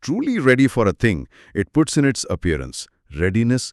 truly ready for a thing, it puts in its appearance. Readiness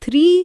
3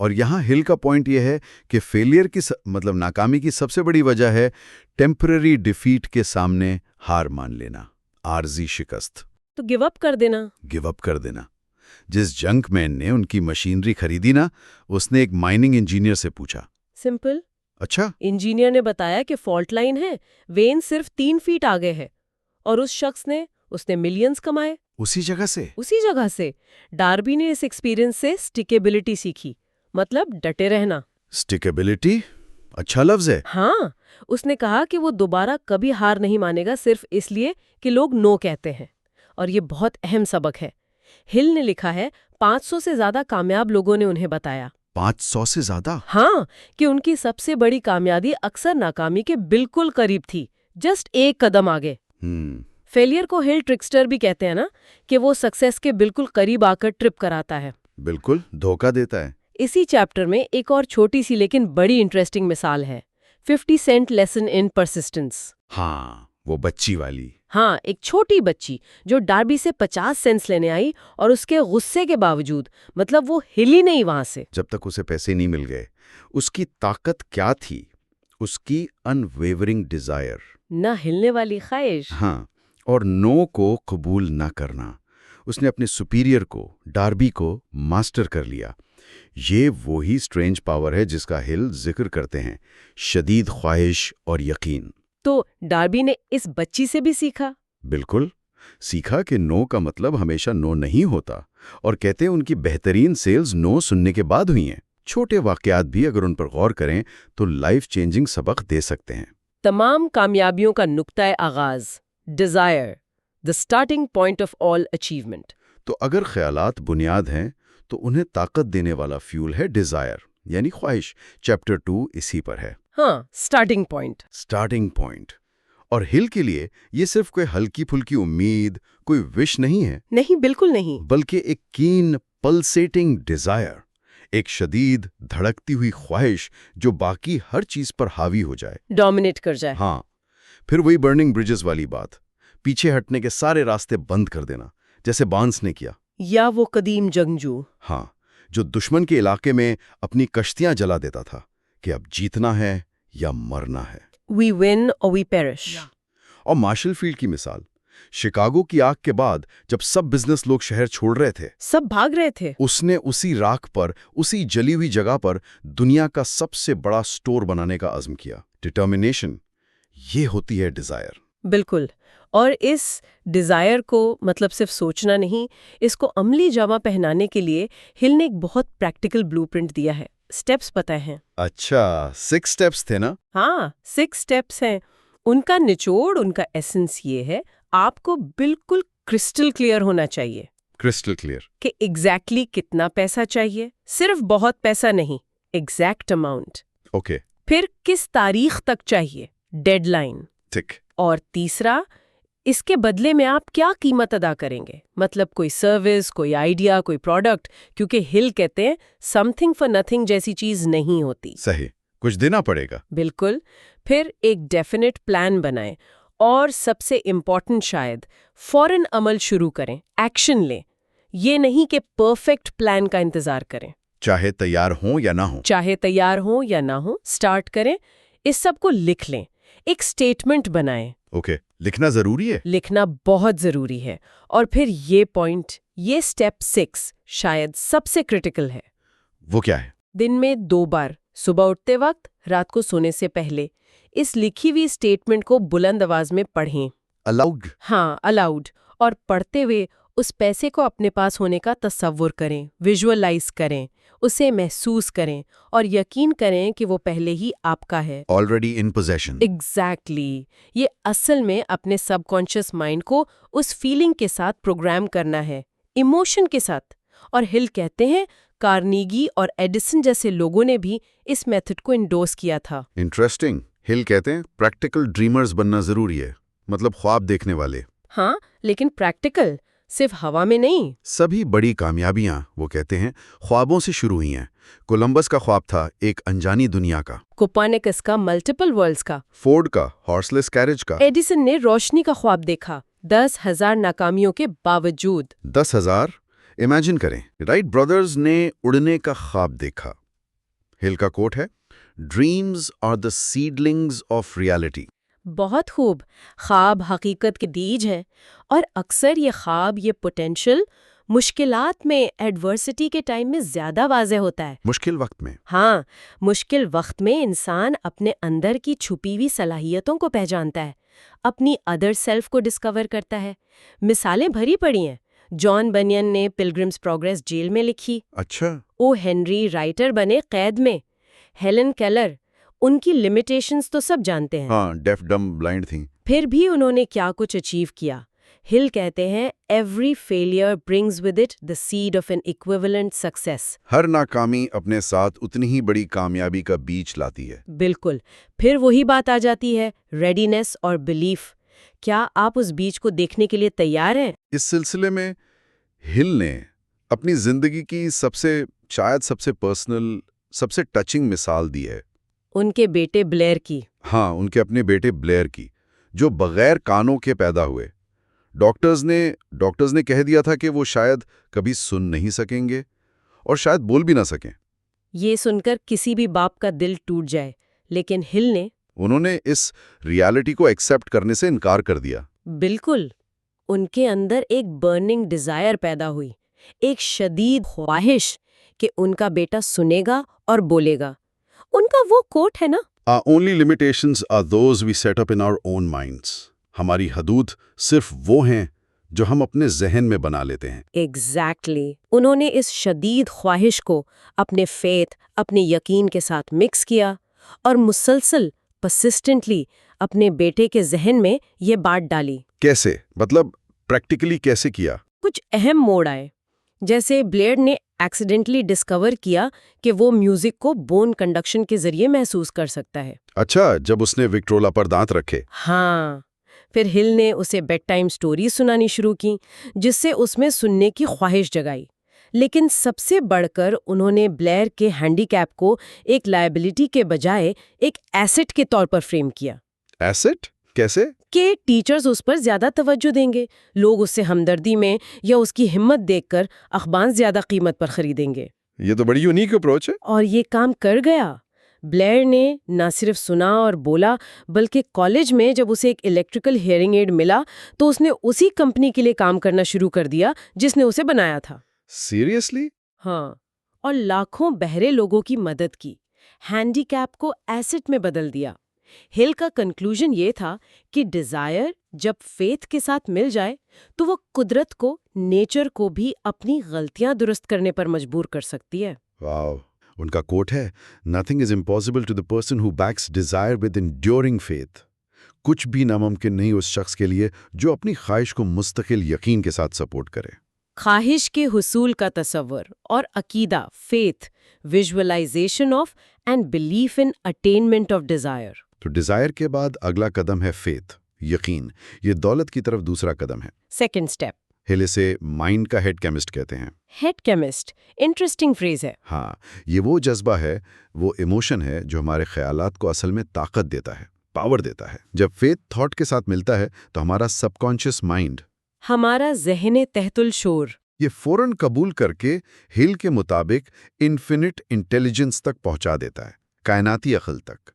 اور یہاں ہل کا پوائنٹ یہ ہے کہ فیلئر کی مطلب ناکامی کی سب سے بڑی وجہ ہے ٹیمپرری ڈیفیٹ کے سامنے ہار مان لینا، عارضی شکست۔ تو گیو اپ کر دینا۔ گیو اپ کر دینا۔ جس جنک مین نے ان کی مشینری خریدی نا، اس نے ایک مائننگ انجینئر سے پوچھا۔ سمپل۔ اچھا؟ انجینئر نے بتایا کہ فالٹ لائن ہے، وین صرف 3 فیٹ آگے ہے، اور اس نے ملینز کمائے اسی جگہ سے۔ ڈاربی نے اس ایکسپیرینس سے سٹیکیبلٹی سیکھی، مطلب ڈٹے رہنا۔ سٹیکیبلٹی اچھا لفظ ہے۔ ہاں، اس نے کہا کہ وہ دوبارہ کبھی ہار نہیں مانے گا صرف اس لیے کہ لوگ نو کہتے ہیں، اور یہ بہت اہم سبق ہے۔ ہل نے لکھا ہے 500 سے زیادہ کامیاب لوگوں نے انہیں بتایا۔ 500 سے زیادہ؟ ہاں، کہ ان کی سب سے بڑی کامیابی اکثر ناکامی کے بالکل قریب تھی، جسٹ ایک قدم آگے۔ فیلئر کو ہل ٹرکسٹر بھی کہتے ہیں نا، کہ وہ سکسیس کے بالکل قریب آ کر ٹرپ کراتا ہے، بالکل دھوکہ دیتا ہے۔ اسی چیپٹر میں ایک اور چھوٹی سی لیکن بڑی انٹرسٹنگ مثال ہے، 50 سینٹ لیسن ان پرسسٹنس۔ ہاں، وہ بچی والی۔ ہاں، ایک چھوٹی بچی جو ڈاربی سے 50 سینٹس لینے آئی، اور اس کے غصے کے باوجود، مطلب وہ ہلی نہیں وہاں سے جب تک اسے پیسے نہیں مل گئے۔ اس کی طاقت کیا تھی؟ اس کی ان ویورنگ ڈیزائر، نہ ہلنے والی خواہش۔ ہاں، اور نو کو قبول نہ کرنا۔ اس نے اپنے سپیریئر کو، ڈاربی کو ماسٹر کر لیا۔ یہ وہی سٹرینج پاور ہے جس کا ہل ذکر کرتے ہیں، شدید خواہش اور یقین۔ تو ڈاربی نے اس بچی سے بھی سیکھا۔ بالکل، سیکھا کہ نو کا مطلب ہمیشہ نو نہیں ہوتا، اور کہتے ہیں ان کی بہترین سیلز نو سننے کے بعد ہوئی ہیں۔ چھوٹے واقعات بھی اگر ان پر غور کریں تو لائف چینجنگ سبق دے سکتے ہیں۔ تمام کامیابیوں کا نقطۂ آغاز، Dzire, the starting point of all achievement۔ تو اگر خیالات بنیاد ہیں تو انہیں طاقت دینے والا فیول ہے ڈیزائر، یعنی خواہش۔ چیپٹر 2 اسی پر ہے۔ ہاں، سٹارٹنگ پوائنٹ۔ اور ہل کے لیے یہ صرف کوئی ہلکی پھلکی امید، کوئی وش نہیں ہے، نہیں، بالکل نہیں، بلکہ ایک کین پلسیٹنگ ڈیزائر، ایک شدید دھڑکتی ہوئی خواہش جو باقی ہر چیز پر حاوی ہو جائے، ڈومینیٹ کر جائے۔ ہاں، پھر وہی برننگ بریجز والی بات، پیچھے ہٹنے کے سارے راستے بند کر دینا، جیسے بارنس نے کیا۔ یا وہ قدیم جنگجو، ہاں، جو دشمن کے علاقے میں اپنی کشتیاں جلا دیتا تھا کہ اب جیتنا ہے یا مرنا ہے۔ we win or we perish۔ اور مارشل فیلڈ کی مثال، شکاگو کی آگ کے بعد جب سب بزنس لوگ شہر چھوڑ رہے تھے، سب بھاگ رہے تھے، اس نے اسی راکھ پر، اسی جلی ہوئی جگہ پر دنیا کا سب سے بڑا سٹور بنانے کا عزم کیا۔ ڈٹرمنیشن، یہ ہوتی ہے ڈیزائر۔ بالکل۔ اور اس ڈیزائر کو مطلب صرف سوچنا نہیں، اس کو عملی جامہ پہنانے کے لیے ہل نے ایک بہت پریکٹیکل بلو پرنٹ دیا ہے۔ سٹیپس پتہ ہیں؟ اچھا، 6 سٹیپس تھے نا؟ ہاں، 6 سٹیپس ہیں۔ ان کا نچوڑ، ان کا ایسنس یہ ہے، آپ کو بالکل کرسٹل کلیئر ہونا چاہیے۔ کرسٹل کلیئر کہ ایگزیکٹلی کتنا پیسہ چاہیے، صرف بہت پیسہ نہیں، ایگزیکٹ اماؤنٹ۔ اوکے، پھر کس تاریخ تک چاہیے، ڈیڈ لائن۔ ٹھیک۔ اور تیسرا، اس کے بدلے میں آپ کیا قیمت ادا کریں گے، مطلب کوئی سروس، کوئی آئیڈیا، کوئی پروڈکٹ، کیونکہ ہل کہتے ہیں سم تھنگ فار نتھنگ جیسی چیز نہیں ہوتی۔ صحیح، کچھ دینا پڑے گا۔ بالکل۔ پھر ایک ڈیفینٹ پلان بنائیں، اور سب سے امپورٹنٹ شاید، فوراً عمل شروع کریں، ایکشن لیں۔ یہ نہیں کہ پرفیکٹ پلان کا انتظار کریں، چاہے تیار ہوں یا نہ ہوں، سٹارٹ کریں۔ اس سب کو لکھ لیں، ایک سٹیٹمنٹ بنائیں۔ اوکے، لکھنا ضروری ہے؟ لکھنا بہت ضروری ہے۔ اور پھر یہ پوائنٹ، یہ سٹیپ 6 شاید سب سے کرٹیکل ہے۔ وہ کیا ہے؟ دن میں 2 بار، صبح اٹھتے وقت، رات کو سونے سے پہلے، اس لکھی ہوئی سٹیٹمنٹ کو بلند آواز میں پڑھیں۔ الاؤڈ؟ ہاں، الاؤڈ۔ اور پڑھتے ہوئے اس پیسے کو اپنے پاس ہونے کا تصور کریں، ویژولائز کریں، اسے محسوس کریں، اور یقین کریں کہ وہ پہلے ہی آپ کا ہے، آلریڈی ان پوزیشن۔ ایگزیکٹلی۔ یہ اصل میں اپنے سب کانشیس مائنڈ کو اس فیلنگ کے ساتھ پروگرام کرنا ہے، ایموشن کے ساتھ۔ اور ہل کہتے ہیں کارنیگی اور ایڈیسن جیسے لوگوں نے بھی اس میتھڈ کو انڈورس کیا تھا۔ انٹرسٹنگ۔ ہل کہتے ہیں پریکٹیکل ڈریمرز بننا ضروری ہے، مطلب خواب دیکھنے والے۔ ہاں، لیکن پریکٹیکل، صرف ہوا میں نہیں۔ سبھی بڑی کامیابیاں، وہ کہتے ہیں، خوابوں سے شروع ہوئی ہیں۔ کولمبس کا خواب تھا ایک انجانی دنیا کا، کوپرنیکس کا ملٹیپل ورلڈز کا، فورڈ کا ہارس لیس کیریج کا، ایڈیسن نے روشنی کا خواب دیکھا 10,000 ناکامیوں کے باوجود۔ 10,000؟ امیجن کریں، رائٹ برادرز نے اڑنے کا خواب دیکھا، ہل کا کوٹ ہے dreams are the seedlings of reality. بہت خوب. خواب حقیقت کے بیج ہیں اور اکثر یہ خواب، یہ پوٹینشل مشکلات میں، ایڈورسٹی کے ٹائم میں زیادہ واضح ہوتا ہے. مشکل وقت میں. ہاں، مشکل وقت میں انسان اپنے اندر کی چھپی ہوئی صلاحیتوں کو پہچانتا ہے، اپنی ادر سیلف کو ڈسکور کرتا ہے. مثالیں بھری پڑی ہیں. جان بنین نے پلگرمز پروگریس جیل میں لکھی. اچھا. او ہنری رائٹر بنے قید میں. ہیلن کیلر، ان کی لمیٹیشنز تو سب جانتے ہیں. ہاں، ڈیف ڈم بلائنڈ تھیں. پھر بھی انہوں نے کیا کچھ اچیو کیا. ہل کہتے ہیں every failure brings with it the seed of an equivalent success. ہر ناکامی اپنے ساتھ اتنی ہی بڑی کامیابی کا بیج لاتی ہے. بالکل. پھر وہی بات آ جاتی ہے، ریڈینس اور بلیف. کیا آپ اس بیج کو دیکھنے کے لیے تیار ہیں؟ اس سلسلے میں ہل نے اپنی زندگی کی شاید سب سے پرسنل، سب سے ٹچنگ مثال دی ہے. ان کے بیٹے بلیئر کی. ہاں، ان کے اپنے بیٹے بلیئر کی، جو بغیر کانوں کے پیدا ہوئے. ڈاکٹرز نے کہہ دیا تھا کہ وہ شاید کبھی سن نہیں سکیں گے اور شاید بول بھی نہ سکیں. یہ سن کر کسی بھی باپ کا دل ٹوٹ جائے، لیکن ہل نے انہوں نے اس ریالٹی کو ایکسیپٹ کرنے سے انکار کر دیا. بالکل. ان کے اندر ایک برننگ ڈیزائر پیدا ہوئی، ایک شدید خواہش کہ ان کا بیٹا سنے گا اور بولے گا. ان کا وہ کوٹ ہے نا، Our only limitations are those we set up in our own minds. ہماری حدود صرف وہ ہیں جو ہم اپنے ذہن میں بنا لیتے ہیں. ایگزیکٹلی. انہوں نے اس شدید خواہش کو اپنے فیتھ، اپنے یقین کے ساتھ مکس کیا اور مسلسل پرسسٹنٹلی اپنے بیٹے کے ذہن میں یہ بات ڈالی. کیسے؟ مطلب پریکٹیکلی کیسے کیا؟ کچھ اہم موڑ آئے. جیسے بلیئر نے ایکسیڈنٹلی ڈسکور کیا کہ وہ میوزک کو بون کنڈکشن کے ذریعے محسوس کر سکتا ہے. اچھا، جب اس نے وکٹرولا پر دانت رکھے. ہاں. پھر ہل نے اسے بیڈ ٹائم سٹوریز سنانی شروع کی، جس سے اس میں سننے کی خواہش جگائی. لیکن سب سے بڑھ کر انہوں نے بلیئر کے ہینڈی کیپ کو ایک لائبلٹی کے بجائے ایک ایسٹ کے طور پر فریم کیا. ایسٹ؟ کیسے؟ کہ ٹیچرز اس پر زیادہ توجہ دیں گے، لوگ اس سے ہمدردی میں یا اس کی ہمت دیکھ کر اخبار زیادہ قیمت پر خریدیں گے. یہ تو بڑی یونیک اپروچ ہے. اور یہ کام کر گیا. بلیئر نے نہ صرف سنا اور بولا، بلکہ کالج میں جب اسے ایک الیکٹریکل ہیئرنگ ایڈ ملا تو اس نے اسی کمپنی کے لیے کام کرنا شروع کر دیا جس نے اسے بنایا تھا. سیریسلی؟ ہاں. اور لاکھوں بہرے لوگوں کی مدد کی، ہینڈی کیپ کو ایسٹ میں بدل دیا. ہل کا کنکلوژن یہ تھا کہ ڈیزائر جب فیتھ کے ساتھ مل جائے تو وہ قدرت کو، نیچر کو بھی اپنی غلطیاں درست کرنے پر مجبور کر سکتی ہے. واو. ان کا کوٹ ہے "Nothing is impossible to the person who backs desire with enduring faith." کچھ بھی ناممکن نہیں اس شخص کے لیے جو اپنی خواہش کو مستقل یقین کے ساتھ سپورٹ کرے. خواہش کے حصول کا تصور اور عقیدہ، faith, visualisation of and belief in attainment of desire. تو ڈیزائر کے بعد اگلا قدم ہے فیتھ، یقین. یہ دولت کی طرف دوسرا قدم ہے. Second step. ہل اسے مائنڈ کا ہیڈ کیمسٹ کہتے ہیں. ہیڈ کیمسٹ، انٹرسٹنگ فریز ہے. ہاں، یہ وہ جذبہ ہے، وہ ایموشن ہے جو ہمارے خیالات کو اصل میں طاقت دیتا ہے، پاور دیتا ہے. جب فیتھ تھاٹ کے ساتھ ملتا ہے تو ہمارا سب کانشیس مائنڈ، ہمارا ذہن تحت الشور، یہ فوراً قبول کر کے ہل کے مطابق انفینٹ انٹیلیجنس تک پہنچا دیتا ہے، کائناتی عقل تک.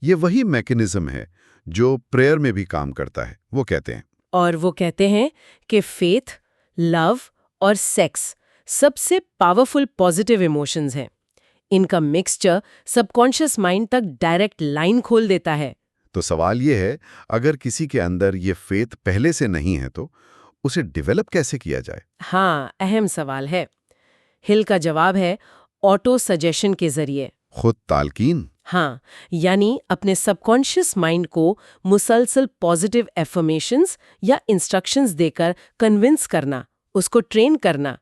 یہ وہی میکینزم ہے جو پریئر میں بھی کام کرتا ہے. وہ کہتے ہیں کہ فیتھ، لو اور سیکس سب سے پاورفل پازیٹیو ایموشنز ہیں. ان کا مکسچر سب کانشیس مائنڈ تک ڈائریکٹ لائن کھول دیتا ہے. تو سوال یہ ہے، اگر کسی کے اندر یہ فیتھ پہلے سے نہیں ہے تو اسے ڈیولپ کیسے کیا جائے؟ ہاں، اہم سوال ہے. ہل کا جواب ہے آٹو سجیشن کے ذریعے. خود تالقین. ہاں، یعنی اپنے سب کانشیس مائنڈ کو مسلسل پازیٹیو ایفرمیشنز یا انسٹرکشنز دے کر کنونس کرنا، اس کو ٹرین کرنا.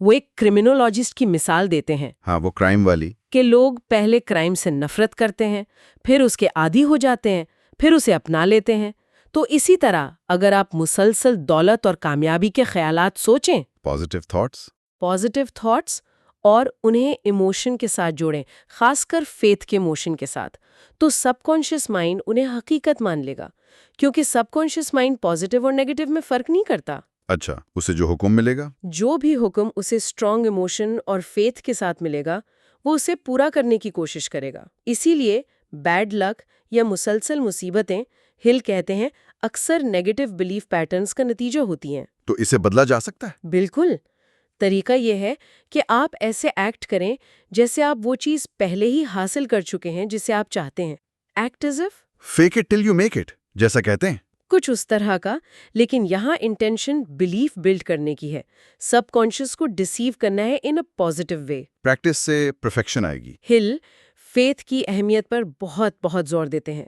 وہ ایک کرمنولوجسٹ کی مثال دیتے ہیں. ہاں، وہ کرائم والی. کہ لوگ پہلے کرائم سے نفرت کرتے ہیں، پھر اس کے عادی ہو جاتے ہیں، پھر اسے اپنا لیتے ہیں. تو اسی طرح اگر آپ مسلسل دولت اور کامیابی کے خیالات سوچیں، پازیٹیو تھاٹس اور انہیں ایموشن کے ساتھ جوڑیں، خاص کر فیتھ کے ایموشن کے ساتھ، تو سب کانشیس مائنڈ انہیں حقیقت مان لے گا. کیونکہ سب کانشیس مائنڈ پازیٹیو اور نیگیٹو میں فرق نہیں کرتا. اچھا، اسے جو حکم ملے گا، جو بھی حکم اسے اسٹرانگ ایموشن اور فیتھ کے ساتھ ملے گا، وہ اسے پورا کرنے کی کوشش کرے گا. اسی لیے بیڈ لک یا مسلسل مصیبتیں، ہل کہتے ہیں، اکثر نیگیٹو بلیف پیٹرنز کا نتیجہ ہوتی ہیں. تو اسے بدلا جا سکتا ہے؟ بالکل. طریقہ یہ ہے کہ آپ ایسے ایکٹ کریں جیسے آپ وہ چیز پہلے ہی حاصل کر چکے ہیں جسے آپ چاہتے ہیں. Act as if fake it till you make it, جیسا کہتے ہیں. کچھ اس طرح کا، لیکن یہاں انٹینشن بلیف بلڈ کرنے کی ہے، سب کانشیس کو ڈسیو کرنا ہے ان اے پازیٹیو وے. پریکٹس سے پرفیکشن آئے گی. ہل فیتھ کی اہمیت پر بہت زور دیتے ہیں.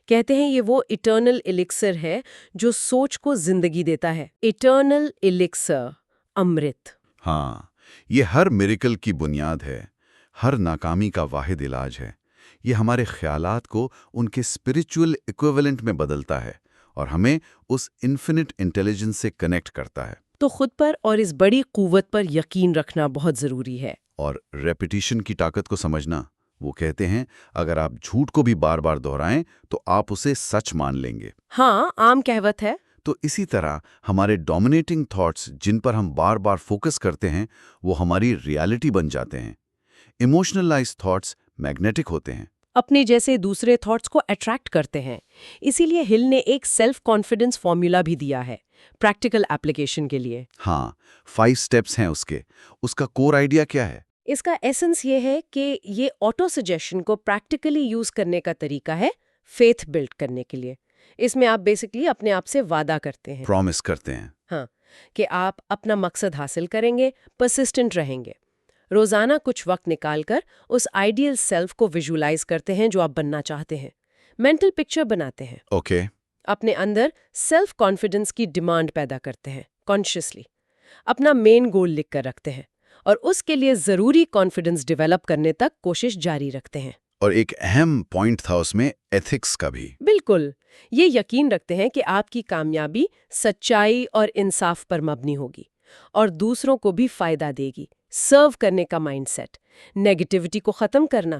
کہتے ہیں یہ وہ ایٹرنل ایلکسر ہے جو سوچ کو زندگی دیتا ہے. ایٹرنل ایلکسر، امرت. ہاں، یہ ہر میریکل کی بنیاد ہے، ہر ناکامی کا واحد علاج ہے. یہ ہمارے خیالات کو ان کے اسپرچول ایکویولنٹ میں بدلتا ہے اور ہمیں اس انفینٹ انٹیلیجنس سے کنیکٹ کرتا ہے. تو خود پر اور اس بڑی قوت پر یقین رکھنا بہت ضروری ہے. اور ریپیٹیشن کی طاقت کو سمجھنا. وہ کہتے ہیں اگر آپ جھوٹ کو بھی بار بار دہرائیں تو آپ اسے سچ مان لیں گے. ہاں، عام کہوت ہے. تو اسی طرح ہمارے ڈومینیٹنگ تھاٹس جن پر ہم بار بار فوکس کرتے ہیں وہ ہماری ریالٹی بن جاتے ہیں. ایموشنلائز تھاٹس میگنیٹک ہوتے ہیں، اپنے جیسے دوسرے تھاٹس کو اٹریکٹ کرتے ہیں. اسی لیے ہل نے ایک سیلف کانفیڈنس فارمولا بھی دیا ہے پریکٹیکل ایپلیکیشن کے لیے. ہاں، 5 سٹیپس ہیں اس کے. اس کا کور آئیڈیا کیا ہے؟ اس کا ایسنس یہ ہے کہ یہ آٹو سجیشن کو پریکٹیکلی یوز کرنے کا طریقہ ہے فیتھ بلڈ کرنے کے لیے. اس میں آپ بیسکلی اپنے آپ سے وعدہ کرتے ہیں، پرومس کرتے ہیں. ہاں، کہ آپ اپنا مقصد حاصل کریں گے، پرسسٹنٹ رہیں گے. روزانہ کچھ وقت نکال کر اس آئیڈیل سیلف کو ویژولائز کرتے ہیں جو آپ بننا چاہتے ہیں. مینٹل پکچر بناتے ہیں. اوکے. اپنے اندر سیلف کانفیڈنس کی ڈیمانڈ پیدا کرتے ہیں کانشیسلی. اپنا مین گول لکھ کر رکھتے ہیں اور اس کے لیے ضروری کانفیڈنس ڈیولپ کرنے تک کوشش جاری رکھتے ہیں. اور ایک اہم پوائنٹ تھا اس میں ایتھکس کا بھی. بالکل. یہ یقین رکھتے ہیں کہ آپ کی کامیابی سچائی اور انصاف پر مبنی ہوگی اور دوسروں کو بھی فائدہ دے گی. سرو کرنے کا مائنڈ سیٹ، نیگیٹیوٹی کو ختم کرنا.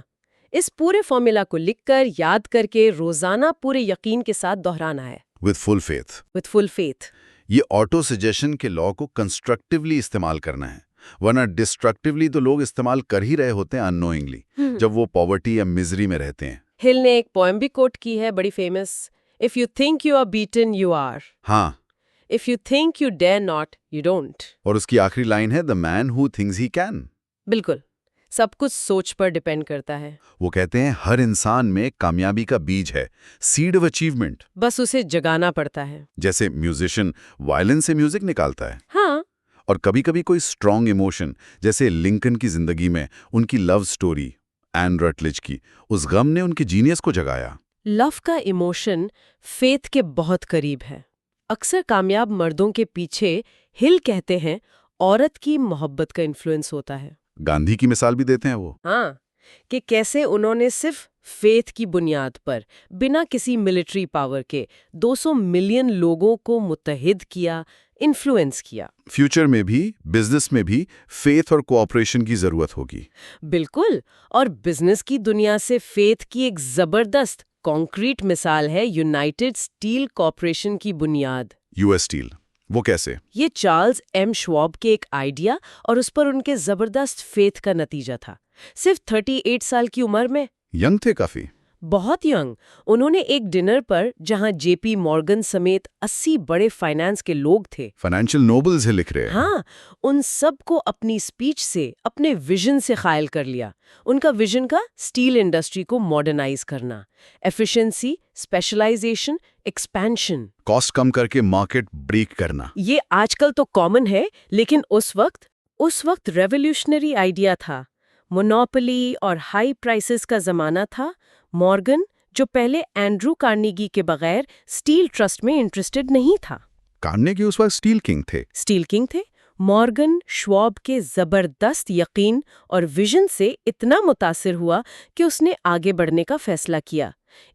اس پورے فارمولا کو لکھ کر یاد کر کے روزانہ پورے یقین کے ساتھ دہرانا ہے. With full faith. With full faith. یہ آٹو سجیشن کے لا کو کنسٹرکٹیولی استعمال کرنا ہے، ورنہ ڈسٹرکٹیولی تو لوگ استعمال کر ہی رہے ہوتے ہیں اننوئنگلی جب وہ پاورٹی یا مزری میں رہتے ہیں. ہل نے ایک پوئم بھی کوٹ کی ہے، بڑی famous. If you think you are beaten, you are. ہاں. If you think you dare not, you don't. اور اس کی آخری لائن ہے The man who thinks he can. بالکل. سب کچھ سوچ پر ڈیپینڈ کرتا ہے. وہ کہتے ہیں ہر انسان میں کامیابی کا بیج ہے، سیڈ آف اچیومنٹ. بس اسے جگانا پڑتا ہے. جیسے میوزیشین وائلن سے میوزک نکالتا ہے. ہاں. اور کبھی کبھی کوئی اسٹرانگ ایموشن، جیسے لنکن کی زندگی میں ان کی لو سٹوری، این رٹلج کی، اس غم نے ان کے جینیس کو جگایا. لو کا ایموشن فیتھ کے بہت قریب ہے. اکثر کامیاب مردوں کے پیچھے ہل کہتے ہیں عورت کی محبت کا انفلوئنس ہوتا ہے. گاندھی کی مثال بھی دیتے ہیں وہ. ہاں، کہ کیسے انہوں نے صرف فیتھ کی بنیاد پر بنا کسی ملٹری پاور کے 200 ملین لوگوں کو متحد کیا، انفلوئنس کیا. فیوچر میں بھی، بزنس میں بھی فیتھ اور کوآپریشن کی ضرورت ہوگی. بالکل. اور بزنس کی دنیا سے فیتھ کی ایک زبردست کانکریٹ مثال ہے یونائٹڈ اسٹیل کارپوریشن کی بنیاد. US steel. وہ کیسے؟ یہ چارلز ایم شواب کے ایک آئیڈیا اور اس پر ان کے زبردست فیتھ کا نتیجہ تھا. صرف 38 سال کی عمر میں. ینگ تھے کافی. بہت ینگ. انہوں نے ایک ڈنر پر جہاں جے پی مورگن سمیت 80 بڑے فائنانس کے لوگ تھے، فائنینشیل نوبلز ہے لکھ رہے ہیں. ہاں، ان سب کو اپنی سپیچ سے، اپنے ویژن سے قائل کر لیا. ان کا ویژن کا اسٹیل انڈسٹری کو ماڈرنائز کرنا، ایفیشنسی، اسپیشلائزیشن، ایکسپینشن، کاسٹ کم کر کے مارکیٹ بریک کرنا. یہ آج کل تو کامن ہے، لیکن اس وقت ریولیوشنری آئیڈیا تھا. مونوپلی اور ہائی پرائسز کا زمانہ تھا. مورگن، جو پہلے اینڈرو کارنیگی کے بغیر اسٹیل ٹرسٹ میں انٹرسٹڈ نہیں تھا. کارنیگی اس وقت اسٹیل کنگ تھے. مورگن شواب کے زبردست یقین اور ویژن سے اتنا متاثر ہوا کہ اس نے آگے بڑھنے کا فیصلہ کیا.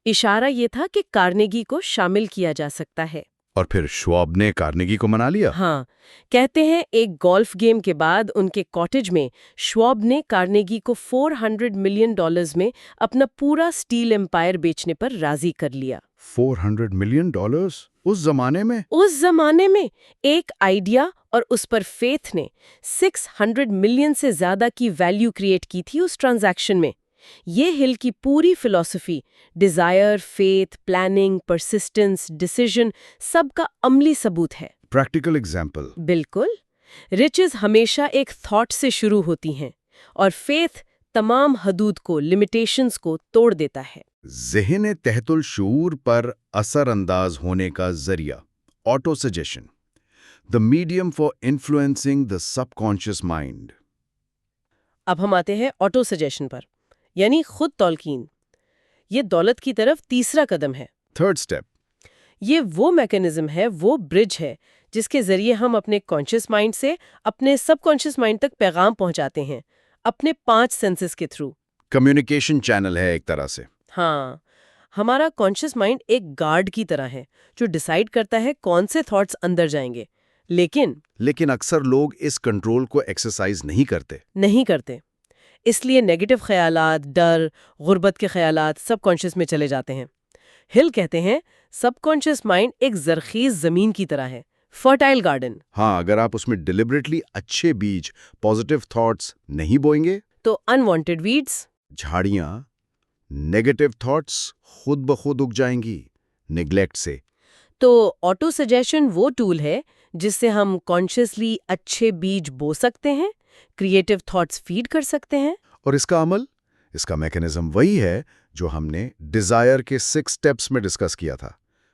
اشارہ یہ تھا کہ کارنیگی کو شامل کیا جا سکتا ہے. اور پھر شواب نے کارنیگی کو منا لیا. ہاں، کہتے ہیں ایک گولف گیم کے بعد ان کے کاٹیج میں شواب نے کارنیگی کو $400 ملین میں اپنا پورا اسٹیل امپائر بیچنے پر راضی کر لیا. $400 million اس زمانے میں؟ اس زمانے میں ایک آئیڈیا اور اس پر فیتھ نے 600 ملین سے زیادہ کی ویلیو کریٹ کی تھی اس ٹرانزیکشن میں۔ یہ ہل کی پوری فلسفی، desire, faith, planning, persistence, decision, سب کا عملی ثبوت ہے۔ Practical example? بالکل۔ ریچز ہمیشہ ایک تھاٹ سے شروع ہوتی ہیں اور فیتھ تمام حدود کو، لمیٹیشنز کو توڑ دیتا ہے۔ ذہن تحت الشعور پر اثر انداز ہونے کا ذریعہ، auto suggestion, the medium for influencing the subconscious mind۔ اب ہم آتے ہیں آٹو سجیشن پر، یعنی خود تلقین۔ یہ دولت کی طرف تیسرا قدم ہے۔ Third step. یہ وہ میکانزم ہے، وہ برج ہے جس کے ذریعے ہم اپنے کانشیس مائنڈ سے اپنے سب کانشیس مائنڈ تک پیغام پہنچاتے ہیں، اپنے 5 سینسز کے تھرو۔ کمیونیکیشن چینل ہے ایک طرح سے۔ ہاں، ہمارا کانشیس مائنڈ ایک گارڈ کی طرح ہے جو ڈیسائیڈ کرتا ہے کون سے تھاٹس اندر جائیں گے، لیکن اکثر لوگ اس کنٹرول کو ایکسرسائز نہیں کرتے۔ اس لیے نیگیٹو خیالات، ڈر، غربت کے خیالات سب کانشیس میں چلے جاتے ہیں۔ ہل کہتے ہیں سب کانشیس مائنڈ ایک زرخیز زمین کی طرح ہے، فرٹائل گارڈن۔ ہاں، اگر آپ اس میں ڈیلیبریٹلی اچھے بیج، پازیٹیو تھاٹس نہیں بوئیں گے تو انوانٹڈ ویڈز، جھاڑیاں، نیگیٹو تھاٹس خود بخود اگ جائیں گی، نیگلیکٹ سے۔ تو آٹو سجیشن وہ ٹول ہے جس سے ہم کانشیسلی اچھے بیج بو سکتے ہیں، کریٹو تھاٹس فیڈ کر سکتے ہیں۔ اور اس کا عمل، اس کا میکانزم وہی ہے جو ہم نے ڈیزائر کے 6 سٹیپس میں ڈسکس کیا تھا،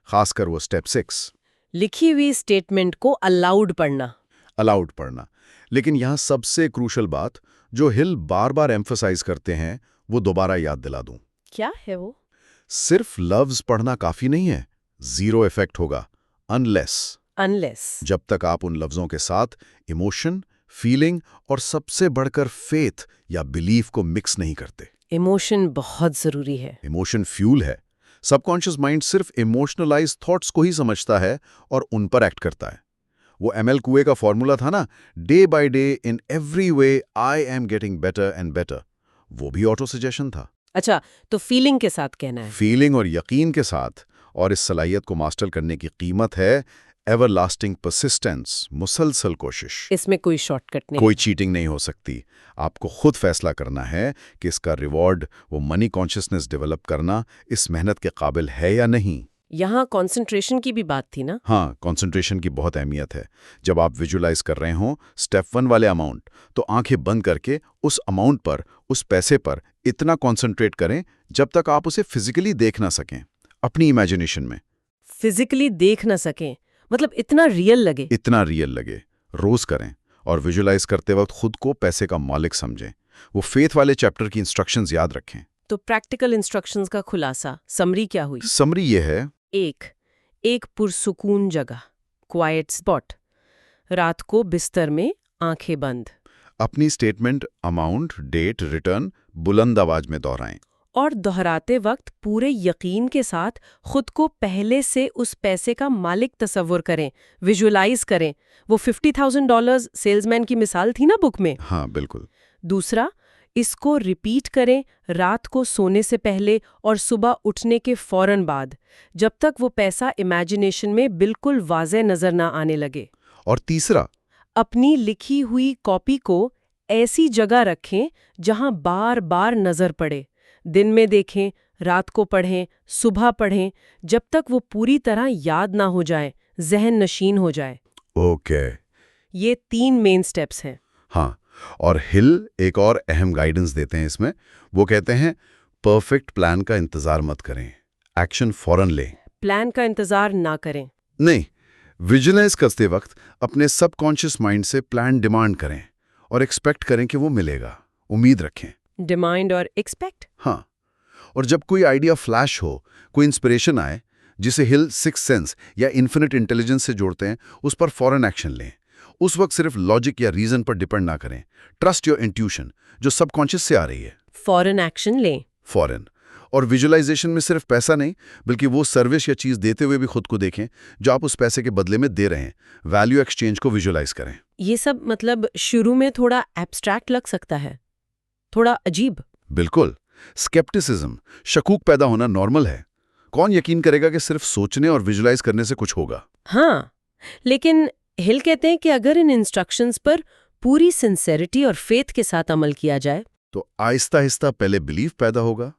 خاص کر وہ سٹیپ 6، لکھی ہوئی اسٹیٹمنٹ کو الاؤڈ پڑھنا۔ لیکن یہاں سب سے کروشل بات جو ہل بار بار ایمفسائز کرتے ہیں، وہ دوبارہ یاد دلا دوں۔ کیا ہے وہ؟ صرف لفظ پڑھنا کافی نہیں ہے، زیرو ایفیکٹ ہوگا انلیس جب تک آپ ان لفظوں کے ساتھ ایموشن، فیلنگ اور سب سے بڑھ کر فیتھ یا بلیف کو مکس نہیں کرتے۔ ایموشن بہت ضروری ہے۔ ایموشن فیول ہے۔ سب کانشیس مائنڈ صرف ایموشنلائز تھاٹس کو ہی سمجھتا ہے اور ان پر ایکٹ کرتا ہے۔ وہ ایم ایل کوے کا فارمولا تھا نا، day by day in every way I am getting better and better, وہ بھی آٹو سجیشن تھا۔ اچھا، تو فیلنگ کے ساتھ کہنا ہے؟ فیلنگ اور یقین کے ساتھ، اور اس صلاحیت کو ماسٹر کرنے کی قیمت ہے ایور لاسٹنگ پرسسٹنس، مسلسل کوشش۔ اس میں کوئی شارٹ کٹ نہیں، کوئی چیٹنگ نہیں ہو سکتی۔ آپ کو خود فیصلہ کرنا ہے کہ اس کا ریوارڈ، وہ منی کانشیسنس ڈیولپ کرنا، اس محنت کے قابل ہے یا نہیں۔ یہاں کانسنٹریشن کی بھی بات تھی نا؟ ہاں، کانسنٹریشن کی بہت اہمیت ہے۔ جب آپ ویژولائز کر رہے ہوں سٹیپ 1 والے اماؤنٹ، تو آنکھیں بند کر کے اس اماؤنٹ پر، اس پیسے پر اتنا کانسنٹریٹ کریں جب تک آپ اسے فزیکلی دیکھ نہ سکیں، اپنی امیجنیشن میں۔ فزیکلی دیکھ نہ سکیں مطلب اتنا ریئل لگے۔ روز کریں، اور ویژولائز کرتے وقت خود کو پیسے کا مالک سمجھیں۔ وہ فیتھ والے چیپٹر کی انسٹرکشنز یاد رکھیں۔ تو پریکٹیکل انسٹرکشنز کا خلاصہ، سمری کیا ہوئی؟ سمری یہ ہے: ایک پرسکون جگہ، کوائٹ سپاٹ، رات کو بستر میں آنکھیں بند، اپنی سٹیٹمنٹ، اماؤنٹ، ڈیٹ، ریٹرن بلند آواز میں دہرائیں، اور دہراتے وقت پورے یقین کے ساتھ خود کو پہلے سے اس پیسے کا مالک تصور کریں، ویژولائز کریں۔ وہ $50,000 سیلز مین کی مثال تھی نا بک میں؟ ہاں بالکل۔ دوسرا، اس کو ریپیٹ کریں رات کو سونے سے پہلے اور صبح اٹھنے کے فوراً بعد، جب تک وہ پیسہ امیجنیشن میں بالکل واضح نظر نہ آنے لگے۔ اور تیسرا، اپنی لکھی ہوئی کاپی کو ایسی جگہ رکھیں جہاں بار بار نظر پڑے، دن میں دیکھیں، رات کو پڑھیں، صبح پڑھیں، جب تک وہ پوری طرح یاد نہ ہو جائے، ذہن نشین ہو جائے۔ اوکے۔ یہ 3 مین سٹیپس ہیں۔ ہاں، اور ہل ایک اور اہم گائیڈنس دیتے ہیں اس میں۔ وہ کہتے ہیں پرفیکٹ پلان کا انتظار مت کریں، ایکشن فوراً لیں۔ پلان کا انتظار نہ کریں؟ نہیں، ویژولائز کرتے وقت اپنے سب کانشیس مائنڈ سے پلان ڈیمانڈ کریں اور ایکسپیکٹ کریں کہ وہ ملے گا، امید رکھیں۔ ڈیمانڈ اور ایکسپیکٹ؟ ہاں، اور جب کوئی آئیڈیا فلیش ہو، کوئی انسپریشن آئے، جسے ہل 6 سینس یا انفینٹ انٹیلیجنس سے جوڑتے ہیں، اس پر فوراً ایکشن لیں۔ اس وقت صرف لاجک یا ریزن پر ڈیپینڈ نہ کریں، ٹرسٹ یور انٹیوشن جو سب کانشیس سے آ رہی ہے۔ فوراً ایکشن لیں۔ فوراً۔ اور ویژولائزیشن میں صرف پیسہ نہیں، بلکہ وہ سروس یا چیز دیتے ہوئے بھی خود کو دیکھیں جو آپ اس پیسے کے بدلے میں دے رہے ہیں۔ ویلیو ایکسچینج کو ویژولائز کریں۔ یہ سب مطلب شروع میں تھوڑا ایبسٹریکٹ لگ سکتا ہے، تھوڑا عجیب۔ بالکل۔ اسکیپٹسزم، شکوک پیدا ہونا نارمل ہے، کون یقین کرے گا کہ صرف سوچنے اور ویژولائز کرنے سے کچھ ہوگا؟ ہاں، لیکن ہل کہتے ہیں کہ اگر ان انسٹرکشنز پر پوری سنسیریٹی اور فیتھ کے ساتھ عمل کیا جائے تو آہستہ آہستہ پہلے بلیف پیدا ہوگا،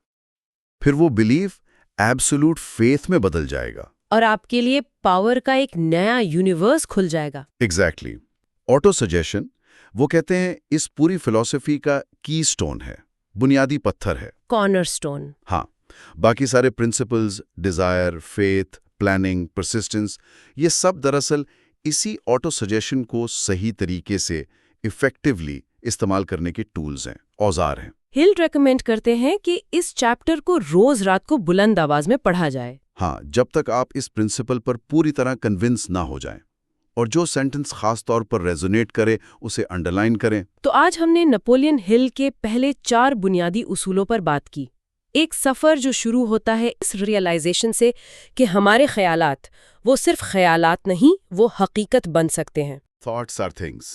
پھر وہ بلیف ایبسولوٹ فیتھ میں بدل جائے گا، اور آپ کے لیے پاور کا ایک نیا یونیورس کھل جائے گا۔ ایگزیکٹلی۔ آٹو سجیشن، وہ کہتے ہیں اس پوری فلسفی کا کی سٹون ہے، بنیادی پتھر ہے۔ Corner stone. ہاں، باقی سارے principles, Dzire, faith, planning, persistence, یہ سب دراصل اسی آٹو سجیشن کو صحیح طریقے سے ایفیکٹولی استعمال کرنے کے ٹولز ہیں، اوزار ہیں۔ ہل ریکمینڈ کرتے ہیں کہ اس چیپٹر کو روز رات کو بلند آواز میں پڑھا جائے۔ ہاں، جب تک آپ اس پرنسپل پر پوری طرح کنونس نہ ہو جائیں، اور جو سینٹنس خاص طور پر ریزونیٹ کرے اسے انڈرلائن کریں۔ تو آج ہم نے نپولین ہل کے پہلے 4 بنیادی اصولوں پر بات کی۔ ایک سفر جو شروع ہوتا ہے اس ریئلائزیشن سے کہ ہمارے خیالات وہ صرف خیالات نہیں، وہ حقیقت بن سکتے ہیں۔ Thoughts are things۔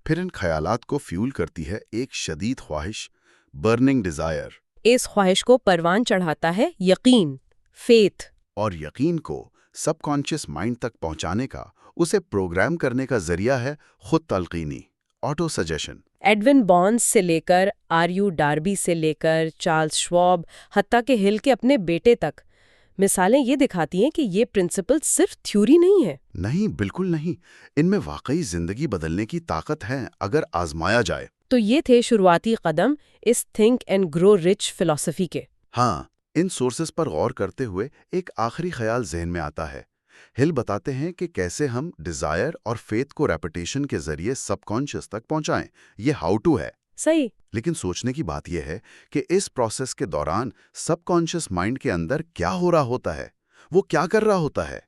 پھر ان خیالات کو فیول کرتی ہے ایک شدید خواہش، برننگ ڈیزائر، اس خواہش کو پروان چڑھاتا ہے یقین، فیتھ۔ اور یقین کو سب کانشیس مائنڈ تک پہنچانے کا، اسے پروگرام کرنے کا ذریعہ ہے خود تلقینی، آٹو سجیشن۔ ایڈون بونز سے لے کر آر یو ڈاربی سے لے کر چارلز شواب، حتیٰ کہ ہل کے اپنے بیٹے تک، مثالیں یہ دکھاتی ہیں کہ یہ پرنسپل صرف تھیوری نہیں ہے۔ نہیں، بالکل نہیں، ان میں واقعی زندگی بدلنے کی طاقت ہے اگر آزمایا جائے۔ تو یہ تھے شروعاتی قدم اس تھنک اینڈ گرو رچ فلسفی کے۔ ہاں، ان سورسز پر غور کرتے ہوئے ایک آخری خیال ذہن میں آتا ہے۔ ہل بتاتے ہیں کہ کیسے ہم ڈیزائر اور فیتھ کو ریپیٹیشن کے ذریعے سب کانشیس تک پہنچائیں۔ یہ ہاؤ ٹو ہے۔ صحیح۔ لیکن سوچنے کی بات یہ ہے کہ اس پروسیس کے دوران سب کانشیس مائنڈ کے اندر کیا ہو رہا ہوتا ہے؟ وہ کیا کر رہا ہوتا ہے؟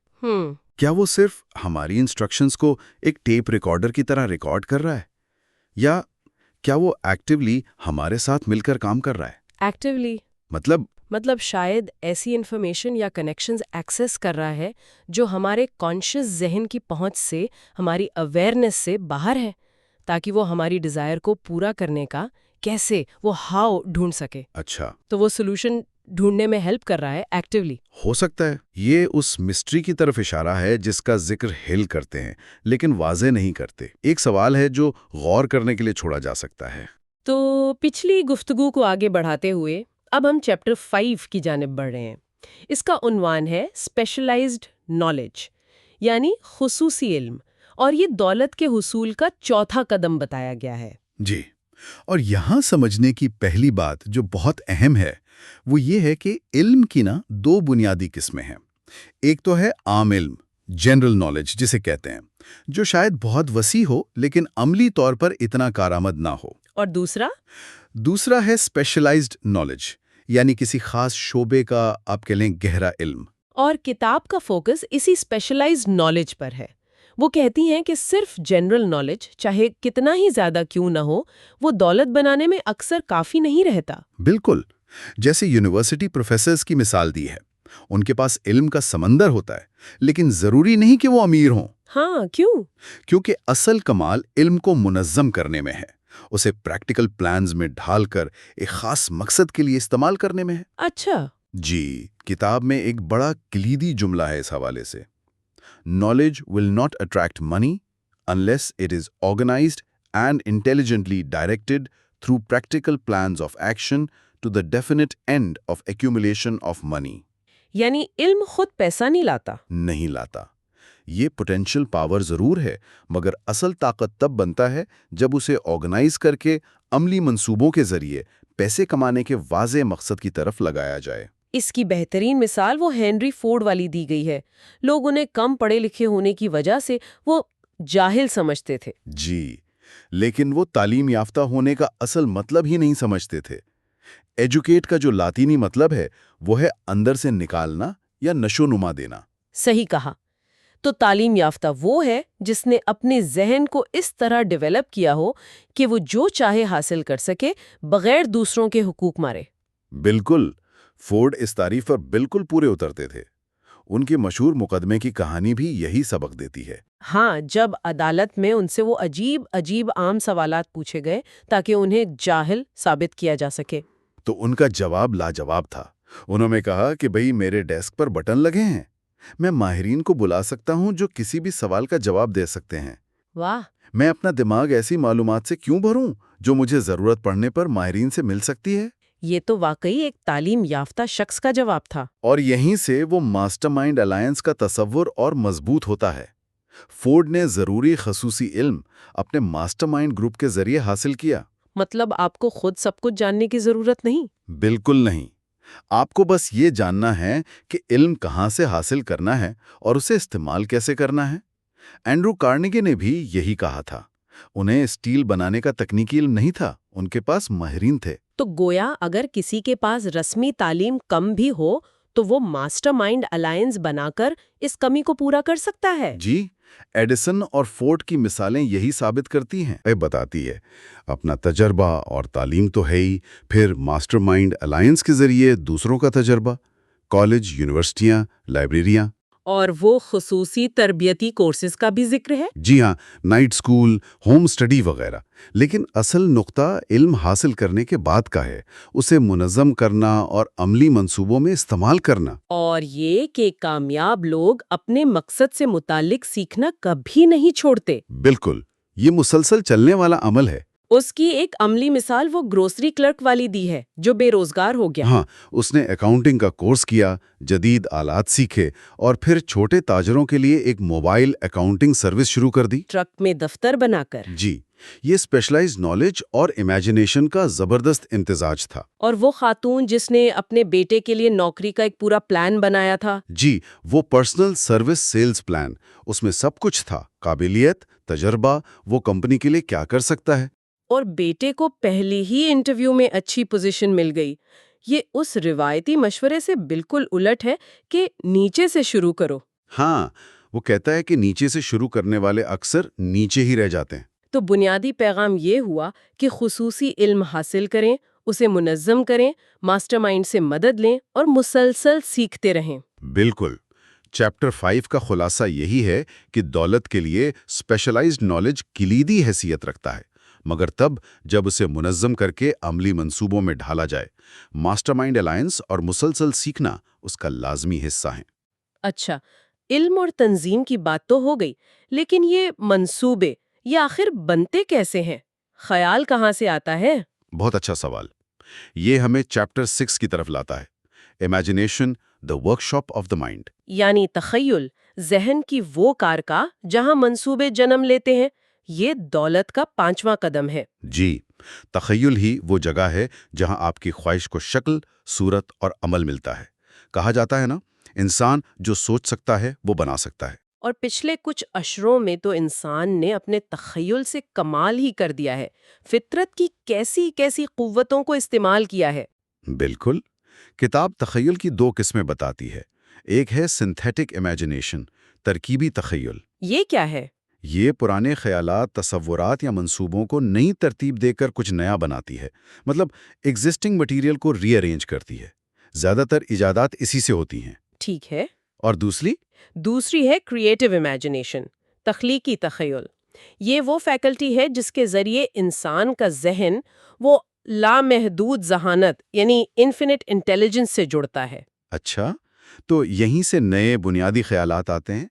کیا وہ صرف ہماری انسٹرکشنز کو ایک ٹیپ ریکارڈر کی طرح ریکارڈ کر رہا ہے؟ یا کیا وہ ایکٹیولی ہمارے ساتھ مل کر کام کر رہا ہے؟ ایکٹیولی مطلب شاید ایسی انفارمیشن یا کنیکشنز ایکسیس کر رہا ہے جو ہمارے کانشیس ذہن کی پہنچ سے، ہماری اویئرنیس سے باہر ہے، تاکہ وہ ہماری ڈیزائر کو پورا کرنے کا کیسے، وہ ہاؤ ڈھونڈ سکے۔ اچھا، تو وہ سولوشن ڈھونڈنے میں ہیلپ کر رہا ہے ایکٹیولی۔ ہو سکتا ہے یہ اس مسٹری کی طرف اشارہ ہے جس کا ذکر ہل کرتے ہیں لیکن واضح نہیں کرتے۔ ایک سوال ہے جو غور کرنے کے لیے چھوڑا جا سکتا ہے۔ تو پچھلی گفتگو کو آگے بڑھاتے ہوئے اب ہم چیپٹر 5 کی جانب بڑھ رہے ہیں۔ اس کا عنوان ہے اسپیشلائزڈ نالج، یعنی خصوصی علم، اور یہ دولت کے حصول کا چوتھا قدم بتایا گیا ہے۔ جی، اور یہاں سمجھنے کی پہلی بات جو بہت اہم ہے وہ یہ ہے کہ علم کی 2 بنیادی قسمیں ہیں۔ ایک تو ہے عام علم، جنرل نالج جسے کہتے ہیں، جو شاید بہت وسیع ہو لیکن عملی طور پر اتنا کارآمد نہ ہو۔ اور دوسرا ہے اسپیشلائزڈ نالج، یعنی کسی خاص شعبے کا آپ کہہ لیں گہرا علم۔ اور کتاب کا فوکس اسی اسپیشلائزڈ نالج پر ہے۔ وہ کہتی ہیں کہ صرف جنرل نالج چاہے کتنا ہی زیادہ کیوں نہ ہو، وہ دولت بنانے میں اکثر کافی نہیں رہتا۔ بالکل، جیسے یونیورسٹی پروفیسرز کی مثال دی ہے، ان کے پاس علم کا سمندر ہوتا ہے لیکن ضروری نہیں کہ وہ امیر ہوں۔ ہاں، کیوں؟ کیونکہ اصل کمال علم کو منظم کرنے میں ہے، اسے پریکٹیکل پلانز میں ڈھال کر ایک خاص مقصد کے لیے استعمال کرنے میں ہے۔ اچھا۔ جی، کتاب میں ایک بڑا کلیدی جملہ ہے اس حوالے سے: Knowledge will not attract money unless it is organized and intelligently directed through practical plans of action to the definite end of accumulation of money۔ یعنی علم خود پیسہ نہیں لاتا؟ نہیں لاتا۔ یہ پوٹینشل پاور ضرور ہے، مگر اصل طاقت تب بنتا ہے جب اسے آرگنائز کر کے عملی منصوبوں کے ذریعے پیسے کمانے کے واضح مقصد کی طرف لگایا جائے۔ اس کی بہترین مثال وہ ہینری فورڈ والی دی گئی ہے۔ لوگ انہیں کم پڑھے لکھے ہونے کی وجہ سے وہ جاہل سمجھتے تھے۔ جی، لیکن وہ تعلیم یافتہ ہونے کا اصل مطلب ہی نہیں سمجھتے تھے۔ ایجوکیٹ کا جو لاطینی مطلب ہے وہ ہے اندر سے نکالنا یا نشو نما دینا۔ صحیح کہا۔ تو تعلیم یافتہ وہ ہے جس نے اپنے ذہن کو اس طرح ڈیولپ کیا ہو کہ وہ جو چاہے حاصل کر سکے بغیر دوسروں کے حقوق مارے۔ بالکل، فورڈ اس تعریف پر بالکل پورے اترتے تھے۔ ان کے مشہور مقدمے کی کہانی بھی یہی سبق دیتی ہے۔ ہاں، جب عدالت میں ان سے وہ عجیب عام سوالات پوچھے گئے تاکہ انہیں جاہل ثابت کیا جا سکے، تو ان کا جواب لاجواب تھا۔ انہوں نے کہا کہ بھئی میرے ڈیسک پر بٹن لگے ہیں، میں ماہرین کو بلا سکتا ہوں جو کسی بھی سوال کا جواب دے سکتے ہیں۔ واہ! میں اپنا دماغ ایسی معلومات سے کیوں بھروں جو مجھے ضرورت پڑنے پر ماہرین سے مل سکتی ہے؟ یہ تو واقعی ایک تعلیم یافتہ شخص کا جواب تھا۔ اور یہیں سے وہ ماسٹر مائنڈ الائنس کا تصور اور مضبوط ہوتا ہے۔ فورڈ نے ضروری خصوصی علم اپنے ماسٹر مائنڈ گروپ کے ذریعے حاصل کیا۔ مطلب آپ کو خود سب کچھ جاننے کی ضرورت نہیں؟ بالکل نہیں۔ آپ کو بس یہ جاننا ہے کہ علم کہاں سے حاصل کرنا ہے اور اسے استعمال کیسے کرنا ہے۔ اینڈرو کارنیگی نے بھی یہی کہا تھا۔ انہیں اسٹیل بنانے کا تکنیکی علم نہیں تھا، ان کے پاس ماہرین تھے۔ تو گویا اگر کسی کے پاس رسمی تعلیم کم بھی ہو تو وہ ماسٹر مائنڈ الائنس بنا کر اس کمی کو پورا کر سکتا ہے۔ جی، ایڈیسن اور فورڈ کی مثالیں یہی ثابت کرتی ہیں، بتاتی ہے اپنا تجربہ اور تعلیم تو ہے ہی، پھر ماسٹر مائنڈ الائنس کے ذریعے دوسروں کا تجربہ، کالج، یونیورسٹیاں، لائبریریاں۔ اور وہ خصوصی تربیتی کورسز کا بھی ذکر ہے؟ جی ہاں، نائٹ سکول، ہوم سٹڈی وغیرہ۔ لیکن اصل نقطہ علم حاصل کرنے کے بعد کا ہے، اسے منظم کرنا اور عملی منصوبوں میں استعمال کرنا۔ اور یہ کہ کامیاب لوگ اپنے مقصد سے متعلق سیکھنا کبھی نہیں چھوڑتے۔ بالکل، یہ مسلسل چلنے والا عمل ہے۔ اس کی ایک عملی مثال وہ گروسری کلرک والی دی ہے جو بے روزگار ہو گیا۔ ہاں، اس نے اکاؤنٹنگ کا کورس کیا، جدید آلات سیکھے اور پھر چھوٹے تاجروں کے لیے ایک موبائل اکاؤنٹنگ سروس شروع کر دی۔ ٹرک میں دفتر بنا کر۔ جی، یہ اسپیشلائزڈ نالج اور امیجنیشن کا زبردست امتزاج تھا۔ اور وہ خاتون جس نے اپنے بیٹے کے لیے نوکری کا ایک پورا پلان بنایا تھا۔ جی، وہ پرسنل سروس سیلز پلان، اس میں سب کچھ تھا، قابلیت، تجربہ، وہ کمپنی کے لیے کیا کر سکتا ہے۔ اور بیٹے کو پہلی ہی انٹرویو میں اچھی پوزیشن مل گئی۔ یہ اس روایتی مشورے سے بالکل الٹ ہے کہ نیچے سے شروع کرو۔ ہاں، وہ کہتا ہے کہ نیچے سے شروع کرنے والے اکثر نیچے ہی رہ جاتے ہیں۔ تو بنیادی پیغام یہ ہوا کہ خصوصی علم حاصل کریں، اسے منظم کریں، ماسٹر مائنڈ سے مدد لیں اور مسلسل سیکھتے رہیں۔ بالکل۔ چیپٹر 5 کا خلاصہ یہی ہے کہ دولت کے لیے اسپیشلائزڈ نالج کلیدی حیثیت رکھتا ہے، مگر تب جب اسے منظم کر کے عملی منصوبوں میں ڈھالا جائے۔ ماسٹر مائنڈ الائنس اور مسلسل سیکھنا اس کا لازمی حصہ ہیں۔ اچھا، علم اور تنظیم کی بات تو ہو گئی، لیکن یہ منصوبے یہ آخر بنتے کیسے ہیں؟ خیال کہاں سے آتا ہے؟ بہت اچھا سوال۔ یہ ہمیں چیپٹر 6 کی طرف لاتا ہے، imagination, the workshop of the mind. یعنی تخیل، ذہن کی وہ کارگاہ جہاں منصوبے جنم لیتے ہیں، یہ دولت کا 5واں قدم ہے۔ جی، تخیل ہی وہ جگہ ہے جہاں آپ کی خواہش کو شکل، صورت اور عمل ملتا ہے۔ کہا جاتا ہے نا، انسان جو سوچ سکتا ہے وہ بنا سکتا ہے۔ اور پچھلے کچھ عشروں میں تو انسان نے اپنے تخیل سے کمال ہی کر دیا ہے، فطرت کی کیسی کیسی قوتوں کو استعمال کیا ہے۔ بالکل۔ کتاب تخیل کی 2 قسمیں بتاتی ہے۔ ایک ہے سنتھیٹک امیجنیشن، ترکیبی تخیل۔ یہ کیا ہے؟ یہ پرانے خیالات، تصورات یا منصوبوں کو نئی ترتیب دے کر کچھ نیا بناتی ہے، مطلب ایگزسٹنگ مٹیریل کو ری ارینج کرتی ہے۔ زیادہ تر ایجادات اسی سے ہوتی ہیں۔ ٹھیک ہے۔ اور دوسری ہے کریٹو امیجنیشن، تخلیقی تخیل۔ یہ وہ فیکلٹی ہے جس کے ذریعے انسان کا ذہن وہ لامحدود ذہانت یعنی انفینٹ انٹیلیجنس سے جڑتا ہے۔ اچھا، تو یہیں سے نئے بنیادی خیالات آتے ہیں،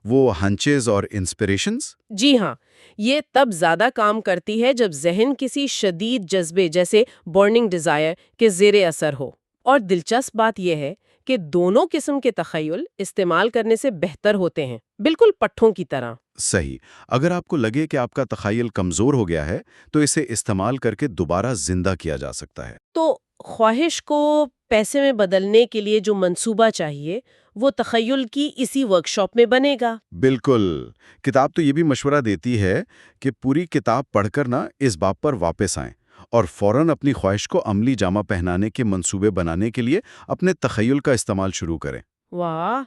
وہ ہنچز اور انسپریشنز؟ جی ہاں، یہ تب زیادہ کام کرتی ہے جب ذہن کسی شدید جذبے جیسے برننگ ڈیزائر کے زیر اثر ہو۔ اور دلچسپ بات یہ ہے کہ دونوں قسم کے تخیل استعمال کرنے سے بہتر ہوتے ہیں، بالکل پٹھوں کی طرح۔ صحیح۔ اگر آپ کو لگے کہ آپ کا تخیل کمزور ہو گیا ہے تو اسے استعمال کر کے دوبارہ زندہ کیا جا سکتا ہے۔ تو خواہش کو پیسے میں بدلنے کے لیے جو منصوبہ چاہیے وہ تخیل کی اسی ورکشاپ میں بنے گا۔ بالکل۔ کتاب تو یہ بھی مشورہ دیتی ہے کہ پوری کتاب پڑھ کر اس بات پر واپس آئیں اور فوراً اپنی خواہش کو عملی جامہ پہنانے کے منصوبے بنانے کے لیے اپنے تخیل کا استعمال شروع کریں۔ واہ،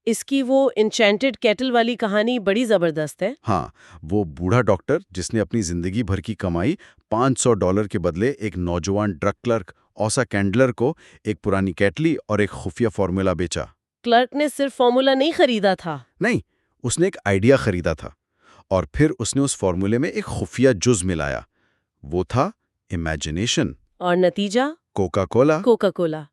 اس کی وہ انچینٹڈ کیٹل والی کہانی بڑی زبردست ہے۔ ہاں، وہ بوڑھا ڈاکٹر جس نے اپنی زندگی بھر کی کمائی $500 کے بدلے ایک نوجوان ڈرگ کلرک اوسا کینڈلر کو ایک پرانی کیٹلی اور ایک خفیہ فارمولا بیچا۔ کلرک نے صرف فارمولا نہیں خریدا تھا۔ نہیں، اس نے ایک آئیڈیا خریدا تھا اور پھر اس نے اس فارمولے میں ایک خفیہ جز ملایا۔ وہ تھا امیجنیشن۔ اور نتیجہ؟ Coca Cola. Coca Cola.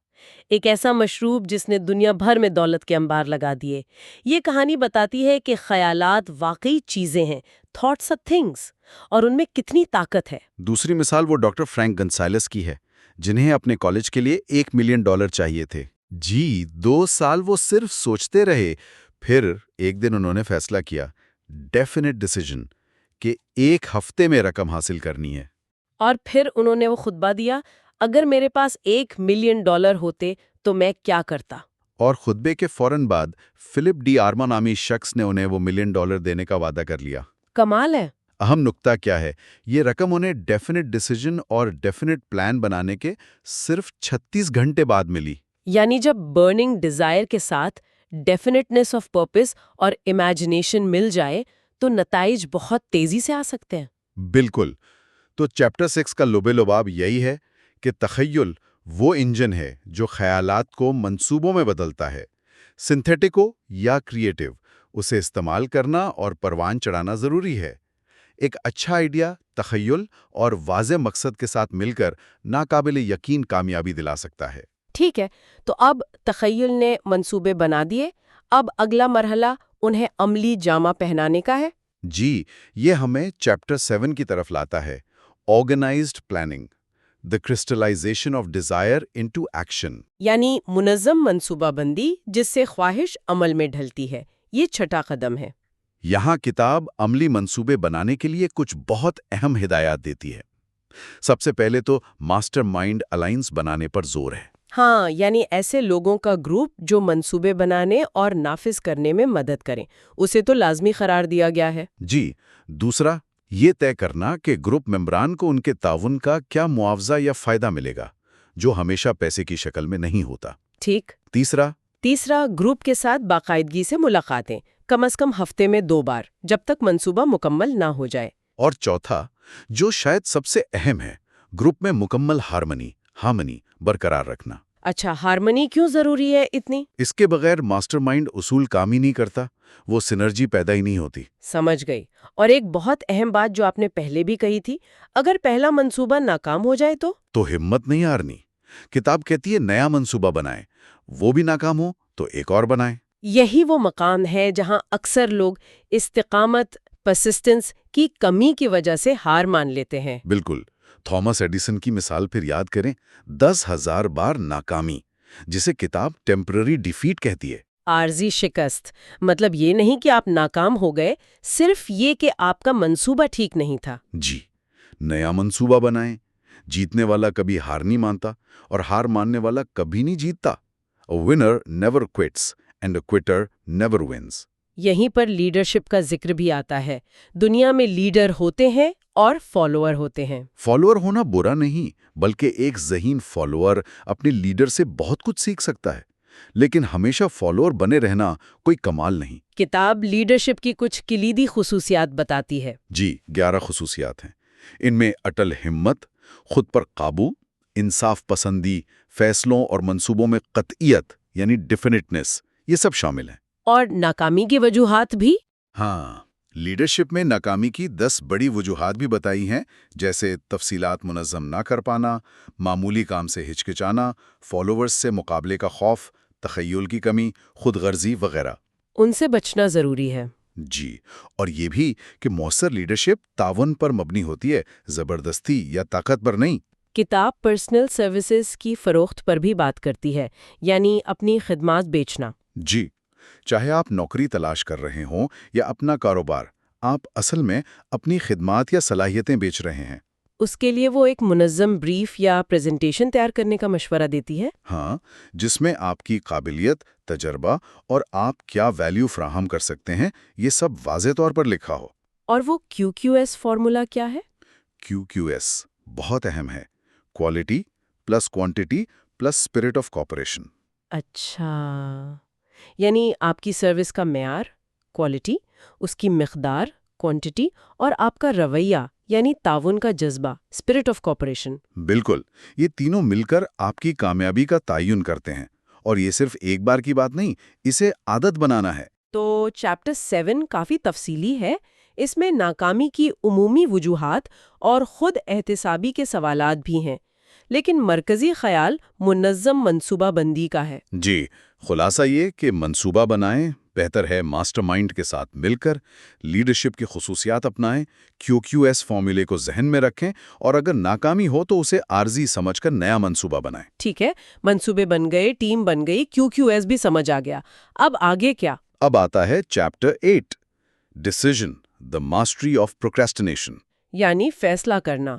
ایک ایسا مشروب جس نے دنیا بھر میں دولت کے انبار لگا دیے۔ یہ کہانی بتاتی ہے کہ خیالات واقعی چیزیں ہیں، تھاٹس آر تھنگس، اور ان میں کتنی طاقت ہے۔ دوسری مثال وہ ڈاکٹر فرینک گنسالس کی ہے، جنہیں اپنے کالج کے لیے $1 ملین چاہیے تھے۔ جی 2 سال وہ صرف سوچتے رہے، پھر ایک دن انہوں نے فیصلہ کیا، ڈیفینٹ ڈیسیجن، کہ 1 ہفتے میں رقم حاصل کرنی ہے۔ اور پھر انہوں نے وہ خطبہ دیا، اگر میرے پاس $1 ملین ہوتے تو میں کیا کرتا؟ اور خطبے کے فوراً بعد فلپ ڈی آرما نامی شخص نے انہیں وہ $1 ملین دینے کا وعدہ کر لیا۔ کمال ہے۔ اہم نکتہ کیا ہے؟ یہ رقم انہیں ڈیفینٹ ڈیسیجن اور ڈیفینٹ پلان بنانے کے صرف 36 گھنٹے بعد ملی۔ یعنی جب برننگ ڈیزائر کے ساتھ ڈیفینٹنیس آف پرپس اور امیجنیشن مل جائے تو نتائج بہت تیزی سے آ سکتے ہیں۔ بالکل۔ تو چیپٹر 6 کا لب لباب یہی ہے کہ تخیل وہ انجن ہے جو خیالات کو منصوبوں میں بدلتا ہے۔ سنتھیٹک ہو یا کریٹو، اسے استعمال کرنا اور پروان چڑھانا ضروری ہے۔ ایک اچھا آئیڈیا تخیل اور واضح مقصد کے ساتھ مل کر ناقابل یقین کامیابی دلا سکتا ہے۔ ٹھیک ہے، تو اب تخیل نے منصوبے بنا دیے، اب اگلا مرحلہ انہیں عملی جامہ پہنانے کا ہے۔ جی، یہ ہمیں چیپٹر 7 کی طرف لاتا ہے، organised planning, the crystallization of desire into action۔ یعنی منظم منصوبہ بندی جس سے خواہش عمل میں ڈھلتی ہے، یہ چھٹا قدم ہے۔ یہاں کتاب عملی منصوبے بنانے کے لیے کچھ بہت اہم ہدایات دیتی ہے۔ سب سے پہلے تو ماسٹر مائنڈ الائنس بنانے پر زور ہے۔ ہاں، یعنی ایسے لوگوں کا گروپ جو منصوبے بنانے اور نافذ کرنے میں مدد کریں، اسے تو لازمی قرار دیا گیا ہے۔ جی، دوسرا یہ طے کرنا کہ گروپ ممبران کو ان کے تعاون کا کیا معاوضہ یا فائدہ ملے گا، جو ہمیشہ پیسے کی شکل میں نہیں ہوتا۔ ٹھیک۔ تیسرا گروپ کے ساتھ باقاعدگی سے ملاقاتیں، کم از کم ہفتے میں 2 بار، جب تک منصوبہ مکمل نہ ہو جائے۔ اور چوتھا، جو شاید سب سے اہم ہے، گروپ میں مکمل ہارمنی برقرار رکھنا۔ اچھا، ہارمنی کیوں ضروری ہے اتنی؟ اس کے بغیر ماسٹر مائنڈ اصول کام ہی نہیں کرتا، وہ سنرجی پیدا ہی نہیں ہوتی۔ سمجھ گئی۔ اور ایک بہت اہم بات جو آپ نے پہلے بھی کہی تھی، اگر پہلا منصوبہ ناکام ہو جائے تو ہمت نہیں ہارنی۔ کتاب کہتی ہے نیا منصوبہ بنائیں، وہ بھی ناکام ہو تو ایک اور بنائیں۔ یہی وہ مقام ہے جہاں اکثر لوگ استقامت، پرسسٹنس کی کمی کی وجہ سے ہار مان لیتے ہیں۔ بالکل۔ تھامس ایڈیسن کی مثال پھر یاد کریں، 10,000 بار ناکامی، جسے کتاب ٹیمپرری ڈیفیٹ کہتی ہے۔ عارضی شکست، مطلب یہ نہیں کہ آپ ناکام ہو گئے، صرف یہ کہ آپ کا منصوبہ ٹھیک نہیں تھا۔ جی، نیا منصوبہ بنائیں۔ جیتنے والا کبھی ہار نہیں مانتا، اور ہار ماننے والا کبھی نہیں جیتتا۔ A winner never quits and a quitter never wins۔ یہیں پر لیڈرشپ کا ذکر بھی آتا ہے۔ دنیا میں لیڈر ہوتے ہیں اور فالوور ہوتے ہیں۔ فالوور ہونا برا نہیں، بلکہ ایک ذہین فالوور اپنے لیڈر سے بہت کچھ سیکھ سکتا ہے، لیکن ہمیشہ فالوور بنے رہنا کوئی کمال نہیں۔ کتاب لیڈرشپ کی کچھ کلیدی خصوصیات بتاتی ہے۔ جی، 11 خصوصیات ہیں۔ ان میں اٹل ہمت، خود پر قابو، انصاف پسندی، فیصلوں اور منصوبوں میں قطعیت یعنی ڈیفینٹنس، یہ سب شامل ہیں۔ اور ناکامی کی وجوہات بھی؟ ہاں، لیڈرشپ میں ناکامی کی 10 بڑی وجوہات بھی بتائی ہیں، جیسے تفصیلات منظم نہ کر پانا، معمولی کام سے ہچکچانا، فالوورز سے مقابلے کا خوف، تخیل کی کمی، خود غرضی وغیرہ۔ ان سے بچنا ضروری ہے۔ جی، اور یہ بھی کہ مؤثر لیڈرشپ تعاون پر مبنی ہوتی ہے، زبردستی یا طاقت پر نہیں۔ کتاب پرسنل سروسز کی فروخت پر بھی بات کرتی ہے، یعنی اپنی خدمات بیچنا۔ جی، چاہے آپ نوکری تلاش کر رہے ہوں یا اپنا کاروبار، آپ اصل میں اپنی خدمات یا صلاحیتیں بیچ رہے ہیں۔ اس کے لیے وہ ایک منظم بریف یا پریزنٹیشن تیار کرنے کا مشورہ دیتی ہے۔ ہاں، جس میں آپ کی قابلیت، تجربہ اور آپ کیا ویلیو فراہم کر سکتے ہیں، یہ سب واضح طور پر لکھا ہو۔ اور وہ QQS فارمولا کیا ہے؟ QQS بہت اہم ہے، quality plus quantity plus spirit of cooperation. اچھا، یعنی آپ کی سروس کا معیار، کوالٹی، اس کی مقدار، کوانٹٹی، اور آپ کا رویہ یعنی تعاون کا جذبہ، اسپرٹ آف کوآپریشن۔ بالکل، یہ تینوں مل کر آپ کی کامیابی کا تعین کرتے ہیں، اور یہ صرف ایک بار کی بات نہیں، اسے عادت بنانا ہے۔ تو چیپٹر 7 کافی تفصیلی ہے۔ اس میں ناکامی کی عمومی وجوہات اور خود احتسابی کے سوالات بھی ہیں، لیکن مرکزی خیال منظم منصوبہ بندی کا ہے۔ جی، خلاصہ یہ کہ منصوبہ بنائیں، بہتر ہے ماسٹر مائنڈ کے ساتھ مل کر، لیڈرشپ کی خصوصیات اپنائیں، QQS فارمولے کو ذہن میں رکھیں، اور اگر ناکامی ہو تو اسے عارضی سمجھ کر نیا منصوبہ بنائیں۔ ٹھیک ہے، منصوبے بن گئے، ٹیم بن گئی، QQS بھی سمجھ آ گیا۔ اب آگے کیا؟ اب آتا ہے chapter 8، decision, the mastery of procrastination. یعنی فیصلہ کرنا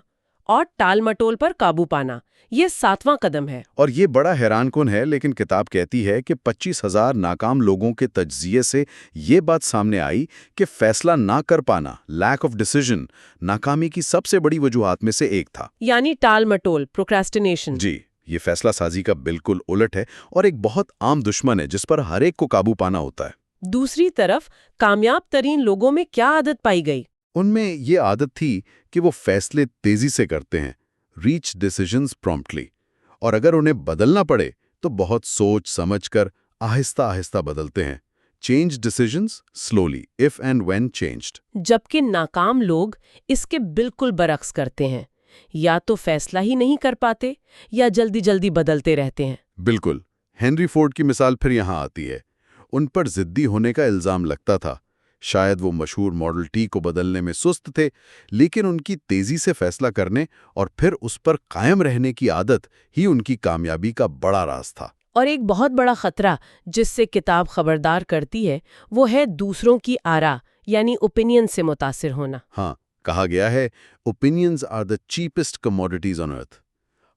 اور ٹال مٹول پر قابو پانا، یہ 7واں قدم ہے۔ اور یہ بڑا حیران کن ہے، لیکن کتاب کہتی ہے کہ 25,000 ناکام لوگوں کے تجزیے سے یہ بات سامنے آئی کہ فیصلہ نہ کر پانا، لیک آف ڈیسیژن، ناکامی کی سب سے بڑی وجوہات میں سے ایک تھا۔ یعنی ٹال مٹول، پروکریسٹینیشن۔ جی، یہ فیصلہ سازی کا بالکل الٹ ہے اور ایک بہت عام دشمن ہے جس پر ہر ایک کو قابو پانا ہوتا ہے۔ دوسری طرف کامیاب ترین لوگوں میں کیا عادت پائی گئی؟ ان میں یہ عادت تھی کہ وہ فیصلے تیزی سے کرتے ہیں، ریچ ڈیسیژنز پرومپٹلی، اور اگر انہیں بدلنا پڑے تو بہت سوچ سمجھ کر آہستہ آہستہ بدلتے ہیں۔ Change decisions slowly if and when changed. جبکہ ناکام لوگ اس کے بالکل برعکس کرتے ہیں، یا تو فیصلہ ہی نہیں کر پاتے یا جلدی جلدی بدلتے رہتے ہیں۔ بالکل، ہنری فورڈ کی مثال پھر یہاں آتی ہے۔ ان پر ضدی ہونے کا الزام لگتا تھا، شاید وہ مشہور ماڈل ٹی کو بدلنے میں سست تھے، لیکن ان کی تیزی سے فیصلہ کرنے اور پھر اس پر قائم رہنے کی عادت ہی ان کی کامیابی کا بڑا راز تھا۔ اور ایک بہت بڑا خطرہ جس سے کتاب خبردار کرتی ہے وہ ہے دوسروں کی آرا یعنی اوپینین سے متاثر ہونا۔ ہاں، کہا گیا ہے opinions are the cheapest commodities on earth.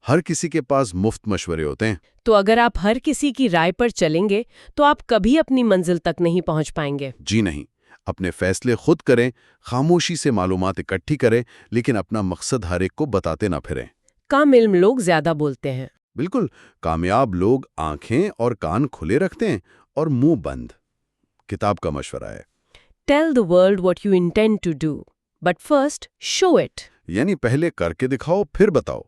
ہر کسی کے پاس مفت مشورے ہوتے ہیں۔ تو اگر آپ ہر کسی کی رائے پر چلیں گے تو آپ کبھی اپنی منزل تک نہیں پہنچ پائیں گے۔ جی نہیں، اپنے فیصلے خود کریں، خاموشی سے معلومات اکٹھی کریں، لیکن اپنا مقصد ہر ایک کو بتاتے نہ پھریں۔ کم علم لوگ زیادہ بولتے ہیں۔ بالکل، کامیاب لوگ آنکھیں اور کان کھلے رکھتے ہیں اور منہ بند۔ کتاب کا مشورہ ہے Tell the world what you intend to do, but first show it۔ یعنی پہلے کر کے دکھاؤ پھر بتاؤ۔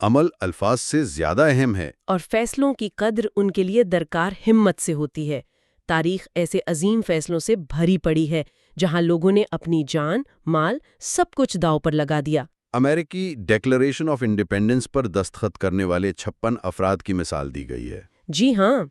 عمل الفاظ سے زیادہ اہم ہے۔ اور فیصلوں کی قدر ان کے لیے درکار ہمت سے ہوتی ہے۔ تاریخ ایسے عظیم فیصلوں سے بھری پڑی ہے جہاں لوگوں نے اپنی جان، مال، سب کچھ داؤ پر لگا دیا۔ امریکی ڈیکلریشن آف انڈیپینڈنس پر دستخط کرنے والے 56 افراد کی مثال دی گئی ہے۔ جی ہاں،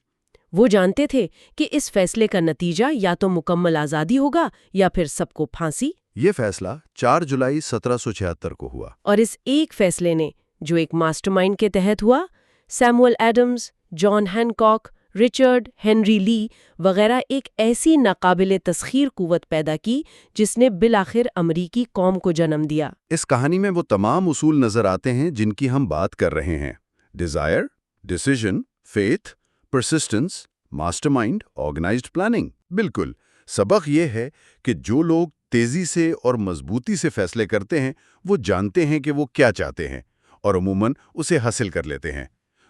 وہ جانتے تھے کہ اس فیصلے کا نتیجہ یا تو مکمل آزادی ہوگا یا پھر سب کو پھانسی۔ یہ فیصلہ 4 جولائی 1776 کو ہوا۔ اور اس ایک فیصلے نے، جو ایک ماسٹر مائنڈ کے تحت ہوا، سیموئل ایڈمز، جان ہینکاک، رچرڈ ہنری لی وغیرہ، ایک ایسی ناقابل تسخیر قوت پیدا کی جس نے بالآخر امریکی قوم کو جنم دیا۔ اس کہانی میں وہ تمام اصول نظر آتے ہیں جن کی ہم بات کر رہے ہیں: desire, decision, faith, persistence, master mind, organised planning. بالکل، سبق یہ ہے کہ جو لوگ تیزی سے اور مضبوطی سے فیصلے کرتے ہیں وہ جانتے ہیں کہ وہ کیا چاہتے ہیں اور عموماً اسے حاصل کر لیتے ہیں۔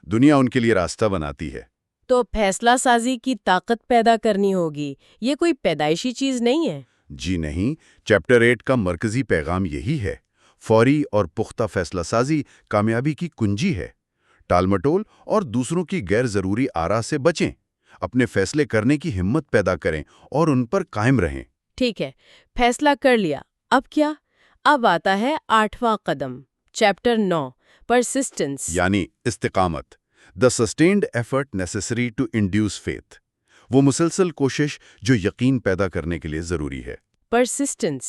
دنیا ان کے لیے راستہ بناتی ہے۔ تو فیصلہ سازی کی طاقت پیدا کرنی ہوگی، یہ کوئی پیدائشی چیز نہیں ہے۔ جی نہیں، چیپٹر 8 کا مرکزی پیغام یہی ہے۔ فوری اور پختہ فیصلہ سازی کامیابی کی کنجی ہے۔ ٹال مٹول اور دوسروں کی غیر ضروری آرا سے بچیں، اپنے فیصلے کرنے کی ہمت پیدا کریں اور ان پر قائم رہیں۔ ٹھیک ہے، فیصلہ کر لیا، اب کیا؟ اب آتا ہے 8واں قدم، چیپٹر 9، پرسسٹنس، یعنی استقامت، the sustained effort necessary to induce faith، وہ مسلسل کوشش جو یقین پیدا کرنے کے لیے ضروری ہے۔ پرسسٹنس،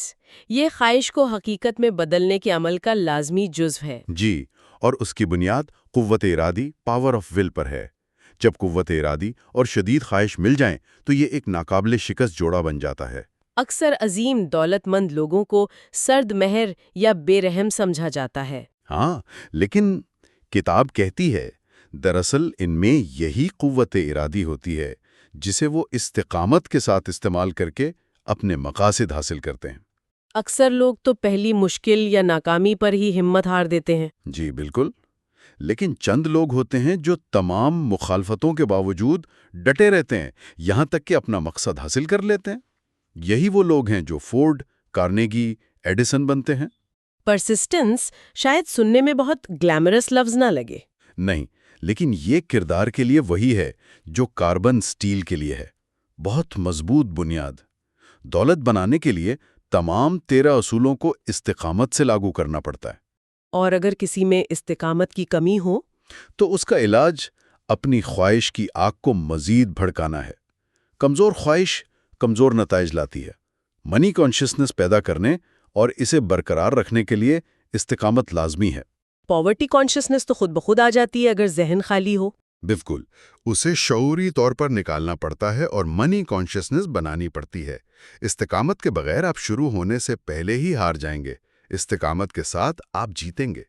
یہ خواہش کو حقیقت میں بدلنے کے عمل کا لازمی جزو ہے۔ جی، اور اس کی بنیاد قوت ارادی، پاور آف ول پر ہے۔ جب قوت ارادی اور شدید خواہش مل جائیں تو یہ ایک ناقابل شکست جوڑا بن جاتا ہے۔ اکثر عظیم دولت مند لوگوں کو سرد مہر یا بے رحم سمجھا جاتا ہے۔ ہاں، لیکن کتاب کہتی ہے دراصل ان میں یہی قوت ارادی ہوتی ہے جسے وہ استقامت کے ساتھ استعمال کر کے اپنے مقاصد حاصل کرتے ہیں۔ اکثر لوگ تو پہلی مشکل یا ناکامی پر ہی ہمت ہار دیتے ہیں۔ جی بالکل، لیکن چند لوگ ہوتے ہیں جو تمام مخالفتوں کے باوجود ڈٹے رہتے ہیں، یہاں تک کہ اپنا مقصد حاصل کر لیتے ہیں۔ یہی وہ لوگ ہیں جو فورڈ، کارنیگی، ایڈیسن بنتے ہیں۔ پرسسٹنس شاید سننے میں بہت گلیمرس لفظ نہ لگے۔ نہیں، لیکن یہ کردار کے لیے وہی ہے جو کاربن سٹیل کے لیے ہے، بہت مضبوط بنیاد۔ دولت بنانے کے لیے تمام 13 اصولوں کو استقامت سے لاگو کرنا پڑتا ہے۔ اور اگر کسی میں استقامت کی کمی ہو؟ تو اس کا علاج اپنی خواہش کی آگ کو مزید بھڑکانا ہے۔ کمزور خواہش کمزور نتائج لاتی ہے۔ منی کانشیسنس پیدا کرنے اور اسے برقرار رکھنے کے لیے استقامت لازمی ہے۔ پاورٹی کانشیسنس تو خود بخود آ جاتی ہے اگر ذہن خالی ہو۔ بالکل، اسے شعوری طور پر نکالنا پڑتا ہے اور منی کانشیسنس بنانی پڑتی ہے۔ استقامت کے بغیر آپ شروع ہونے سے پہلے ہی ہار جائیں گے، استقامت کے ساتھ آپ جیتیں گے۔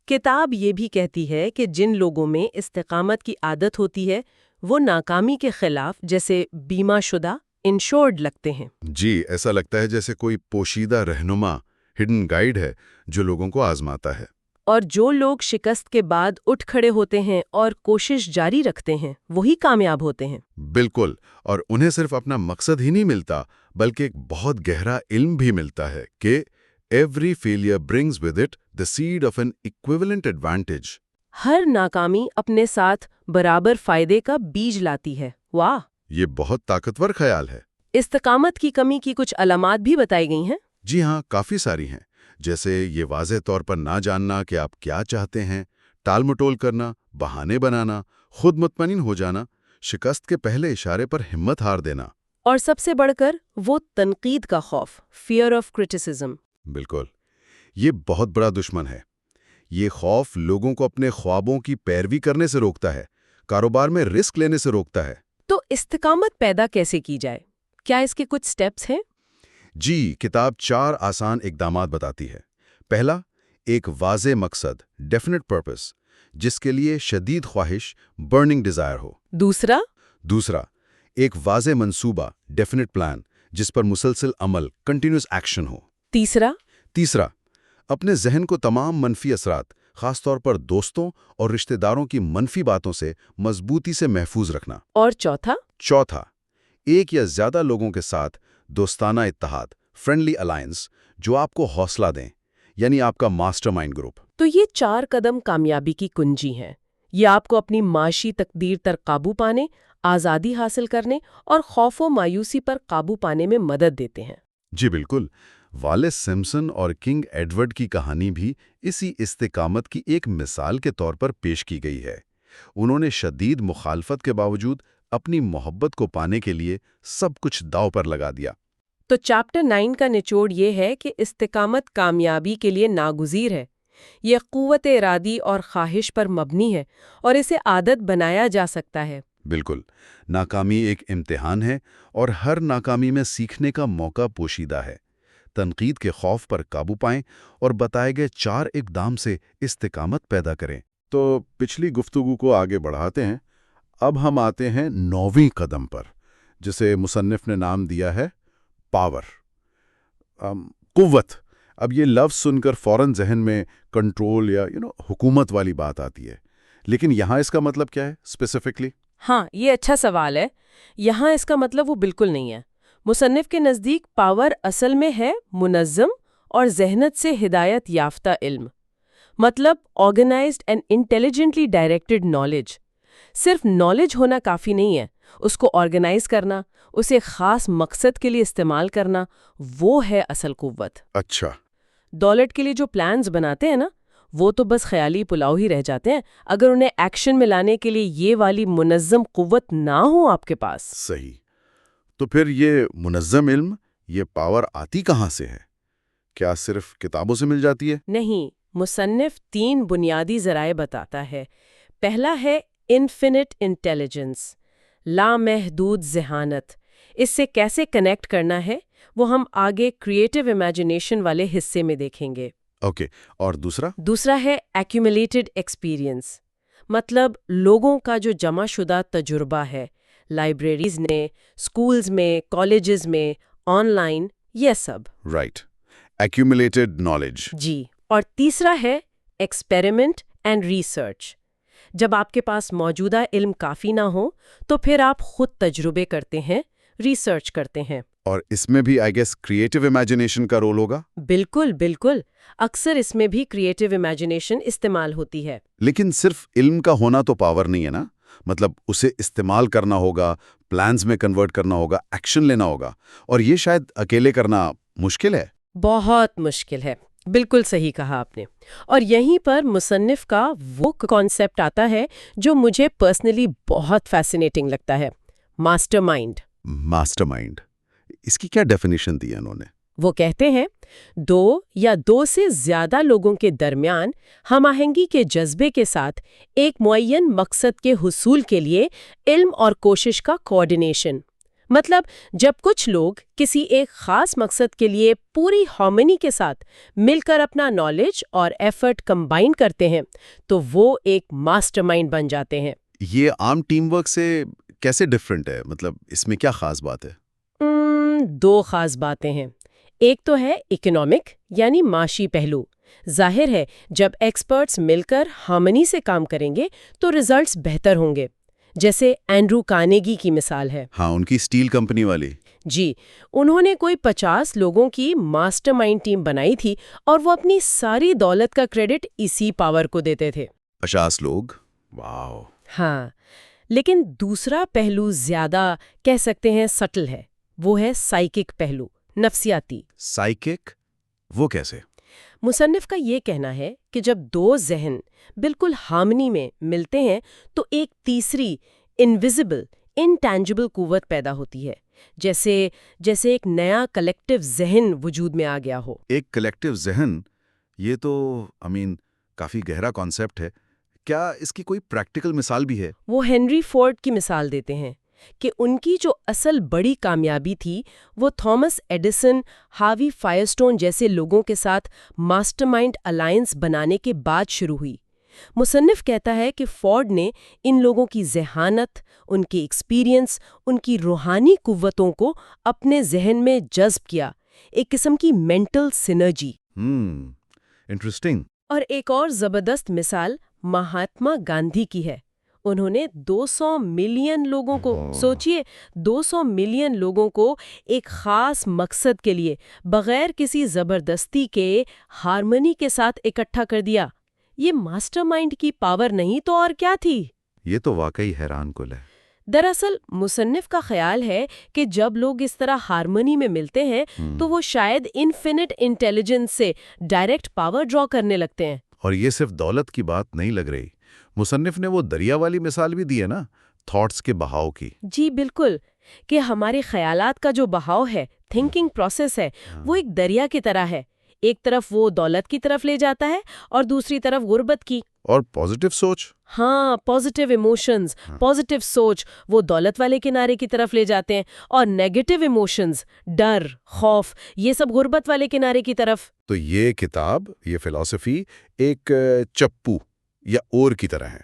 کتاب یہ بھی کہتی ہے کہ جن لوگوں میں استقامت کی عادت ہوتی ہے وہ ناکامی کے خلاف جیسے بیمہ شدہ انشورڈ لگتے ہیں۔ جی، ایسا لگتا ہے جیسے کوئی پوشیدہ رہنما، ہڈن گائیڈ ہے جو لوگوں کو آزماتا ہے۔ اور جو لوگ شکست کے بعد اٹھ کھڑے ہوتے ہیں اور کوشش جاری رکھتے ہیں وہی کامیاب ہوتے ہیں۔ بالکل، اور انہیں صرف اپنا مقصد ہی نہیں ملتا بلکہ ایک بہت گہرا علم بھی ملتا ہے کہ every failure brings with it the seed of an equivalent advantage۔ ہر ناکامی اپنے ساتھ برابر فائدے کا بیج لاتی ہے۔ واہ! یہ بہت طاقتور خیال ہے۔ استقامت کی کمی کی کچھ علامات بھی بتائی گئی ہیں۔ جی ہاں، کافی ساری ہیں، جیسے یہ واضح طور پر نہ جاننا کہ آپ کیا چاہتے ہیں، ٹال مٹول کرنا، بہانے بنانا، خود مطمئن ہو جانا، شکست کے پہلے اشارے پر ہمت ہار دینا۔ اور سب سے بڑھ کر وہ تنقید کا خوف، فیئر آف کرٹیسزم۔ بالکل، یہ بہت بڑا دشمن ہے۔ یہ خوف لوگوں کو اپنے خوابوں کی پیروی کرنے سے روکتا ہے، کاروبار میں رسک لینے سے روکتا ہے۔ تو استقامت پیدا کیسے کی جائے؟ کیا اس کے کچھ سٹیپس ہیں؟ جی، کتاب 4 آسان اقدامات بتاتی ہے۔ پہلا، ایک واضح مقصد، ڈیفینٹ پرپس، جس کے لیے شدید خواہش، برننگ ڈیزائر ہو۔ دوسرا، ایک واضح منصوبہ، ڈیفینٹ پلان، جس پر مسلسل عمل، کنٹینیوس ایکشن ہو۔ تیسرا، اپنے ذہن کو تمام منفی اثرات، خاص طور پر دوستوں اور رشتہ داروں کی منفی باتوں سے مضبوطی سے محفوظ رکھنا۔ اور چوتھا، ایک یا زیادہ لوگوں کے ساتھ دوستانہ اتحاد، فرینڈلی الائنس، جو آپ کو حوصلہ دیں، یعنی آپ کا ماسٹر مائنڈ گروپ۔ تو یہ 4 قدم کامیابی کی کنجی ہیں۔ یہ آپ کو اپنی معاشی تقدیر پر قابو پانے، آزادی حاصل کرنے اور خوف و مایوسی پر قابو پانے میں مدد دیتے ہیں۔ جی بالکل، والیس سمپسن اور کنگ ایڈورڈ کی کہانی بھی اسی استقامت کی ایک مثال کے طور پر پیش کی گئی ہے۔ انہوں نے شدید مخالفت کے باوجود اپنی محبت کو پانے کے لیے سب کچھ داؤ پر لگا دیا۔ تو چیپٹر 9 کا نچوڑ یہ ہے کہ استقامت کامیابی کے لیے ناگزیر ہے۔ یہ قوت ارادی اور خواہش پر مبنی ہے اور اسے عادت بنایا جا سکتا ہے۔ بالکل، ناکامی ایک امتحان ہے اور ہر ناکامی میں سیکھنے کا موقع پوشیدہ ہے۔ تنقید کے خوف پر قابو پائیں اور بتائے گئے 4 اقدام سے استقامت پیدا کریں۔ تو پچھلی گفتگو کو آگے بڑھاتے ہیں۔ اب ہم آتے ہیں 9ویں قدم پر، جسے مصنف نے نام دیا ہے پاور، قوت۔ اب یہ لفظ سن کر فوراً ذہن میں کنٹرول یا حکومت والی بات آتی ہے، لیکن یہاں اس کا مطلب کیا ہے اسپیسیفکلی؟ ہاں، یہ اچھا سوال ہے۔ یہاں اس کا مطلب وہ بالکل نہیں ہے۔ مصنف کے نزدیک پاور اصل میں ہے منظم اور ذہنت سے ہدایت یافتہ علم، مطلب organised and intelligently directed knowledge. صرف نالج ہونا کافی نہیں ہے، اس کو آرگنائز کرنا، اسے خاص مقصد کے لیے استعمال کرنا، وہ ہے اصل قوت۔ اچھا، دولت کے لیے جو پلانز بناتے ہیں نا، وہ تو بس خیالی پلاؤ ہی رہ جاتے ہیں اگر انہیں ایکشن میں لانے کے لیے یہ والی منظم قوت نہ ہو آپ کے پاس۔ صحیح۔ تو پھر یہ منظم علم، یہ پاور آتی کہاں سے ہے؟ کیا صرف کتابوں سے مل جاتی ہے؟ نہیں، مصنف 3 بنیادی ذرائع بتاتا ہے۔ پہلا ہے انفینٹ انٹیلیجنس، لامحدود ذہانت۔ اس سے کیسے کنیکٹ کرنا ہے وہ ہم آگے کریٹیو امیجنیشن والے حصے میں دیکھیں گے۔ اوکے، اور دوسرا ہے ایکیومولیٹڈ ایکسپیرینس، مطلب لوگوں کا جو جمع شدہ تجربہ ہے، لائبریریز میں، سکولز میں، کالجز میں، آن لائن، یہ سب۔ Right, ایکیومولیٹڈ knowledge. جی، اور تیسرا ہے ایکسپیریمنٹ اینڈ ریسرچ۔ جب آپ کے پاس موجودہ علم کافی نہ ہو تو پھر آپ خود تجربے کرتے ہیں، ریسرچ کرتے ہیں۔ اور اس میں بھی آئی گیس کریٹیو امیجنیشن کا رول ہوگا؟ بالکل، اکثر اس میں بھی کریٹیو امیجنیشن استعمال ہوتی ہے۔ لیکن صرف علم کا ہونا تو پاور نہیں ہے نا، مطلب اسے استعمال کرنا ہوگا، پلانز میں کنورٹ کرنا ہوگا، ایکشن لینا ہوگا، اور یہ شاید اکیلے کرنا مشکل ہے۔ بہت مشکل ہے۔ بالکل صحیح کہا آپ نے. اور یہیں پر مصنف کا وہ کانسیپٹ آتا ہے جو مجھے پرسنلی بہت فیسینیٹنگ لگتا ہے: ماسٹر مائنڈ. ماسٹر مائنڈ، اس کی کیا ڈیفینیشن دی ہے انہوں نے؟ وہ کہتے ہیں دو یا دو سے زیادہ لوگوں کے درمیان ہم آہنگی کے جذبے کے ساتھ ایک معین مقصد کے حصول کے لیے علم اور کوشش کا کوآرڈینیشن. مطلب جب کچھ لوگ کسی ایک خاص مقصد کے لیے پوری ہارمنی کے ساتھ مل کر اپنا نالج اور ایفرٹ کمبائن کرتے ہیں تو وہ ایک ماسٹر مائنڈ بن جاتے ہیں. یہ عام ٹیم ورک سے کیسے ڈیفرنٹ ہے؟ مطلب اس میں کیا خاص بات ہے؟ دو خاص باتیں ہیں. ایک تو ہے اکنامک یعنی معاشی پہلو. ظاہر ہے جب ایکسپرٹس مل کر ہارمنی سے کام کریں گے تو ریزلٹس بہتر ہوں گے. جیسے اینڈرو کارنیگی کی مثال ہے. ہاں، ان کی اسٹیل کمپنی والی. جی، انہوں نے کوئی 50 لوگوں کی ماسٹر مائنڈ ٹیم بنائی تھی اور وہ اپنی ساری دولت کا کریڈٹ اسی پاور کو دیتے تھے. 50 لوگ؟ واو! ہاں، لیکن دوسرا پہلو زیادہ کہہ سکتے ہیں سٹل ہے. وہ ہے سائیکک پہلو، نفسیاتی. سائیکک؟ وہ کیسے؟ مصنف کا یہ کہنا ہے کہ جب دو ذہن بالکل ہارمنی میں ملتے ہیں تو ایک تیسری انویزیبل انٹینجبل قوت پیدا ہوتی ہے، جیسے ایک نیا کلیکٹیو ذہن وجود میں آ گیا ہو. ایک کلیکٹیو ذہن، یہ تو کافی گہرا کانسیپٹ ہے. کیا اس کی کوئی پریکٹیکل مثال بھی ہے؟ وہ ہنری فورڈ کی مثال دیتے ہیں کہ ان کی جو اصل بڑی کامیابی تھی وہ تھامس ایڈیسن، ہاروی فائرسٹون جیسے لوگوں کے ساتھ ماسٹر مائنڈ الائنس بنانے کے بعد شروع ہوئی. مصنف کہتا ہے کہ فورڈ نے ان لوگوں کی ذہانت، ان کے ایکسپیرینس، ان کی روحانی قوتوں کو اپنے ذہن میں جذب کیا، ایک قسم کی مینٹل سینرجی. انٹرسٹنگ. اور ایک اور زبردست مثال مہاتما گاندھی کی ہے. انہوں نے 200 ملین لوگوں کو، سوچئے 200 ملین لوگوں کو ایک خاص مقصد کے لیے بغیر کسی زبردستی کے ہارمنی کے ساتھ اکٹھا کر دیا. یہ ماسٹر مائنڈ کی پاور نہیں تو اور کیا تھی؟ یہ تو واقعی حیران کن ہے. دراصل مصنف کا خیال ہے کہ جب لوگ اس طرح ہارمنی میں ملتے ہیں تو وہ شاید انفینٹ انٹیلیجنس سے ڈائریکٹ پاور ڈرا کرنے لگتے ہیں. اور یہ صرف دولت کی بات نہیں لگ رہی. مصنف نے وہ دریا والی مثال بھی دی ہے نا، تھاٹس کے بہاؤ کی. جی بالکل، کہ ہمارے خیالات کا جو بہاؤ ہے، تھنکنگ پروسیس ہے، وہ ایک دریا کی طرح ہے. ایک طرف وہ دولت کی طرف لے جاتا ہے اور دوسری طرف غربت کی. اور پازیٹیو سوچ؟ ہاں، پازیٹیو ایموشنز، پازیٹیو سوچ وہ دولت والے کنارے کی طرف لے جاتے ہیں، اور نیگیٹیو ایموشنز، ڈر، خوف، یہ سب غربت والے کنارے کی طرف. تو یہ کتاب، یہ فلسفی ایک چپو یا اور کی طرح ہے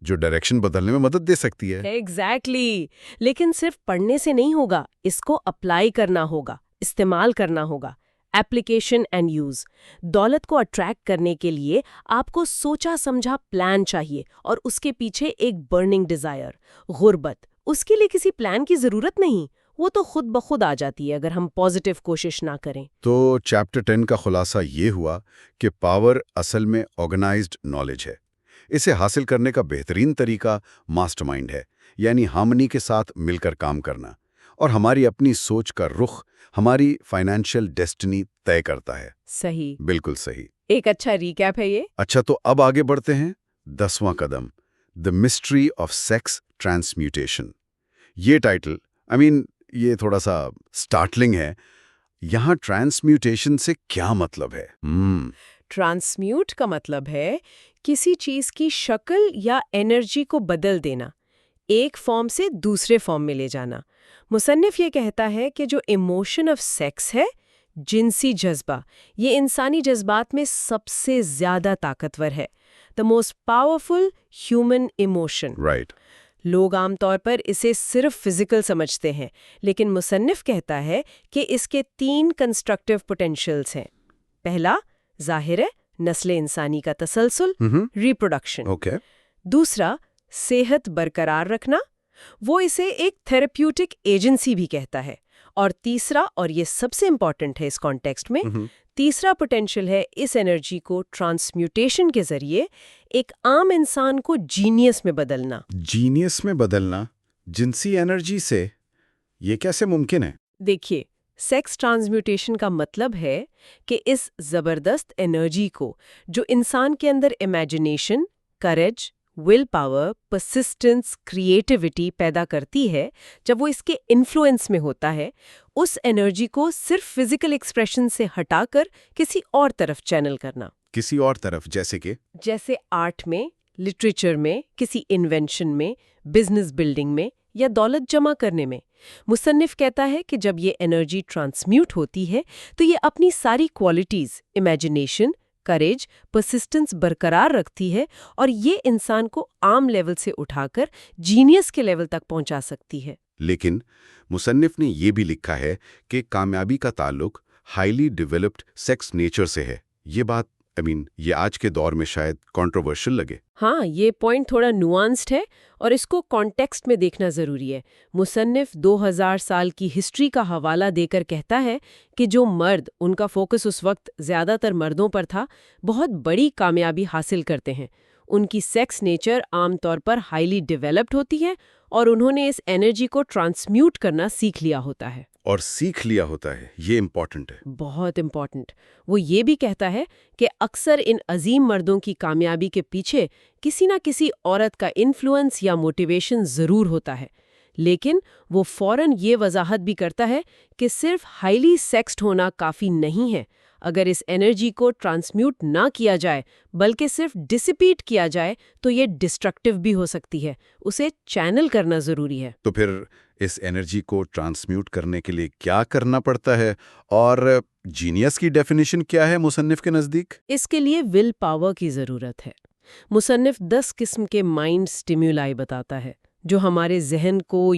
جو ڈائریکشن بدلنے میں مدد دے سکتی ہے. ایگزیکٹلی. لیکن صرف پڑھنے سے نہیں ہوگا، اس کو اپلائی کرنا ہوگا، استعمال کرنا ہوگا. Application and use. دولت کو اٹریکٹ کرنے کے لیے آپ کو سوچا سمجھا پلان چاہیے، اور اس کے پیچھے ایک برننگ ڈیزائر. غربت، اس کے لیے کسی پلان کی ضرورت نہیں، وہ تو خود بخود آ جاتی ہے اگر ہم پازیٹیو کوشش نہ کریں. تو چیپٹر 10 کا خلاصہ یہ ہوا کہ پاور اصل میں آرگنائزڈ نالج ہے. اسے حاصل کرنے کا بہترین طریقہ ماسٹر مائنڈ ہے، یعنی ہارمنی کے ساتھ مل کر کام کرنا. اور ہماری اپنی سوچ کا رخ ہماری فائنینشیل ڈیسٹنی طے کرتا ہے. صحیح، بالکل صحیح. ایک اچھا ریکیپ ہے یہ. اچھا، تو اب آگے بڑھتے ہیں. 10واں قدم، دی مسٹری آف سیکس ٹرانسمیوٹیشن. یہ ٹائٹل یہ تھوڑا سا سٹارٹلنگ ہے. یہاں ٹرانسمیوٹیشن سے کیا مطلب ہے؟ ٹرانسمیوٹ کا مطلب ہے کسی چیز کی شکل یا انرجی کو بدل دینا، ایک فارم سے دوسرے فارم میں لے جانا. مصنف یہ کہتا ہے کہ جو ایموشن آف سیکس ہے، جنسی جذبہ، یہ انسانی جذبات میں سب سے زیادہ طاقتور ہے. the most powerful human emotion. Right. لوگ عام طور پر اسے صرف فزیکل سمجھتے ہیں، لیکن مصنف کہتا ہے کہ اس کے 3 کنسٹرکٹیو پوٹینشیلز ہیں. پہلا، ظاہر ہے، نسل انسانی کا تسلسل، ریپروڈکشن. اوکے. دوسرا، صحت برقرار رکھنا، وہ اسے ایک تھراپیوٹک ایجنسی بھی کہتا ہے. اور تیسرا، اور یہ سب سے امپورٹنٹ ہے اس کانٹیکسٹ میں، تیسرا پوٹینشیل ہے اس انرجی کو ٹرانسمیوٹیشن کے ذریعے ایک عام انسان کو جینیس میں بدلنا. جینیس میں بدلنا جنسی انرجی سے، یہ کیسے ممکن ہے؟ دیکھیے، سیکس ٹرانسمیوٹیشن کا مطلب ہے کہ اس زبردست انرجی کو جو انسان کے اندر imagination, courage, will power, persistence, creativity پیدا کرتی ہے، جب وہ اس کے انفلوئنس میں ہوتا ہے، اس انرجی کو صرف فزیکل ایکسپریشن سے ہٹا کر کسی اور طرف چینل کرنا۔ کسی اور طرف جیسے آرٹ میں، لٹریچر میں، کسی انوینشن میں، بزنس بلڈنگ میں یا دولت جمع کرنے میں۔ مصنف کہتا ہے کہ جب یہ انرجی ٹرانسمیوٹ ہوتی ہے تو یہ اپنی ساری کوالٹیز، امیجنیشن، کریج، پرسسٹنس برقرار رکھتی ہے اور یہ انسان کو عام لیول سے اٹھا کر جینیس کے لیول تک پہنچا سکتی ہے۔ لیکن مصنف نے یہ بھی لکھا ہے کہ کامیابی کا تعلق ہائیلی ڈیولپڈ سیکس نیچر سے ہے۔ یہ بات یہ آج کے دور میں شاید کنٹروورشل لگے۔ ہاں، یہ پوائنٹ تھوڑا نوانسڈ ہے اور اس کو کانٹیکسٹ میں دیکھنا ضروری ہے۔ مصنف 2000 سال کی ہسٹری کا حوالہ دے کر کہتا ہے کہ جو مرد، ان کا فوکس اس وقت زیادہ تر مردوں پر تھا، بہت بڑی کامیابی حاصل کرتے ہیں۔ ان کی سیکس نیچر عام طور پر ہائیلی ڈیولپڈ ہوتی ہے اور انہوں نے اس انرجی کو ٹرانسمیوٹ کرنا سیکھ لیا ہوتا ہے۔ اور سیکھ لیا ہوتا ہے، یہ امپورٹنٹ ہے، بہت امپورٹنٹ۔ وہ یہ بھی کہتا ہے کہ اکثر ان عظیم مردوں کی کامیابی کے پیچھے کسی نہ کسی عورت کا انفلوئنس یا موٹیویشن ضرور ہوتا ہے، لیکن وہ فوراً یہ وضاحت بھی کرتا ہے کہ صرف ہائیلی سیکسڈ ہونا کافی نہیں ہے۔ اگر اس انرجی کو ٹرانسمیوٹ نہ کیا جائے بلکہ صرف ڈسپیٹ کیا جائے تو یہ ڈسٹرکٹیو بھی ہو سکتی ہے، اسے چینل کرنا ضروری ہے۔ تو پھر اس انرجی کو ٹرانسمیوٹ کرنے کے لیے کیا کرنا پڑتا ہے، اور جینیس کی ڈیفینیشن کیا ہے مصنف کے نزدیک؟ اس کے لیے ول پاور کی ضرورت ہے۔ مصنف 10 قسم کے مائنڈ سٹیمیولائی بتاتا ہے جو ہمارے ذہن کو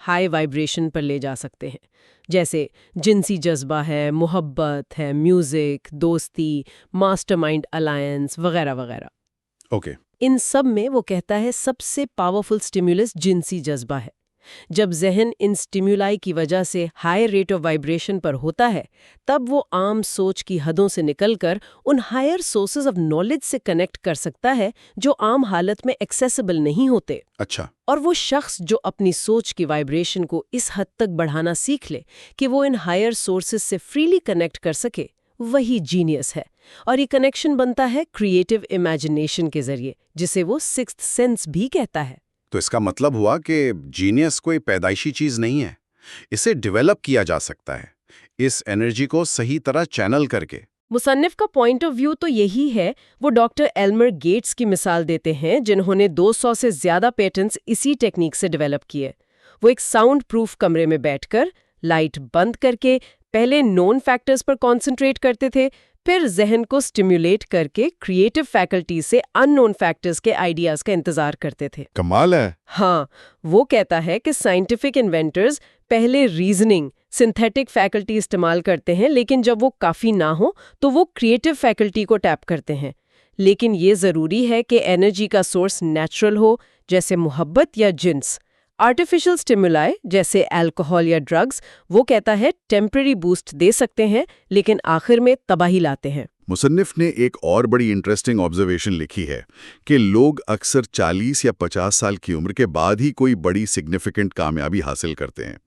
ہائی وائبریشن پر لے جا سکتے ہیں، جیسے جنسی جذبہ ہے، محبت ہے، میوزک، دوستی، ماسٹر مائنڈ الائنس وغیرہ وغیرہ۔ اوکے۔ ان سب میں وہ کہتا ہے سب سے پاورفل سٹیمیولس جنسی جذبہ ہے۔ جب ذہن ان سٹیمیولائی کی وجہ سے ہائی ریٹ آف وائبریشن پر ہوتا ہے، تب وہ عام سوچ کی حدوں سے نکل کر in higher sources of knowledge سے کنیکٹ کر سکتا ہے جو عام حالت میں ایکسیسیبل نہیں ہوتے۔ اچھا۔ اور وہ شخص جو اپنی سوچ کی وائبریشن کو اس حد تک بڑھانا سیکھ لے کہ وہ ان ہائر سورسز سے فریلی کنیکٹ کر سکے، وہی جینیس ہے۔ اور یہ کنیکشن بنتا ہے کریٹیو امیجنیشن کے ذریعے، جسے وہ سکستھ سینس بھی کہتا ہے۔ تو اس کا مطلب ہوا کہ جینیس کوئی پیدائشی چیز نہیں ہے، اسے ڈیولپ کیا جا سکتا ہے، اس انرجی کو صحیح طرح چینل کر کے۔ مصنف کا پوائنٹ آف ویو تو یہی ہے۔ وہ ڈاکٹر ایلمر گیٹس کی مثال دیتے ہیں جنہوں نے 200 سے زیادہ پیٹنٹس اسی ٹیکنیک سے ڈیولپ کیے۔ وہ ایک ساؤنڈ پروف کمرے میں بیٹھ کر لائٹ بند کر کے پہلے نون فیکٹرز پر کانسنٹریٹ کرتے تھے، پھر ذہن کو سٹیمیولیٹ کر کے کریٹیو فیکلٹی سے ان نون فیکٹرز کے آئیڈیاز کا انتظار کرتے تھے۔ کمال ہے۔ ہاں، وہ کہتا ہے کہ سائنٹیفک انوینٹرز پہلے ریزننگ، سنتھیٹک فیکلٹی استعمال کرتے ہیں، لیکن جب وہ کافی نہ ہو تو وہ کریٹیو فیکلٹی کو ٹیپ کرتے ہیں۔ لیکن یہ ضروری ہے کہ انرجی کا سورس نیچرل ہو، جیسے محبت یا جنس۔ آرٹیفیشل سٹیمولائی جیسے الکوہول یا ڈرگز، وہ کہتا ہے ٹیمپرری بوسٹ دے سکتے ہیں لیکن آخر میں تباہی لاتے ہیں۔ مصنف نے ایک اور بڑی انٹرسٹنگ آبزرویشن لکھی ہے کہ لوگ اکثر 40 یا 50 سال کی عمر کے بعد ہی کوئی بڑی سگنیفیکنٹ کامیابی حاصل کرتے ہیں۔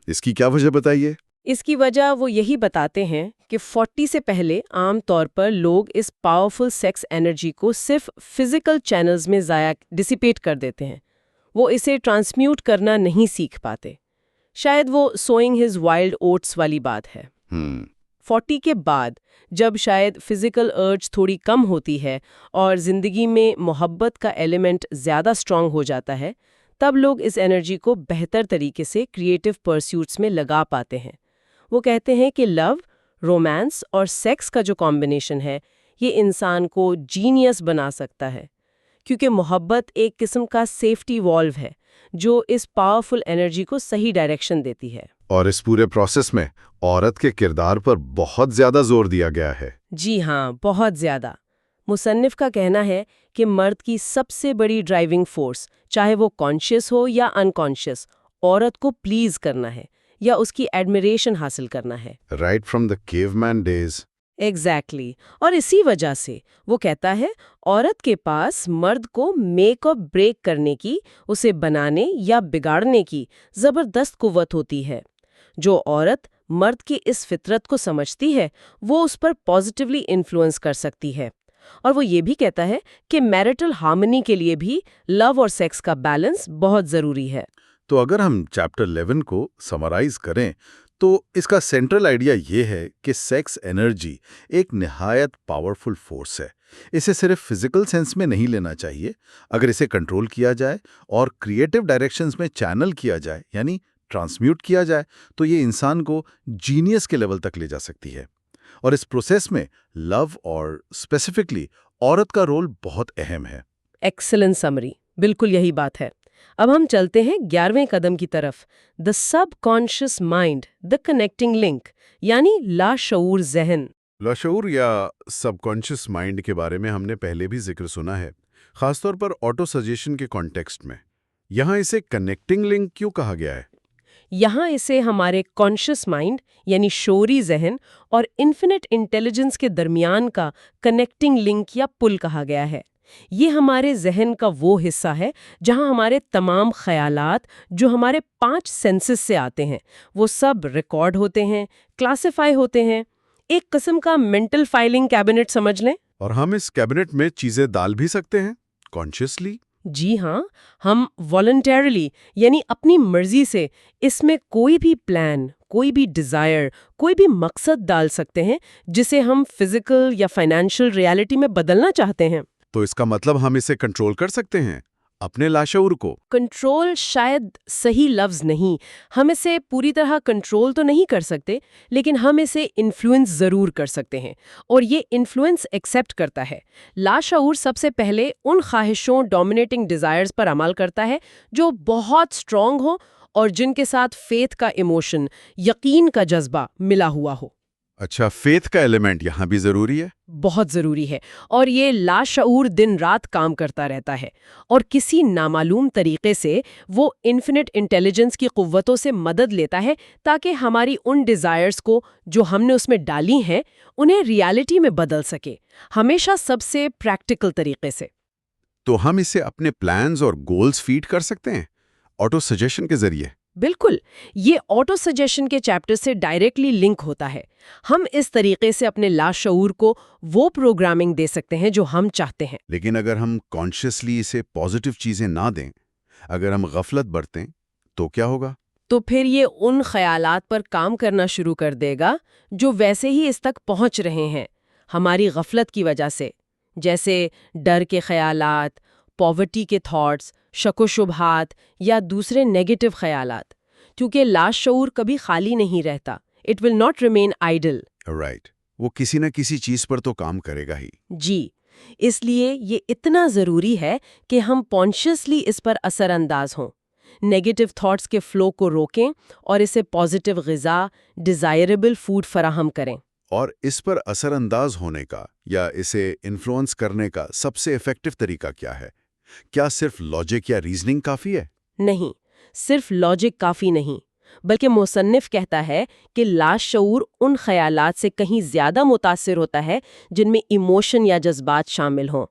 اس کی کیا وجہ بتائیے؟ اس کی وجہ وہ یہی بتاتے ہیں کہ 40 سے پہلے عام طور پر لوگ اس پاورفل سیکس انرجی کو صرف فزیکل چینلز میں ضائع ڈسیپیٹ کر دیتے ہیں، وہ اسے ٹرانسمیوٹ کرنا نہیں سیکھ پاتے۔ شاید وہ سوئنگ ہز وائلڈ اوٹس والی بات ہے۔ 40 کے بعد جب شاید فزیکل ارج تھوڑی کم ہوتی ہے اور زندگی میں محبت کا ایلیمنٹ زیادہ اسٹرانگ ہو جاتا ہے، تب لوگ اس انرجی کو بہتر طریقے سے کریٹیو پرسیوٹس میں لگا پاتے ہیں۔ وہ کہتے ہیں کہ لو، رومانس اور سیکس کا جو کمبینیشن ہے، یہ انسان کو جینیس بنا سکتا ہے، کیونکہ محبت ایک قسم کا سیفٹی والو ہے جو اس پاورفل انرجی کو صحیح ڈائریکشن دیتی ہے۔ اور اس پورے پروسیس میں عورت کے کردار پر بہت زیادہ زور دیا گیا ہے۔ جی ہاں، بہت زیادہ۔ مصنف کا کہنا ہے کہ مرد کی سب سے بڑی ڈرائیونگ فورس، چاہے وہ کانشیس ہو یا انکانشیس، عورت کو پلیز کرنا ہے یا اس کی ایڈمیریشن حاصل کرنا ہے۔ Right from the caveman days. Exactly. اور اسی وجہ سے وہ کہتا ہے عورت کے پاس مرد کو میک اور بریک کرنے کی، اسے بنانے یا بگاڑنے کی زبردست قوت ہوتی ہے۔ جو عورت مرد کی اس فطرت کو سمجھتی ہے وہ اس پر پازیٹیولی انفلوئنس کر سکتی ہے۔ اور وہ یہ بھی کہتا ہے کہ میرٹل ہارمنی کے لیے بھی لو اور سیکس کا بیلنس بہت ضروری ہے۔ تو اگر ہم چیپٹر 11 کو سمرائز کریں تو اس کا سینٹرل آئیڈیا یہ ہے کہ سیکس انرجی ایک نہایت پاورفل فورس ہے۔ اسے صرف فزیکل سینس میں نہیں لینا چاہیے۔ اگر اسے کنٹرول کیا جائے اور کریٹو ڈائریکشنز میں چینل کیا جائے، یعنی ٹرانسمیوٹ کیا جائے، تو یہ انسان کو جینیس کے لیول تک لے جا سکتی ہے۔ اور اس پروسیس میں لو اور اسپیسیفکلی عورت کا رول بہت اہم ہے۔ ایکسلنٹ سمری، بالکل یہی بات ہے۔ اب ہم چلتے ہیں 11ویں قدم کی طرف، دا سب کانشیس مائنڈ، دا کنیکٹنگ لنک، یعنی لاشعور ذہن۔ لاشعور یا سب کانشیس مائنڈ کے بارے میں ہم نے پہلے بھی ذکر سنا ہے، خاص طور پر آٹو سجیشن کے کانٹیکسٹ میں۔ یہاں اسے کنیکٹنگ لنک کیوں کہا گیا ہے؟ یہاں اسے ہمارے کانشیس مائنڈ یعنی شعوری ذہن اور انفینٹ انٹیلیجنس کے درمیان کا کنیکٹنگ لنک یا پل کہا گیا ہے۔ یہ ہمارے ذہن کا وہ حصہ ہے جہاں ہمارے تمام خیالات جو ہمارے 5 سینسز سے آتے ہیں وہ سب ریکارڈ ہوتے ہیں، کلاسیفائی ہوتے ہیں۔ ایک قسم کا مینٹل فائلنگ کیبنٹ سمجھ لیں۔ اور ہم اس کیبنٹ میں چیزیں ڈال بھی سکتے ہیں کانشیسلی؟ جی ہاں، ہم والنٹیرلی یعنی اپنی مرضی سے اس میں کوئی بھی پلان، کوئی بھی ڈیزائر، کوئی بھی مقصد ڈال سکتے ہیں جسے ہم فزیکل یا فائنینشیل ریالٹی میں بدلنا چاہتے ہیں۔ تو اس کا مطلب ہم اسے کنٹرول کر سکتے ہیں، اپنے لاشعور کو؟ کنٹرول شاید صحیح لفظ نہیں، ہم اسے پوری طرح کنٹرول تو نہیں کر سکتے، لیکن ہم اسے انفلوئنس ضرور کر سکتے ہیں، اور یہ انفلوئنس ایکسیپٹ کرتا ہے۔ لاشعور سب سے پہلے ان خواہشوں، ڈومینیٹنگ ڈیزائرز پر عمل کرتا ہے جو بہت اسٹرانگ ہوں اور جن کے ساتھ فیتھ کا ایموشن، یقین کا جذبہ ملا ہوا ہو۔ اچھا، فیتھ کا ایلیمنٹ یہاں بھی ضروری ہے؟ بہت ضروری ہے، اور یہ لاشعور دن رات کام کرتا رہتا ہے، اور کسی نامعلوم طریقے سے وہ انفینٹ انٹیلیجنس کی قوتوں سے مدد لیتا ہے تاکہ ہماری ان ڈیزائرز کو جو ہم نے اس میں ڈالی ہیں انہیں ریالٹی میں بدل سکے، ہمیشہ سب سے پریکٹیکل طریقے سے۔ تو ہم اسے اپنے پلانز اور گولز فیڈ کر سکتے ہیں آٹو سجیشن کے ذریعے؟ بالکل، یہ آٹو سجیشن کے چیپٹر سے ڈائریکٹلی لنک ہوتا ہے۔ ہم اس طریقے سے اپنے لاشعور کو وہ پروگرامنگ دے سکتے ہیں جو ہم چاہتے ہیں۔ لیکن اگر ہم کانشیسلی اسے پازیٹیو چیزیں نہ دیں، اگر ہم غفلت برتیں، تو کیا ہوگا؟ تو پھر یہ ان خیالات پر کام کرنا شروع کر دے گا جو ویسے ہی اس تک پہنچ رہے ہیں ہماری غفلت کی وجہ سے، جیسے ڈر کے خیالات، پاورٹی کے تھاٹس، شک و شبہات یا دوسرے نیگیٹو خیالات۔ کیونکہ لاشعور کبھی خالی نہیں رہتا، it will not remain idle. Right, وہ کسی نہ کسی چیز پر تو کام کرے گا ہی۔ جی، اس لیے یہ اتنا ضروری ہے کہ ہم کانشیسلی اس پر اثر انداز ہوں، نیگیٹو تھاٹس کے فلو کو روکیں اور اسے پازیٹیو غذا، ڈیزائربل فوڈ فراہم کریں۔ اور اس پر اثر انداز ہونے کا یا اسے انفلوئنس کرنے کا سب سے ایفیکٹو طریقہ کیا ہے؟ کیا صرف لاجک یا ریزننگ کافی ہے؟ نہیں، صرف لاجک کافی نہیں، بلکہ مصنف کہتا ہے کہ لاشعور ان خیالات سے کہیں زیادہ متاثر ہوتا ہے جن میں ایموشن یا جذبات شامل ہوں،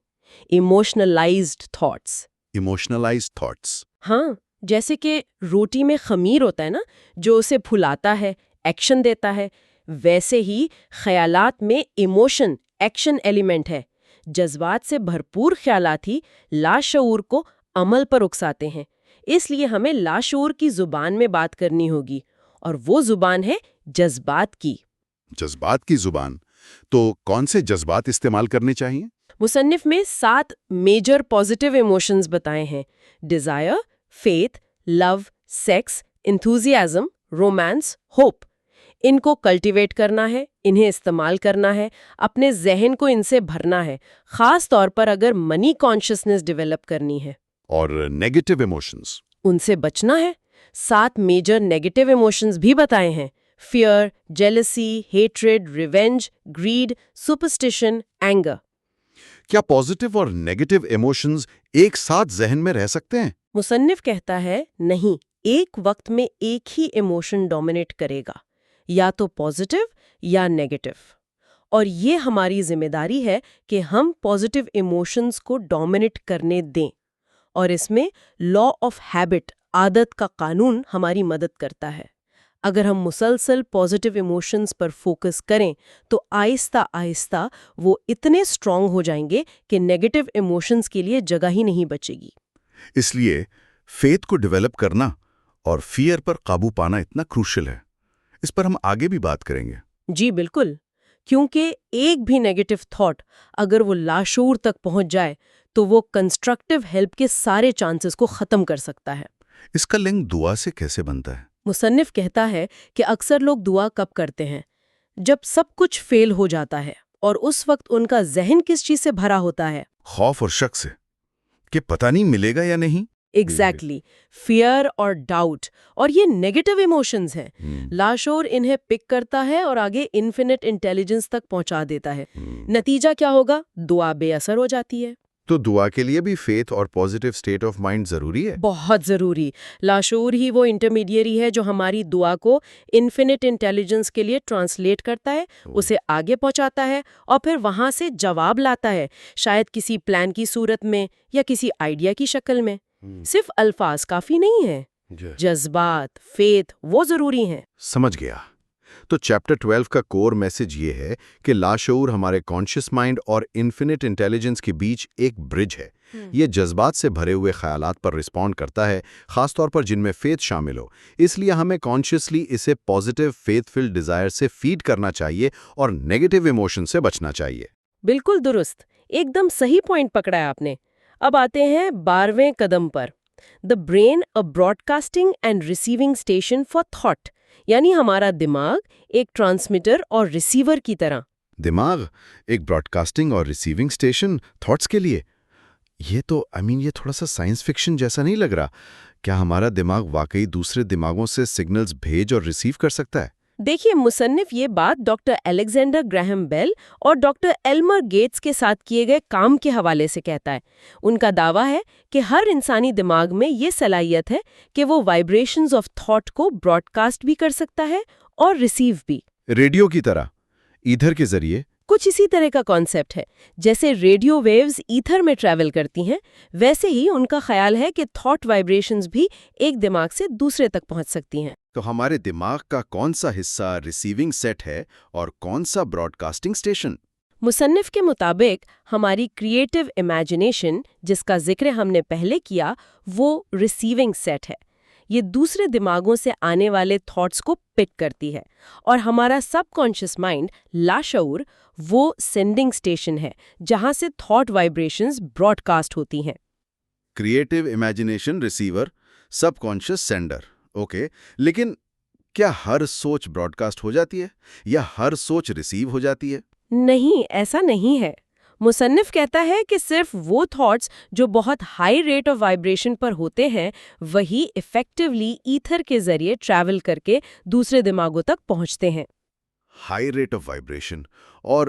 ایموشنلائزڈ تھاٹس۔ ایموشنلائزڈ تھاٹس؟ ہاں، جیسے کہ روٹی میں خمیر ہوتا ہے نا، جو اسے پھلاتا ہے، ایکشن دیتا ہے، ویسے ہی خیالات میں ایموشن، ایکشن ایلیمنٹ ہے۔ جذبات سے بھرپور خیالات ہی لاشعور کو عمل پر اکساتے ہیں۔ اس لیے ہمیں لاشعور کی زبان میں بات کرنی ہوگی، اور وہ زبان ہے جذبات کی۔ جذبات کی زبان؟ تو کون سے جذبات استعمال کرنے چاہیے؟ مصنف میں 7 میجر پازیٹیو ایموشنز بتائے ہیں: ڈیزائر، فیتھ، لو، سیکس، انتھوزیازم، رومانس، ہوپ۔ ان کو کلٹیویٹ کرنا ہے، انہیں استعمال کرنا ہے، اپنے ذہن کو ان سے بھرنا ہے، خاص طور پر اگر منی کانشیسنس ڈیولپ کرنی ہے۔ اور نیگیٹو ایموشنز؟ ان سے بچنا ہے۔ 7 میجر نیگیٹو ایموشنز بھی بتائے ہیں: fear, jealousy, hatred, revenge, greed, superstition, anger. کیا پازیٹیو اور نیگیٹو ایموشنز ایک ساتھ ذہن میں رہ سکتے ہیں؟ مصنف کہتا ہے نہیں، ایک وقت میں ایک ہی ایموشن ڈومینیٹ کرے گا، یا تو پازیٹیو یا نیگیٹو، اور یہ ہماری ذمہ داری ہے کہ ہم پازیٹیو ایموشنز کو ڈومینیٹ کرنے دیں، اور اس میں لا آف ہیبٹ، عادت کا قانون ہماری مدد کرتا ہے۔ اگر ہم مسلسل پازیٹیو ایموشنز پر فوکس کریں تو آہستہ آہستہ وہ اتنے اسٹرانگ ہو جائیں گے کہ نیگیٹو ایموشنز کے لیے جگہ ہی نہیں بچے گی۔ اس لیے فیتھ کو ڈیولپ کرنا اور فیئر پر قابو پانا اتنا کروشل ہے۔ اس پر ہم آگے بھی بات کریں گے۔ جی بالکل، کیونکہ ایک بھی نیگیٹو تھاٹ اگر وہ لاشعور تک پہنچ جائے تو وہ کنسٹرکٹیو ہیلپ کے سارے چانسز کو ختم کر سکتا ہے۔ اس کا لنک دعا سے کیسے بنتا ہے؟ مصنف کہتا ہے کہ اکثر لوگ دعا کب کرتے ہیں؟ جب سب کچھ فیل ہو جاتا ہے اور اس وقت ان کا ذہن کس چیز سے بھرا ہوتا ہے؟ خوف اور شک سے کہ پتہ نہیں ملے گا یا نہیں۔ ایگزیکٹلی، فیئر اور ڈاؤٹ، اور یہ نیگیٹو ایموشنز ہیں۔ لاشعور انہیں پک کرتا ہے اور آگے انفینٹ انٹیلیجنس تک پہنچا دیتا ہے۔ نتیجہ کیا ہوگا؟ دعا بے اثر ہو جاتی ہے۔ تو دعا کے لیے بھی فیتھ اور پازیٹیو اسٹیٹ آف مائنڈ ضروری ہے؟ بہت ضروری۔ لاشعور ہی وہ انٹرمیڈیری ہے جو ہماری دعا کو انفینٹ انٹیلیجنس کے لیے ٹرانسلیٹ کرتا ہے، اسے آگے پہنچاتا ہے اور پھر وہاں سے جواب لاتا ہے، شاید کسی پلان کی صورت میں یا کسی آئیڈیا کی شکل میں۔ صرف الفاظ کافی نہیں ہیں، جذبات، فیتھ وہ ضروری ہیں۔ سمجھ گیا۔ تو چیپٹر 12 کا کور میسج یہ ہے کہ لاشعور ہمارے کانشیس مائنڈ اور انفینٹ انٹیلیجنس کے بیچ ایک برج ہے۔ یہ جذبات سے بھرے ہوئے خیالات پر رسپونڈ کرتا ہے، خاص طور پر جن میں فیتھ شامل ہو۔ اس لیے ہمیں کانشیسلی اسے پازیٹیو فیتھ فل ڈیزائر سے فیڈ کرنا چاہیے اور نیگیٹو ایموشن سے بچنا چاہیے۔ بالکل درست، ایک دم صحیح پوائنٹ پکڑا ہے آپ نے۔ اب آتے ہیں 12ویں قدم پر، the brain a broadcasting and receiving station for thought, یعنی ہمارا دماغ ایک ٹرانسمیٹر اور ریسیور کی طرح۔ دماغ ایک براڈ کاسٹنگ اور ریسیونگ اسٹیشن تھاٹس کے لیے؟ یہ تو یہ تھوڑا سا سائنس فکشن جیسا نہیں لگ رہا۔ کیا ہمارا دماغ واقعی دوسرے دماغوں سے سگنلز بھیج اور ریسیو کر سکتا ہے؟ دیکھیے، مصنف یہ بات ڈاکٹر الیگزینڈر گراہم بیل اور ڈاکٹر ایلمر گیٹس کے ساتھ کیے گئے کام کے حوالے سے کہتا ہے۔ ان کا دعویٰ ہے کہ ہر انسانی دماغ میں یہ صلاحیت ہے کہ وہ وائبریشنز آف تھاٹ کو براڈ کاسٹ بھی کر سکتا ہے اور ریسیو بھی۔ ریڈیو کی طرح، ایتھر کے ذریعے؟ کچھ اسی طرح کا کانسیپٹ ہے۔ جیسے ریڈیو ویوز ایتھر میں ٹریول کرتی ہیں، ویسے ہی ان کا خیال ہے کہ تھاٹ وائبریشنز بھی ایک دماغ سے دوسرے تک پہنچ سکتی ہیں۔ تو ہمارے دماغ کا کون سا حصہ ریسیونگ سیٹ ہے اور کون سا براڈ کاسٹنگ اسٹیشن؟ مصنف کے مطابق ہماری کریٹو امیجنیشن، جس کا ذکر ہم نے پہلے کیا، وہ ریسیونگ سیٹ ہے۔ یہ دوسرے دماغوں سے آنے والے تھاٹس کو پک کرتی ہے، اور ہمارا سب کانشیس مائنڈ، لاشعور، وہ سینڈنگ اسٹیشن ہے جہاں سے تھاٹ وائبریشنز براڈ کاسٹ ہوتی ہیں۔ کریٹو امیجنیشن ریسیور، سب کانشیس سینڈر، اوکے۔ لیکن کیا ہر سوچ براڈ کاسٹ ہو جاتی ہے یا ہر سوچ ریسیو ہو جاتی ہے؟ نہیں، ایسا نہیں ہے۔ مصنف کہتا ہے کہ صرف وہ تھاٹس جو بہت ہائی ریٹ آف وائبریشن پر ہوتے ہیں وہی ایفیکٹولی ایتھر کے ذریعے ٹریول کر کے دوسرے دماغوں تک پہنچتے ہیں۔ ہائی ریٹ آف وائبریشن اور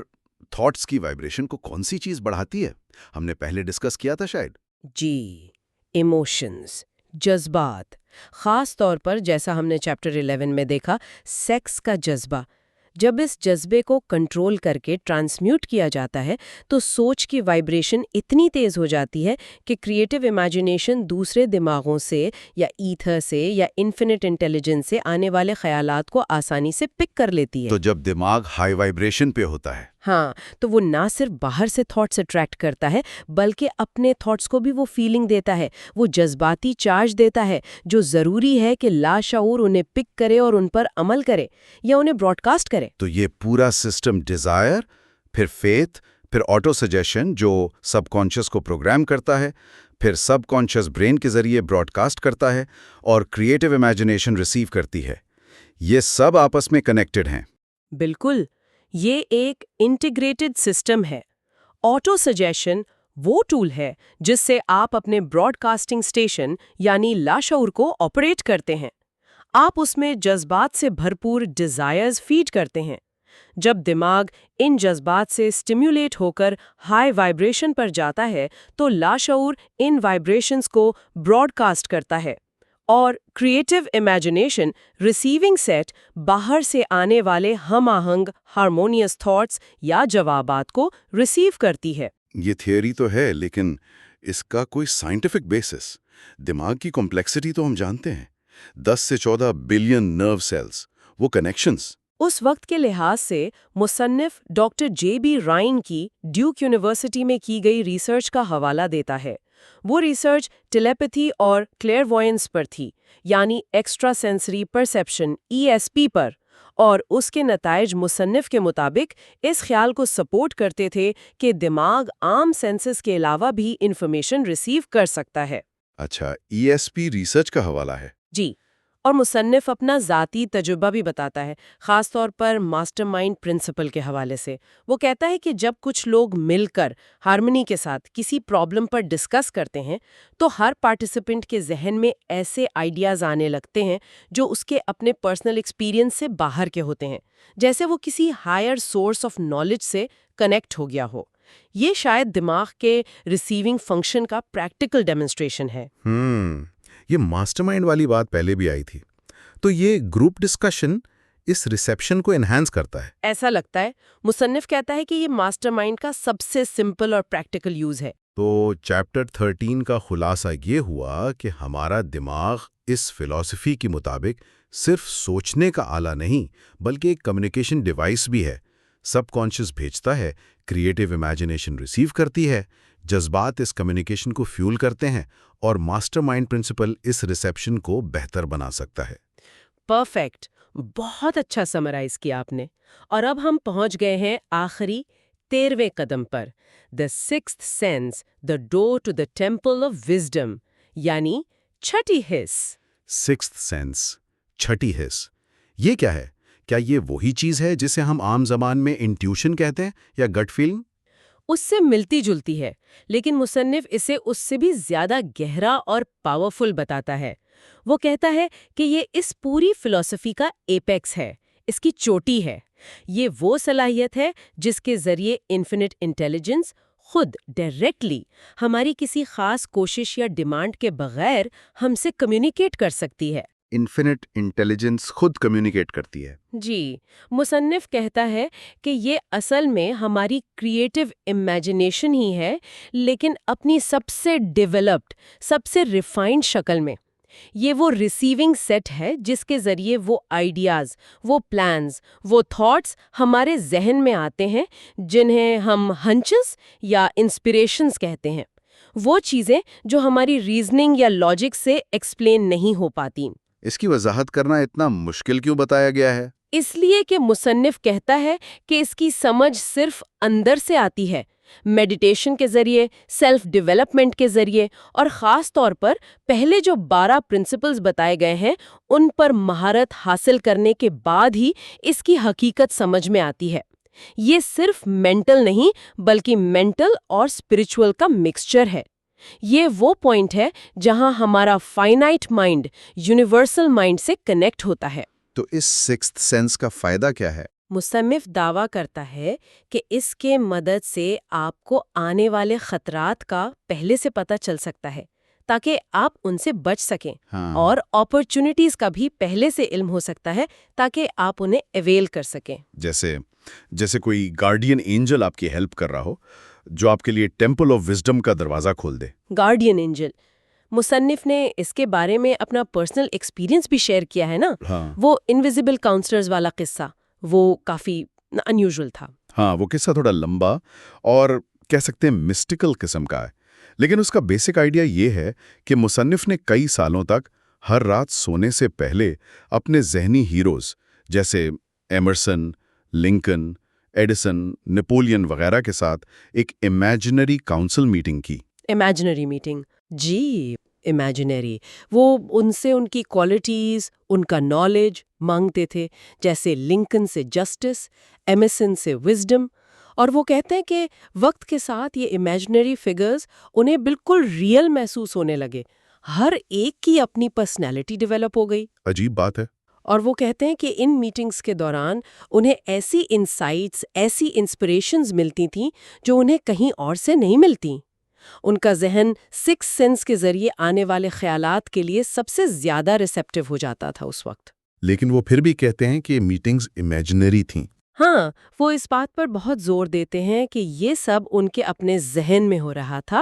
تھاٹس کی وائبریشن کو کون سی چیز بڑھاتی ہے؟ ہم نے پہلے ڈسکس کیا تھا شاید۔ جی، ایموشنز، جذبات، خاص طور پر جیسا ہم نے چیپٹر 11 میں دیکھا، سیکس کا جذبہ۔ جب اس جذبے کو کنٹرول کر کے ٹرانسمیوٹ کیا جاتا ہے تو سوچ کی وائبریشن اتنی تیز ہو جاتی ہے کہ کریٹو امیجنیشن دوسرے دماغوں سے یا ایتھر سے یا انفینٹ انٹیلیجنس سے آنے والے خیالات کو آسانی سے پک کر لیتی ہے۔ تو جب دماغ ہائی وائبریشن پہ ہوتا ہے، ہاں، تو وہ نہ صرف باہر سے تھاٹس اٹریکٹ کرتا ہے بلکہ اپنے تھاٹس کو بھی وہ فیلنگ دیتا ہے، وہ جذباتی چارج دیتا ہے جو ضروری ہے کہ لاشعور انہیں پک کرے اور ان پر عمل کرے یا انہیں براڈ کاسٹ کرے۔ تو یہ پورا سسٹم ڈیزائر، پھر فیتھ، پھر آٹو سجیشن جو سب کانشیس کو پروگرام کرتا ہے، پھر سب کانشیس برین کے ذریعے براڈ کاسٹ کرتا ہے اور کریٹو امیجنیشن ریسیو کرتی ہے، یہ سب آپس میں کنیکٹڈ ہیں۔ بالکل، یہ ایک انٹیگریٹڈ سسٹم ہے۔ آٹو سجیشن وہ ٹول ہے جس سے آپ اپنے براڈ کاسٹنگ اسٹیشن یعنی لاشعور کو آپریٹ کرتے ہیں۔ آپ اس میں جذبات سے بھرپور ڈیزائرز فیڈ کرتے ہیں۔ جب دماغ ان جذبات سے سٹیمیولیٹ ہو کر ہائی وائبریشن پر جاتا ہے تو لاشعور ان وائبریشنز کو براڈ کاسٹ کرتا ہے، اور کریٹو امیجنیشن ریسیونگ سیٹ باہر سے آنے والے ہم آہنگ ہارمونیس تھاٹس یا جوابات کو ریسیو کرتی ہے۔ یہ تھیوری تو ہے، لیکن اس کا کوئی سائنٹیفک بیسس، دماغ کی کمپلیکسٹی تو ہم جانتے ہیں، 10 سے 14 بلین نرو سیلز، وہ کنیکشنز۔ اس وقت کے لحاظ سے مصنف ڈاکٹر جے بی رائن کی ڈیوک یونیورسٹی میں کی گئی ریسرچ کا حوالہ دیتا ہے۔ وہ ریسرچ ٹیلیپیتھی اور کلیئروائنس پر تھی، یعنی ایکسٹرا سینسری پرسیپشن ESP پر، اور اس کے نتائج مصنف کے مطابق اس خیال کو سپورٹ کرتے تھے کہ دماغ عام سینسز کے علاوہ بھی انفارمیشن ریسیو کر سکتا ہے۔ اچھا، ESP ریسرچ کا حوالہ ہے۔ جی، اور مصنف اپنا ذاتی تجربہ بھی بتاتا ہے، خاص طور پر ماسٹر مائنڈ پرنسپل کے حوالے سے۔ وہ کہتا ہے کہ جب کچھ لوگ مل کر ہارمنی کے ساتھ کسی پرابلم پر ڈسکس کرتے ہیں تو ہر پارٹیسپینٹ کے ذہن میں ایسے آئیڈیاز آنے لگتے ہیں جو اس کے اپنے پرسنل ایکسپیرینس سے باہر کے ہوتے ہیں، جیسے وہ کسی ہائر سورس آف نالج سے کنیکٹ ہو گیا ہو۔ یہ شاید دماغ کے ریسیونگ فنکشن کا پریکٹیکل ڈیمونسٹریشن ہے۔ یہ ماسٹر مائنڈ والی بات پہلے بھی آئی تھی، تو یہ گروپ ڈسکشن اس ریسیپشن کو انہینس کرتا ہے؟ ایسا لگتا ہے۔ مصنف کہتا ہے کہ یہ ماسٹر مائنڈ کا سب سے سمپل اور پریکٹیکل یوز ہے۔ تو چیپٹر 13 کا خلاصہ یہ ہوا کہ ہمارا دماغ اس فلسفی کے مطابق صرف سوچنے کا آلہ نہیں بلکہ ایک کمیونیکیشن ڈیوائس بھی ہے۔ سب کانشیس بھیجتا ہے، کریٹیو امیجنیشن ریسیو کرتی ہے، جذبات اس کمیونیکیشن کو فیول کرتے ہیں، اور ماسٹر مائنڈ پرنسپل اس ریسیپشن کو بہتر بنا سکتا ہے۔ پرفیکٹ، بہت اچھا سمرائز کیا آپ نے۔ اور اب ہم پہنچ گئے ہیں آخری 13ویں قدم پر، the sixth sense, the door to the temple of wisdom, یعنی چھٹی حس۔ سکستھ سینس، چھٹی حس، یہ کیا ہے؟ کیا یہ وہی چیز ہے جسے ہم عام زبان میں انٹیوشن کہتے ہیں یا گٹ فیلنگ؟ اس سے ملتی جلتی ہے، لیکن مصنف اسے اس سے بھی زیادہ گہرا اور پاورفل بتاتا ہے۔ وہ کہتا ہے کہ یہ اس پوری فلسفی کا ایپیکس ہے، اس کی چوٹی ہے۔ یہ وہ صلاحیت ہے جس کے ذریعے انفینٹ انٹیلیجنس خود ڈائریکٹلی ہماری کسی خاص کوشش یا ڈیمانڈ کے بغیر ہم سے کمیونیکیٹ کر سکتی ہے۔ انفینٹ انٹیلیجنس خود کمیونیکیٹ کرتی ہے؟ جی، مصنف کہتا ہے کہ یہ اصل میں ہماری کریٹیو امیجنیشن ہی ہے، لیکن اپنی سب سے ڈیولپڈ، سب سے ریفائنڈ شکل میں۔ یہ وہ ریسیونگ سیٹ ہے جس کے ذریعے وہ آئیڈیاز، وہ پلانز، وہ تھاٹس ہمارے ذہن میں آتے ہیں، جنہیں ہم ہنچز یا انسپریشنز کہتے ہیں، وہ چیزیں جو ہماری ریزننگ یا لاجک سے ایکسپلین نہیں ہو پاتی۔ اس کی وضاحت کرنا اتنا مشکل کیوں بتایا گیا ہے؟ اس لیے کہ مصنف کہتا ہے کہ اس کی سمجھ صرف اندر سے آتی ہے، میڈیٹیشن کے ذریعے، سیلف ڈیولپمنٹ کے ذریعے، اور خاص طور پر پہلے جو 12 پرنسپلز بتائے گئے ہیں ان پر مہارت حاصل کرنے کے بعد ہی اس کی حقیقت سمجھ میں آتی ہے۔ یہ صرف مینٹل نہیں بلکہ مینٹل اور اسپرچول کا مکسچر ہے۔ یہ وہ پوائنٹ ہے جہاں ہمارا فائنائٹ مائنڈ یونیورسل مائنڈ سے کنیکٹ ہوتا ہے۔ تو اس سکستھ سینس کا فائدہ کیا ہے؟ مصنف دعویٰ کرتا ہے کہ اس کے مدد سے آپ کو آنے والے خطرات کا پہلے سے پتہ چل سکتا ہے تاکہ آپ ان سے بچ سکیں، اور اپرچونٹیز کا بھی پہلے سے علم ہو سکتا ہے تاکہ آپ انہیں اویل کر سکیں۔ جیسے کوئی گارڈین اینجل آپ کی ہیلپ کر رہا ہو، جو آپ کے لیے ٹیمپل آف وزڈم کا دروازہ کھول دے۔ گارڈین اینجل، مصنف نے اس کے بارے میں اپنا پرسنل ایکسپیرینس بھی شیئر کیا ہے نا۔ وہ انویزیبل کاؤنسلرز والا قصہ، وہ کافی انیوژل تھا۔ وہ قصہ تھوڑا لمبا اور کہہ سکتے ہیں مسٹیکل قسم کا ہے، لیکن اس کا بیسک آئیڈیا یہ ہے کہ مصنف نے کئی سالوں تک ہر رات سونے سے پہلے اپنے ذہنی ہیروز جیسے ایمرسن، لنکن، ایڈیسن، نیپولین وغیرہ کے ساتھ ایک امیجنری کاؤنسل میٹنگ کی۔ امیجنری میٹنگ، جی، امیجنری۔ وہ ان سے ان کی کوالٹیز، ان کا نالج مانگتے تھے، جیسے لنکن سے جسٹس، ایمرسن سے وزڈم، اور وہ کہتے ہیں کہ وقت کے ساتھ یہ امیجنری فگرز انہیں بالکل ریئل محسوس ہونے لگے۔ ہر ایک کی اپنی پرسنالٹی ڈیولپ ہو گئی۔ عجیب بات ہے۔ اور وہ کہتے ہیں کہ ان میٹنگز کے دوران انہیں ایسی انسائٹس، ایسی انسپریشنز ملتی تھیں جو انہیں کہیں اور سے نہیں ملتیں۔ ان کا ذہن سکس سینس کے ذریعے آنے والے خیالات کے لیے سب سے زیادہ ریسیپٹیو ہو جاتا تھا اس وقت۔ لیکن وہ پھر بھی کہتے ہیں کہ میٹنگز امیجنری تھیں۔ ہاں، وہ اس بات پر بہت زور دیتے ہیں کہ یہ سب ان کے اپنے ذہن میں ہو رہا تھا،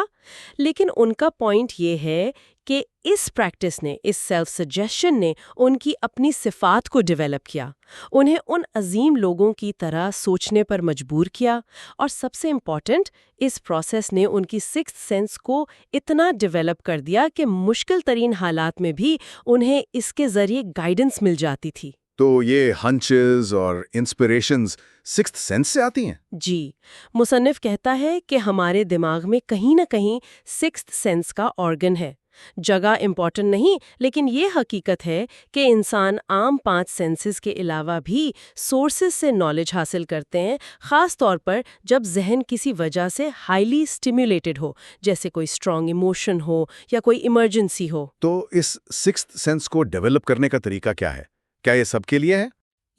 لیکن ان کا پوائنٹ یہ ہے کہ اس پریکٹس نے، اس سیلف سجیشن نے ان کی اپنی صفات کو ڈیولپ کیا، انہیں ان عظیم لوگوں کی طرح سوچنے پر مجبور کیا، اور سب سے امپورٹنٹ، اس پروسیس نے ان کی سکس سینس کو اتنا ڈیولپ کر دیا کہ مشکل ترین حالات میں بھی انہیں اس کے ذریعے گائیڈنس مل جاتی تھی۔ تو یہ ہنچز اور انسپریشنز سکستھ سینس سے آتی ہیں؟ جی، مصنف کہتا ہے کہ ہمارے دماغ میں کہیں نہ کہیں سکستھ سینس کا آرگن ہے۔ جگہ امپورٹنٹ نہیں، لیکن یہ حقیقت ہے کہ انسان عام 5 سینسز کے علاوہ بھی سورسز سے نالج حاصل کرتے ہیں، خاص طور پر جب ذہن کسی وجہ سے ہائیلی اسٹیمیولیٹڈ ہو، جیسے کوئی اسٹرانگ ایموشن ہو یا کوئی ایمرجنسی ہو۔ تو اس سکستھ سینس کو ڈیولپ کرنے کا طریقہ کیا ہے؟ کیا یہ سب کے لیے ہے؟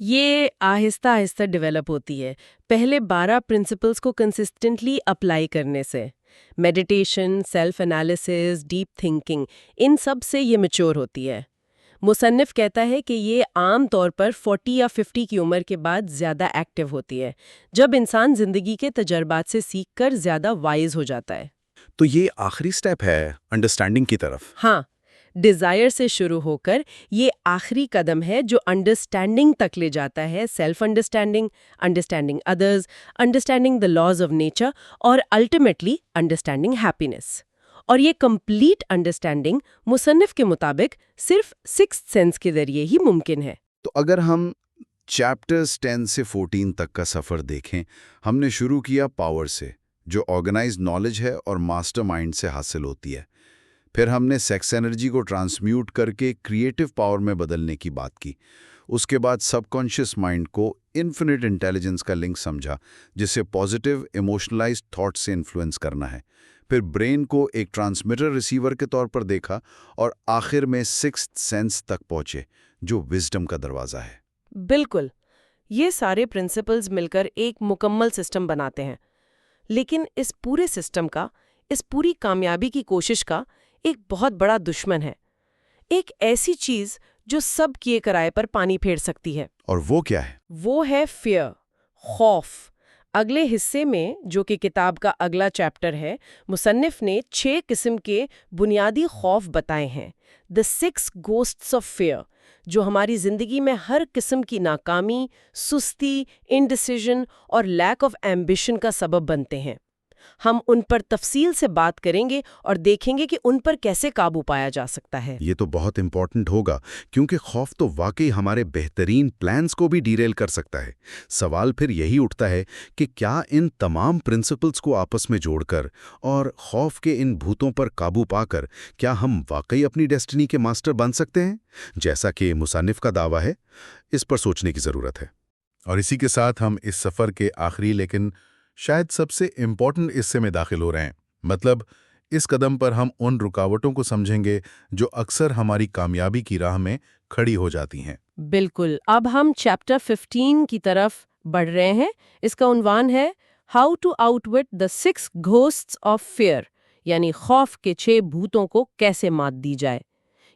یہ آہستہ آہستہ ڈیولپ ہوتی ہے، پہلے 12 پرنسپلز کو کنسسٹنٹلی اپلائی کرنے سے۔ Meditation, self analysis, deep thinking, ان سب سے یہ میچور ہوتی ہے۔ مصنف کہتا ہے کہ یہ عام طور پر 40 یا 50 کی عمر کے بعد زیادہ ایکٹیو ہوتی ہے، جب انسان زندگی کے تجربات سے سیکھ کر زیادہ وائز ہو جاتا ہے۔ تو یہ آخری سٹیپ ہے انڈرسٹینڈنگ کی طرف؟ ہاں، ڈیزائر سے شروع ہو کر یہ آخری قدم ہے جو انڈرسٹینڈنگ تک لے جاتا ہے، self understanding, understanding others, understanding the laws of nature, اور الٹیمیٹلی انڈرسٹینڈنگ ہیپینس۔ اور یہ کمپلیٹ انڈرسٹینڈنگ مصنف کے مطابق صرف سکس سینس کے ذریعے ہی ممکن ہے۔ تو اگر ہم چیپٹرز 10 سے 14 تک کا سفر دیکھیں، ہم نے شروع کیا پاور سے، جو آرگنائزڈ نالج ہے اور ماسٹر مائنڈ سے حاصل ہوتی ہے۔ پھر ہم نے سیکس انرجی کو ٹرانسمیوٹ کر کے کریٹو پاور میں بدلنے کی بات کی۔ اس کے بعد سب کانشیس مائنڈ کو انفینٹ انٹیلیجنس کا لنک سمجھا، جسے پازیٹیو ایموشنلائزڈ تھاٹ سے انفلوئنس کرنا ہے۔ پھر برین کو ایک ٹرانسمیٹر ریسیور کے طور پر دیکھا، اور آخر میں سکستھ سینس تک پہنچے، جو وزڈم کا دروازہ ہے۔ بالکل، یہ سارے پرنسپلز مل کر ایک مکمل سسٹم بناتے ہیں، لیکن اس پورے سسٹم کا، اس پوری کامیابی کی کوشش کا ایک بہت بڑا دشمن ہے، ایک ایسی چیز جو سب کیے کرائے پر پانی پھیر سکتی ہے۔ اور وہ کیا ہے؟ وہ ہے فیئر، خوف۔ اگلے حصے میں، جو کہ کتاب کا اگلا چیپٹر ہے، مصنف نے 6 قسم کے بنیادی خوف بتائے ہیں، The 6 Ghosts of Fear، جو ہماری زندگی میں ہر قسم کی ناکامی، سستی، انڈیسیژن اور لیک آف ایمبیشن کا سبب بنتے ہیں۔ ہم ان پر تفصیل سے بات کریں گے اور دیکھیں گے کہ ان پر کیسے قابو پایا جا سکتا ہے۔ یہ تو بہت امپورٹنٹ ہوگا، کیونکہ خوف تو واقعی ہمارے بہترین پلانز کو بھی ڈیریل کر سکتا ہے۔ سوال پھر یہی اٹھتا ہے کہ کیا ان تمام پرنسپلز کو آپس میں جوڑ کر اور خوف کے ان بھوتوں پر قابو پا کر، کیا ہم واقعی اپنی ڈیسٹنی کے ماسٹر بن سکتے ہیں، جیسا کہ مصنف کا دعویٰ ہے؟ اس پر سوچنے کی ضرورت ہے۔ اور اسی کے ساتھ ہم اس سفر کے آخری لیکن شاید سب سے امپورٹنٹ حصے میں داخل ہو رہے ہیں۔ مطلب اس قدم پر ہم ان رکاوٹوں کو سمجھیں گے جو اکثر ہماری کامیابی کی راہ میں کھڑی ہو جاتی ہیں۔ بالکل، اب ہم چیپٹر 15 کی طرف بڑھ رہے ہیں۔ اس کا عنوان ہے how to outwit the 6 ghosts of fear, یعنی خوف کے 6 بھوتوں کو کیسے مات دی جائے۔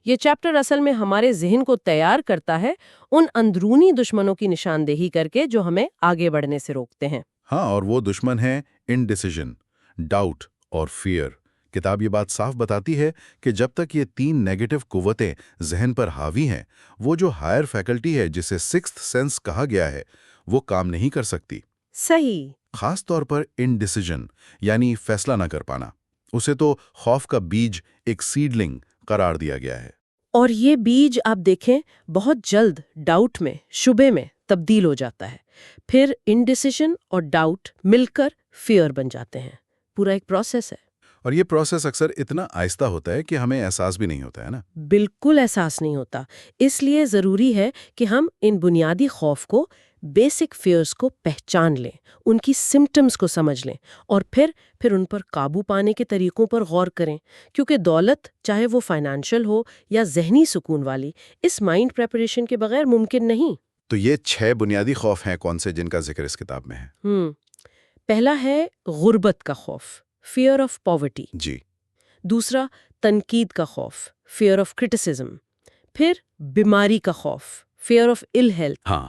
یہ چیپٹر اصل میں ہمارے ذہن کو تیار کرتا ہے ان اندرونی دشمنوں کی نشاندہی کر کے جو ہمیں آگے بڑھنے سے روکتے ہیں۔ ہاں، اور وہ دشمن ہیں انڈیسیژن، ڈاؤٹ اور فیئر۔ کتاب یہ بات صاف بتاتی ہے کہ جب تک یہ 3 نیگیٹو قوتیں ذہن پر حاوی ہیں، وہ جو ہائر فیکلٹی ہے جسے سکستھ سینس کہا گیا ہے، وہ کام نہیں کر سکتی۔ صحیح۔ خاص طور پر انڈیسیژن، یعنی فیصلہ نہ کر پانا، اسے تو خوف کا بیج، ایک سیڈلنگ قرار دیا گیا ہے۔ اور یہ بیج آپ دیکھیں بہت جلد ڈاؤٹ میں، شبے میں تبدیل ہو جاتا ہے، پھر انڈیسیژن اور ڈاؤٹ مل کر فیئر بن جاتے ہیں۔ پورا ایک پروسیس ہے۔ اور یہ پروسیس اکثر اتنا آہستہ ہوتا ہے کہ ہمیں احساس بھی نہیں ہوتا ہے نا؟ بالکل احساس نہیں ہوتا۔ اس لیے ضروری ہے کہ ہم ان بنیادی خوف کو، بیسک فیئرز کو پہچان لیں، ان کی سمٹمز کو سمجھ لیں، اور پھر ان پر قابو پانے کے طریقوں پر غور کریں، کیونکہ دولت، چاہے وہ فائنانشل ہو یا ذہنی سکون والی، اس مائنڈ پریپریشن کے بغیر ممکن نہیں۔ تو یہ 6 بنیادی خوف ہیں کون سے، جن کا ذکر اس کتاب میں ہے؟ پہلا ہے غربت کا خوف، فیئر آف پاورٹی۔ جی۔ دوسرا تنقید کا خوف، فیئر آف کرٹیسزم۔ پھر بیماری کا خوف، فیئر آف ill health۔ ہاں۔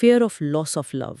fear of loss of love।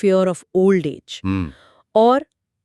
fear of old age।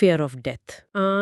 fear of death।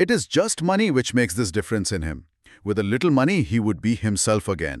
"It is just money which makes this difference in him. With a little money he would be himself again."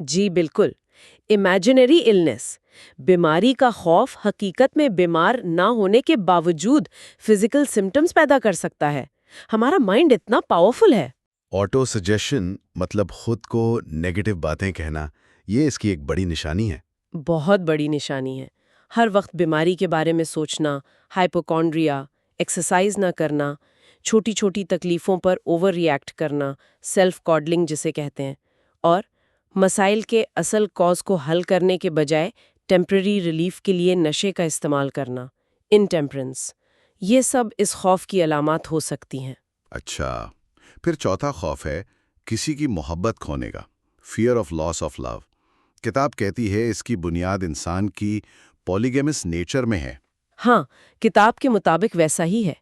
جی بالکل. Imaginary illness, بیماری کا خوف حقیقت میں بیمار نہ ہونے کے باوجود فزیکل سمٹمز پیدا کر سکتا ہے. ہمارا مائنڈ اتنا پاورفل ہے. آٹو سجیشن مطلب خود کو نیگیٹو باتیں کہنا، یہ اس کی ایک بڑی نشانی ہے۔ بہت بڑی نشانی ہے. ہر وقت بیماری کے بارے میں سوچنا، ہائپوکونڈریا، ایکسرسائز نہ کرنا، چھوٹی چھوٹی تکلیفوں پر اوور ری ایکٹ کرنا، سیلف کاڈلنگ جسے کہتے ہیں، اور مسائل کے اصل کاز کو حل کرنے کے بجائے ٹیمپرری ریلیف کے لیے نشے کا استعمال کرنا، انٹیمپرنس، یہ سب اس خوف کی علامات ہو سکتی ہیں. اچھا، پھر چوتھا خوف ہے کسی کی محبت کھونے کا، fear of loss of love. کتاب کہتی ہے اس کی بنیاد انسان کی پولیگیمس نیچر میں ہے۔ ہاں، کتاب کے مطابق ویسا ہی ہے.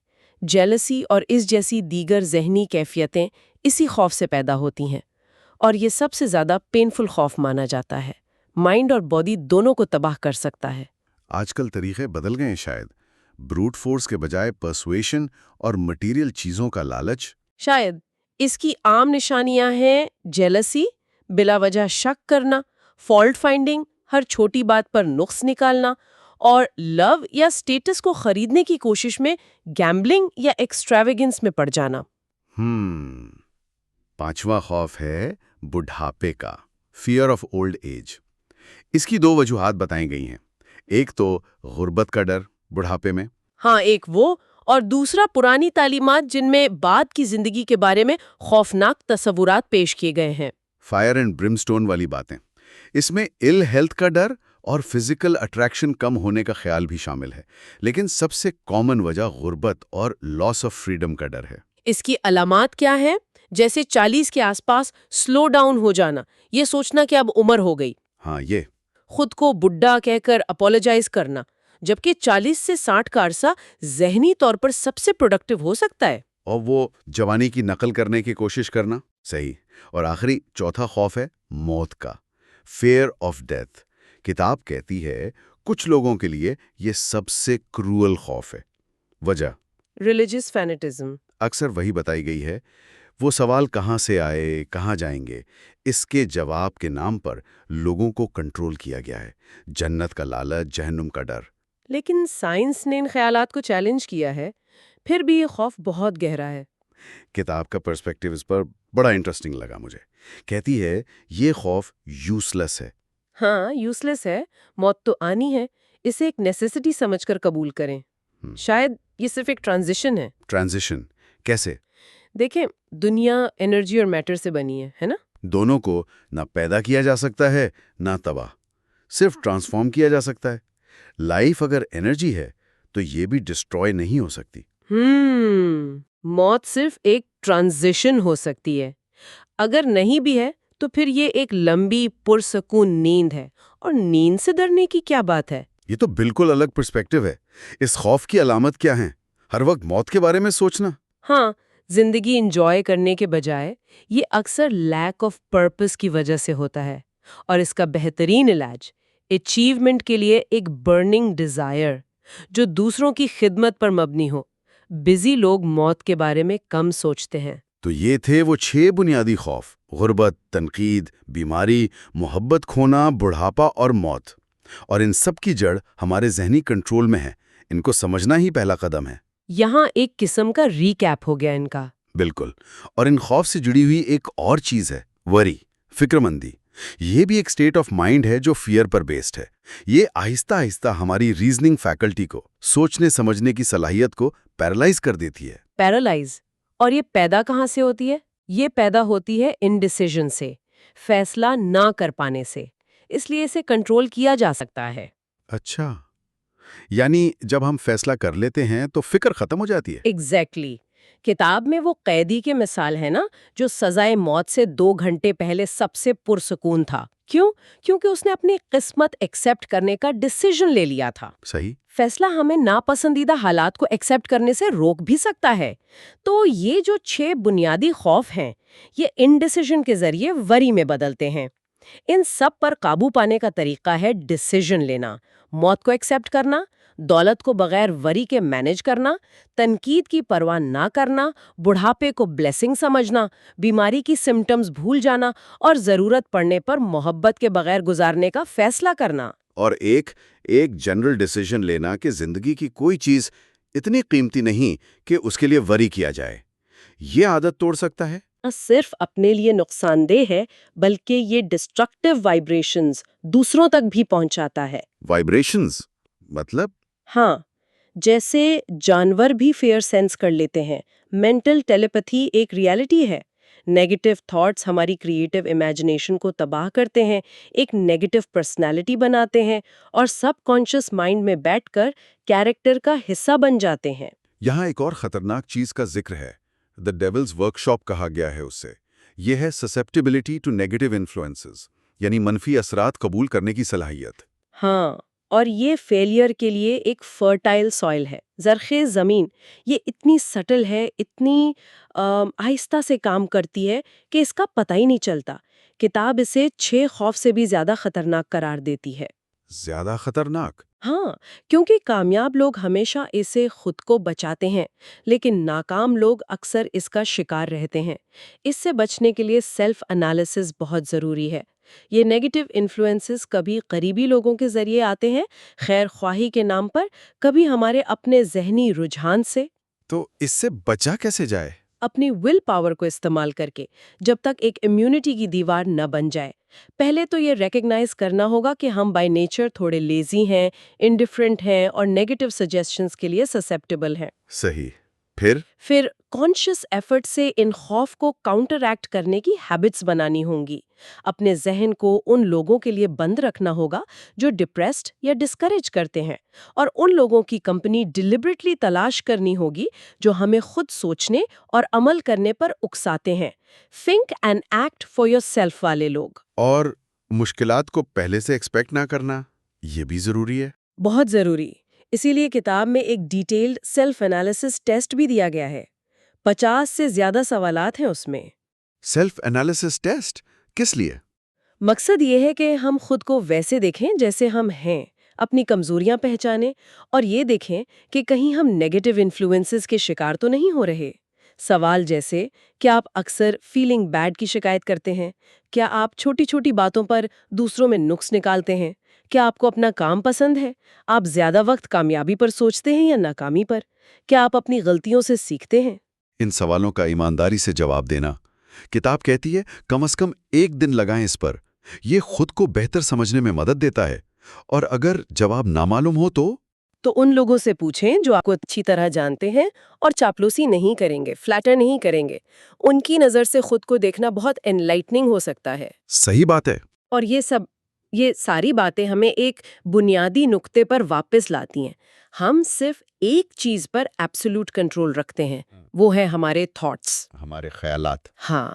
جیلسی اور اس جیسی دیگر ذہنی کیفیتیں اسی خوف سے پیدا ہوتی ہیں، اور یہ سب سے زیادہ پینفل خوف مانا جاتا ہے. مائنڈ اور باڈی دونوں کو تباہ کر سکتا ہے. آج کل طریقے بدل گئے ہیں شاید، بروٹ فورس کے بجائے پرسویشن اور مٹیریل چیزوں کا لالچ۔ شاید اس کی عام نشانیاں ہیں جیلسی، بلا وجہ شک کرنا، فالٹ فائنڈنگ، ہر چھوٹی بات پر نقص نکالنا، اور لو یا سٹیٹس کو خریدنے کی کوشش میں گیمبلنگ یا ایکسٹراویگنس میں پڑ جانا. پانچواں خوف ہے بڑھاپے کا، فیئر آف اولڈ ایج۔ اس کی دو وجوہات بتائی گئی ہیں، ایک تو غربت کا ڈر بڑھاپے میں۔ ہاں، ایک وہ، اور دوسرا پرانی تعلیمات جن میں بعد کی زندگی کے بارے میں خوفناک تصورات پیش کیے گئے ہیں. فائر اینڈ برمسٹون والی باتیں، اس میں ال ہیلتھ کا ڈر اور فزیکل اٹریکشن کم ہونے کا خیال بھی شامل ہے، لیکن سب سے کامن وجہ غربت اور لاس آف فریڈم کا ڈر ہے۔ اس کی علامات کیا ہیں؟ جیسے 40 کے آس پاس سلو ڈاؤن ہو جانا، یہ سوچنا کہ اب عمر ہو گئی، ہاں، یہ خود کو بڈھا کہہ کر اپولوجائز کرنا، جبکہ 40 سے 60 کا عرصہ ذہنی طور پر سب سے پروڈکٹیو ہو سکتا ہے. اور وہ جوانی کی نقل کرنے کی کوشش کرنا، صحیح۔ اور آخری چوتھا خوف ہے موت کا، فیئر آف ڈیتھ۔ کتاب کہتی ہے کچھ لوگوں کے لیے یہ سب سے کروئل خوف ہے۔ وجہ ریلیجس فینیٹزم. اکثر وہی بتائی گئی ہے، وہ سوال کہاں سے آئے، کہاں جائیں گے، اس کے جواب کے نام پر لوگوں کو کنٹرول کیا گیا ہے۔ جنت کا لالچ، جہنم کا ڈر۔ لیکن سائنس نے ان خیالات کو چیلنج کیا ہے، پھر بھی یہ خوف بہت گہرا ہے. کتاب کا پرسپیکٹیو اس پر بڑا انٹرسٹنگ لگا مجھے۔ کہتی ہے یہ خوف یوز لیس ہے۔ ہاں، یوز لیس ہے، موت تو آنی ہے، اسے ایک نیسیسٹی سمجھ کر قبول کریں. شاید یہ صرف ایک ٹرانزیشن ہے. ٹرانزیشن کیسے؟ دیکھیں، دنیا انرجی اور میٹر سے بنی ہے نا؟ دونوں کو نہ پیدا کیا جا سکتا ہے نہ تباہ، صرف ٹرانسفارم کیا جا سکتا ہے۔ لائف اگر انرجی ہے تو یہ بھی ڈسٹروائے نہیں ہو سکتی۔ موت صرف ایک ٹرانزیشن ہو سکتی ہے. اگر نہیں بھی ہے تو پھر یہ ایک لمبی پرسکون نیند ہے، اور نیند سے ڈرنے کی کیا بات ہے؟ یہ تو بالکل الگ پرسپیکٹیو ہے۔ اس خوف کی علامت کیا ہیں؟ ہر وقت موت کے بارے میں سوچنا۔ ہاں، زندگی انجوائے کرنے کے بجائے یہ اکثر لیک آف پرپس کی وجہ سے ہوتا ہے، اور اس کا بہترین علاج اچیومنٹ کے لیے ایک برننگ ڈیزائر جو دوسروں کی خدمت پر مبنی ہو. بزی لوگ موت کے بارے میں کم سوچتے ہیں. تو یہ تھے وہ 6 بنیادی خوف: غربت، تنقید، بیماری، محبت کھونا، بڑھاپا اور موت۔ اور ان سب کی جڑ ہمارے ذہنی کنٹرول میں ہے۔ ان کو سمجھنا ہی پہلا قدم ہے۔ یہاں ایک قسم کا ریکیپ ہو گیا ان کا۔ بالکل۔ اور ان خوف سے جڑی ہوئی ایک اور چیز ہے، وری، فکر مندی۔ یہ بھی ایک سٹیٹ آف مائنڈ ہے جو فیئر پر بیسڈ ہے۔ یہ آہستہ آہستہ ہماری ریزننگ فیکلٹی کو، سوچنے سمجھنے کی صلاحیت کو پیرالائز کر دیتی ہے۔ پیرالائز۔ اور یہ پیدا کہاں سے ہوتی ہے؟ یہ پیدا ہوتی ہے انڈیسیژن سے، فیصلہ نہ کر پانے سے۔ اس لیے اسے کنٹرول کیا جا سکتا ہے۔ اچھا، یعنی جب ہم فیصلہ کر لیتے ہیں تو فکر ختم ہو جاتی ہے۔ ایگزیکٹلی۔ کتاب میں وہ قیدی کی مثال ہے نا، جو سزائے موت سے 2 گھنٹے پہلے سب سے پرسکون تھا۔ کیوں؟ کیونکہ اس نے اپنی قسمت ایکسیپٹ کرنے کا ڈیسیژن لے لیا تھا۔ صحیح۔ فیصلہ ہمیں ناپسندیدہ حالات کو ایکسیپٹ کرنے سے روک بھی سکتا ہے۔ تو یہ جو 6 بنیادی خوف ہیں، یہ انڈیسیژن کے ذریعے وری میں بدلتے ہیں۔ ان سب پر قابو پانے کا طریقہ ہے ڈیسیژن لینا، موت کو ایکسیپٹ کرنا، دولت کو بغیر وری کے مینج کرنا، تنقید کی پرواہ نہ کرنا، بڑھاپے کو بلیسنگ سمجھنا، بیماری کی سمٹمز بھول جانا اور ضرورت پڑنے پر محبت کے بغیر گزارنے کا فیصلہ کرنا۔ اور ایک جنرل ڈیسیژن لینا کہ زندگی کی کوئی چیز اتنی قیمتی نہیں کہ اس کے لیے وری کیا جائے، یہ عادت توڑ سکتا ہے۔ نہ صرف اپنے لیے نقصان دہ ہے بلکہ یہ ڈسٹرکٹیو وائبریشنز دوسروں تک بھی پہنچاتا ہے۔ وائبریشنز مطلب؟ ہاں، جیسے جانور بھی فیئر سینس کر لیتے ہیں، مینٹل ٹیلیپتھی ایک ریالٹی ہے۔ نیگیٹو تھاٹس ہماری کریٹو امیجنیشن کو تباہ کرتے ہیں، ایک نیگیٹو پرسنالٹی بناتے ہیں اور سب کانشس مائنڈ میں بیٹھ کر کیریکٹر کا حصہ بن جاتے ہیں۔ یہاں ایک اور خطرناک چیز کا ذکر ہے، دی ڈیولز ورک شاپ کہا گیا ہے اسے۔ یہ ہے سسیپٹیبلٹی ٹو نیگیٹو انفلوئنسز، یعنی منفی اثرات قبول کرنے کی صلاحیت۔ ہاں، اور یہ فیلئر کے لیے ایک فرٹائل سوئل ہے، زرخیز زمین۔ یہ اتنی سٹل ہے، اتنی آہستہ سے کام کرتی ہے کہ اس کا پتہ ہی نہیں چلتا۔ کتاب اسے 6 خوف سے بھی زیادہ خطرناک قرار دیتی ہے۔ زیادہ خطرناک؟ ہاں، کیونکہ کامیاب لوگ ہمیشہ اسے خود کو بچاتے ہیں، لیکن ناکام لوگ اکثر اس کا شکار رہتے ہیں۔ اس سے بچنے کے لیے سیلف انالیسس بہت ضروری ہے۔ یہ نیگیٹو انفلوئنسز کبھی قریبی لوگوں کے ذریعے آتے ہیں، خیر خواہی کے نام پر، کبھی ہمارے اپنے ذہنی رجحان سے۔ تو اس سے بچا کیسے جائے؟ اپنی ول پاور کو استعمال کر کے، جب تک ایک امیونٹی کی دیوار نہ بن جائے۔ پہلے تو یہ ریکگنائز کرنا ہوگا کہ ہم بائی نیچر تھوڑے لیزی ہیں، انڈیفرنٹ ہیں اور نیگیٹو سجیشنز کے لیے سسیپٹیبل ہیں۔ صحیح۔ پھر کانشس ایفرٹ سے ان خوف کو کاؤنٹر ایکٹ کرنے کی ہیبٹس بنانی ہوں گی۔ اپنے ذہن کو ان لوگوں کے لیے بند رکھنا ہوگا جو ڈپریسڈ یا ڈسکریج کرتے ہیں، اور ان لوگوں کی کمپنی ڈیلیبریٹلی تلاش کرنی ہوگی جو ہمیں خود سوچنے اور عمل کرنے پر اکساتے ہیں۔ Think and act for your self والے لوگ۔ اور مشکلات کو پہلے سے ایکسپیکٹ نہ کرنا، یہ بھی ضروری ہے۔ بہت ضروری۔ اسی لیے کتاب میں ایک ڈیٹیلڈ سیلف انالیسس ٹیسٹ بھی دیا گیا ہے۔ 50 سے زیادہ سوالات ہیں اس میں۔ سیلف انالیسس ٹیسٹ کس لیے؟ مقصد یہ ہے کہ ہم خود کو ویسے دیکھیں جیسے ہم ہیں، اپنی کمزوریاں پہچانیں اور یہ دیکھیں کہ کہیں ہم نیگیٹو انفلوئنسز کے شکار تو نہیں ہو رہے۔ سوال جیسے، کیا آپ اکثر فیلنگ بیڈ کی شکایت کرتے ہیں؟ کیا آپ چھوٹی چھوٹی باتوں پر دوسروں میں نقص نکالتے ہیں؟ کیا آپ کو اپنا کام پسند ہے؟ آپ زیادہ وقت کامیابی پر سوچتے ہیں یا ناکامی پر؟ کیا آپ اپنی غلطیوں سے سیکھتے ہیں؟ ان سوالوں کا ایمانداری سے جواب دینا۔ کتاب کہتی ہے کم از کم 1 دن لگائیں اس پر، یہ خود کو بہتر سمجھنے میں مدد دیتا ہے۔ اور اگر جواب نامعلوم ہو تو ان لوگوں سے پوچھیں جو آپ کو اچھی طرح جانتے ہیں اور چاپلوسی نہیں کریں گے، فلیٹر نہیں کریں گے۔ ان کی نظر سے خود کو دیکھنا بہت انلائٹننگ ہو سکتا ہے۔ صحیح بات ہے۔ اور یہ ساری باتیں ہمیں ایک بنیادی نقطے پر واپس لاتی ہیں۔ ہم صرف ایک چیز پر ایبسولوٹ کنٹرول رکھتے ہیں، وہ ہے ہمارے تھاٹس، ہمارے خیالات۔ ہاں،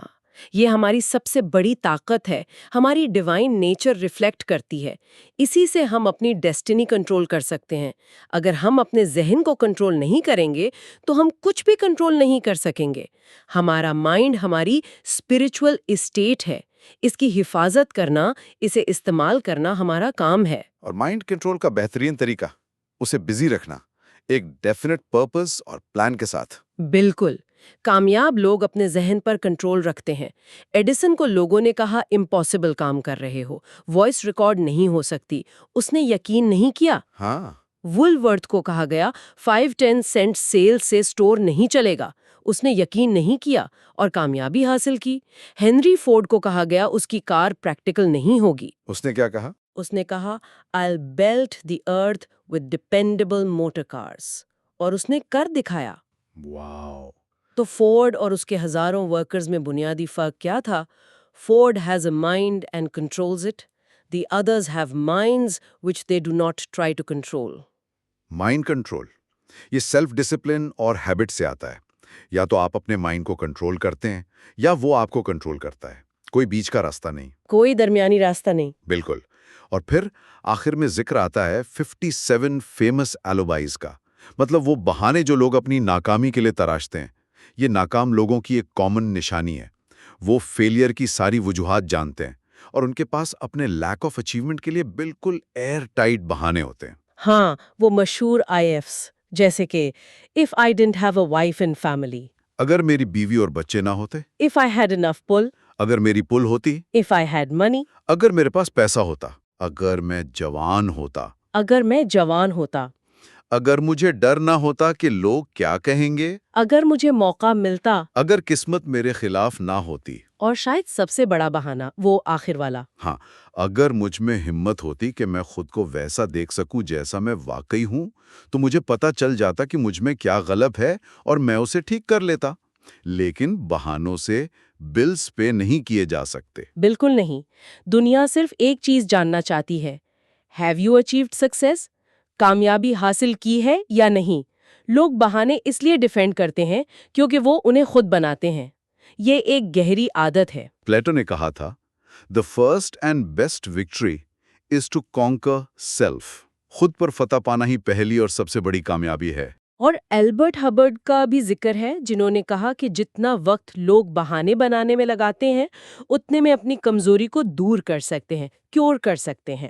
یہ ہماری سب سے بڑی طاقت ہے، ہماری ڈیوائن نیچر ریفلیکٹ کرتی ہے۔ اسی سے ہم اپنی ڈیسٹینی کنٹرول کر سکتے ہیں۔ اگر ہم اپنے ذہن کو کنٹرول نہیں کریں گے تو ہم کچھ بھی کنٹرول نہیں کر سکیں گے۔ ہمارا مائنڈ ہماری اسپرچول اسٹیٹ ہے، اس کی حفاظت کرنا، اسے استعمال کرنا ہمارا کام ہے۔ اور مائنڈ کنٹرول کا بہترین طریقہ اسے بزی رکھنا، ایک ڈیفینٹ پرپس اور پلان کے ساتھ۔ بالکل، کامیاب لوگ اپنے ذہن پر کنٹرول رکھتے ہیں۔ ایڈیسن کو لوگوں نے کہا امپاسبل کام کر رہے ہو، وائس ریکارڈ نہیں ہو سکتی، اس نے یقین نہیں کیا۔ ہاں، وولورتھ کو کہا گیا 5-10 سینٹ سیل سے سٹور نہیں چلے گا، اس نے یقین نہیں کیا اور کامیابی حاصل کی۔ ہنری فورڈ کو کہا گیا اس کی کار پریکٹیکل نہیں ہوگی، اس نے کیا کہا؟ اس نے کہا I'll belt the earth with dependable motor cars، اور اس نے کر دکھایا۔ واو! تو فورڈ اور اس کے ہزاروں ورکرز میں بنیادی فرق کیا تھا؟ Ford has a mind and controls it. The others have minds which they do not try to control. Mind control یہ سیلف ڈسپلن اور ہیبٹ سے آتا ہے۔ یا تو آپ اپنے مائنڈ کو کنٹرول کرتے ہیں یا وہ آپ کو کنٹرول کرتا ہے، کوئی بیچ کا راستہ نہیں۔ کوئی درمیانی راستہ نہیں۔ بالکل۔ اور پھر آخر میں ذکر آتا ہے 57 فیمس الوبائز کا، مطلب وہ بہانے جو لوگ اپنی ناکامی کے لیے تراشتے ہیں۔ یہ ناکام لوگوں کی ایک کامن نشانی ہے، وہ فیلئر کی ساری وجوہات جانتے ہیں اور ان کے پاس اپنے لیک آف اچیومنٹ کے لیے بالکل ایئر ٹائٹ بہانے ہوتے ہیں۔ ہاں، وہ مشہور IFs جیسے کہ if I didn't have a wife and family, اگر میری بیوی اور بچے نہ ہوتے، if I had enough pull, اگر میری پل ہوتی، if I had money, اگر میرے پاس پیسہ ہوتا، اگر میں جوان ہوتا، اگر میں جوان ہوتا، اگر مجھے ڈر نہ ہوتا کہ لوگ کیا کہیں گے، اگر مجھے موقع ملتا، اگر قسمت میرے خلاف نہ ہوتی، اور شاید سب سے بڑا بہانہ وہ آخر والا، ہاں، اگر مجھ میں ہمت ہوتی کہ میں خود کو ویسا دیکھ سکوں جیسا میں واقعی ہوں، تو مجھے پتا چل جاتا کہ مجھ میں کیا غلط ہے اور میں اسے ٹھیک کر لیتا۔ لیکن بہانوں سے بلز پے نہیں کیے جا سکتے۔ بالکل نہیں۔ دنیا صرف ایک چیز جاننا چاہتی ہے، ہیو یو اچیوڈ سکسیس؟ کامیابی حاصل کی ہے یا نہیں؟ لوگ بہانے اس لیے ڈیفینڈ کرتے ہیں کیونکہ وہ انہیں خود بناتے ہیں۔ یہ ایک گہری عادت ہے۔ پلیٹو نے کہا تھا، "The first and best victory is to conquer self." خود پر فتح پانا ہی پہلی اور سب سے بڑی کامیابی ہے۔ اور ایلبرٹ ہبرڈ کا بھی ذکر ہے، جنہوں نے کہا کہ جتنا وقت لوگ بہانے بنانے میں لگاتے ہیں، اتنے میں اپنی کمزوری کو دور کر سکتے ہیں، کیور کر سکتے ہیں۔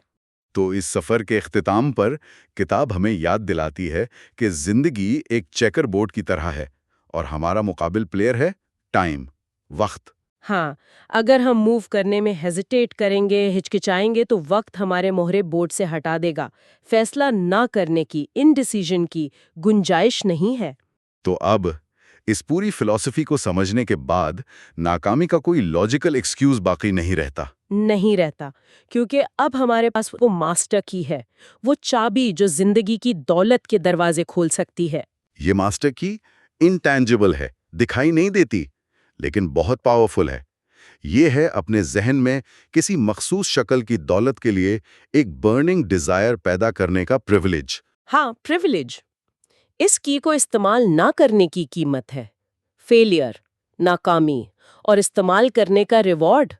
تو اس سفر کے اختتام پر کتاب ہمیں یاد دلاتی ہے کہ زندگی ایک چیکر بورڈ کی طرح ہے اور ہمارا مقابل پلیئر ہے ٹائم، وقت۔ ہاں، اگر ہم موو کرنے میں ہیزیٹیٹ کریں گے، ہچکچائیں گے، تو وقت ہمارے مہرے بورڈ سے ہٹا دے گا۔ فیصلہ نہ کرنے کی، انڈیسیژن کی گنجائش نہیں ہے۔ تو اب اس پوری فلسفی کو سمجھنے کے بعد ناکامی کا کوئی لاجیکل ایکسکیوز باقی نہیں رہتا۔ نہیں رہتا، کیونکہ اب ہمارے پاس وہ ماسٹر کی ہے، وہ چابی جو زندگی کی دولت کے دروازے کھول سکتی ہے۔ یہ ماسٹر کی انٹینجبل ہے، دکھائی نہیں دیتی، لیکن بہت پاورفل ہے۔ یہ ہے اپنے ذہن میں کسی مخصوص شکل کی دولت کے لیے ایک برننگ ڈیزائر پیدا کرنے کا پریویلیج۔ ہاں، پریویلیج۔ اس کی کو استعمال نہ کرنے کی قیمت ہے، فیلئر، ناکامی، اور استعمال کرنے کا ریوارڈ،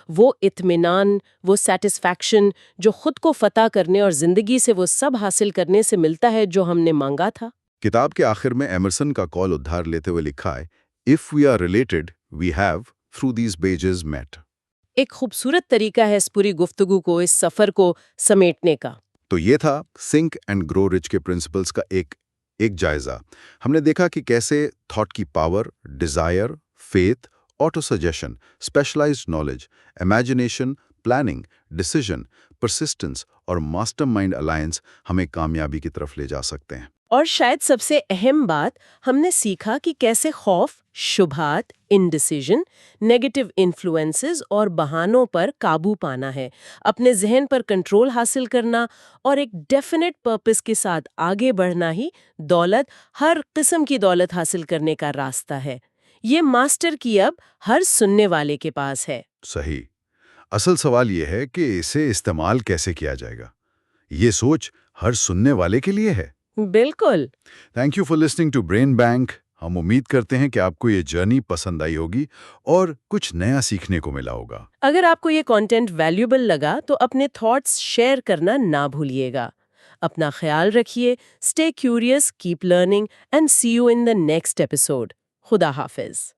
وہ اطمینان، وہ سیٹسفیکشن جو خود کو فتح کرنے اور زندگی سے وہ سب حاصل کرنے سے ملتا ہے جو ہم نے مانگا تھا۔ کتاب کے آخر میں ایمرسن کا قول ادھار لیتے ہوئے لکھا ہے، "If we are related, we have, through these pages, met." ایک خوبصورت طریقہ ہے اس پوری گفتگو کو، اس سفر کو سمیٹنے کا۔ تو یہ تھا سنک اینڈ گرو رچ کے پرنسپلز کا ایک جائزہ۔ ہم نے دیکھا کہ کیسے تھاٹ کی power, desire, faith, autosuggestion, specialised knowledge, imagination, planning, decision, persistence اور ماسٹر مائنڈ الائنس ہمیں کامیابی کی طرف لے جا سکتے ہیں۔ اور شاید سب سے اہم بات، ہم نے سیکھا کہ کیسے خوف، شبہات، انڈیسیژن، نیگیٹو انفلوئنسز اور بہانوں پر قابو پانا ہے، اپنے ذہن پر کنٹرول حاصل کرنا اور ایک ڈیفینٹ پرپس کے ساتھ آگے بڑھنا ہی دولت، ہر قسم کی دولت حاصل کرنے کا راستہ ہے۔ یہ ماسٹر کی اب ہر سننے والے کے پاس ہے۔ صحیح۔ اصل سوال یہ ہے کہ اسے استعمال کیسے کیا جائے گا۔ یہ سوچ ہر سننے والے کے لیے ہے۔ بالکل۔ Thank you for listening to Brain Bank. ہم امید کرتے ہیں کہ آپ کو یہ جرنی پسند آئی ہوگی اور کچھ نیا سیکھنے کو ملا ہوگا۔ اگر آپ کو یہ کانٹینٹ ویلیوبل لگا تو اپنے تھاٹس شیئر کرنا نہ بھولیے گا۔ اپنا خیال رکھیے، stay curious, keep learning, and see you in the next episode. خدا حافظ۔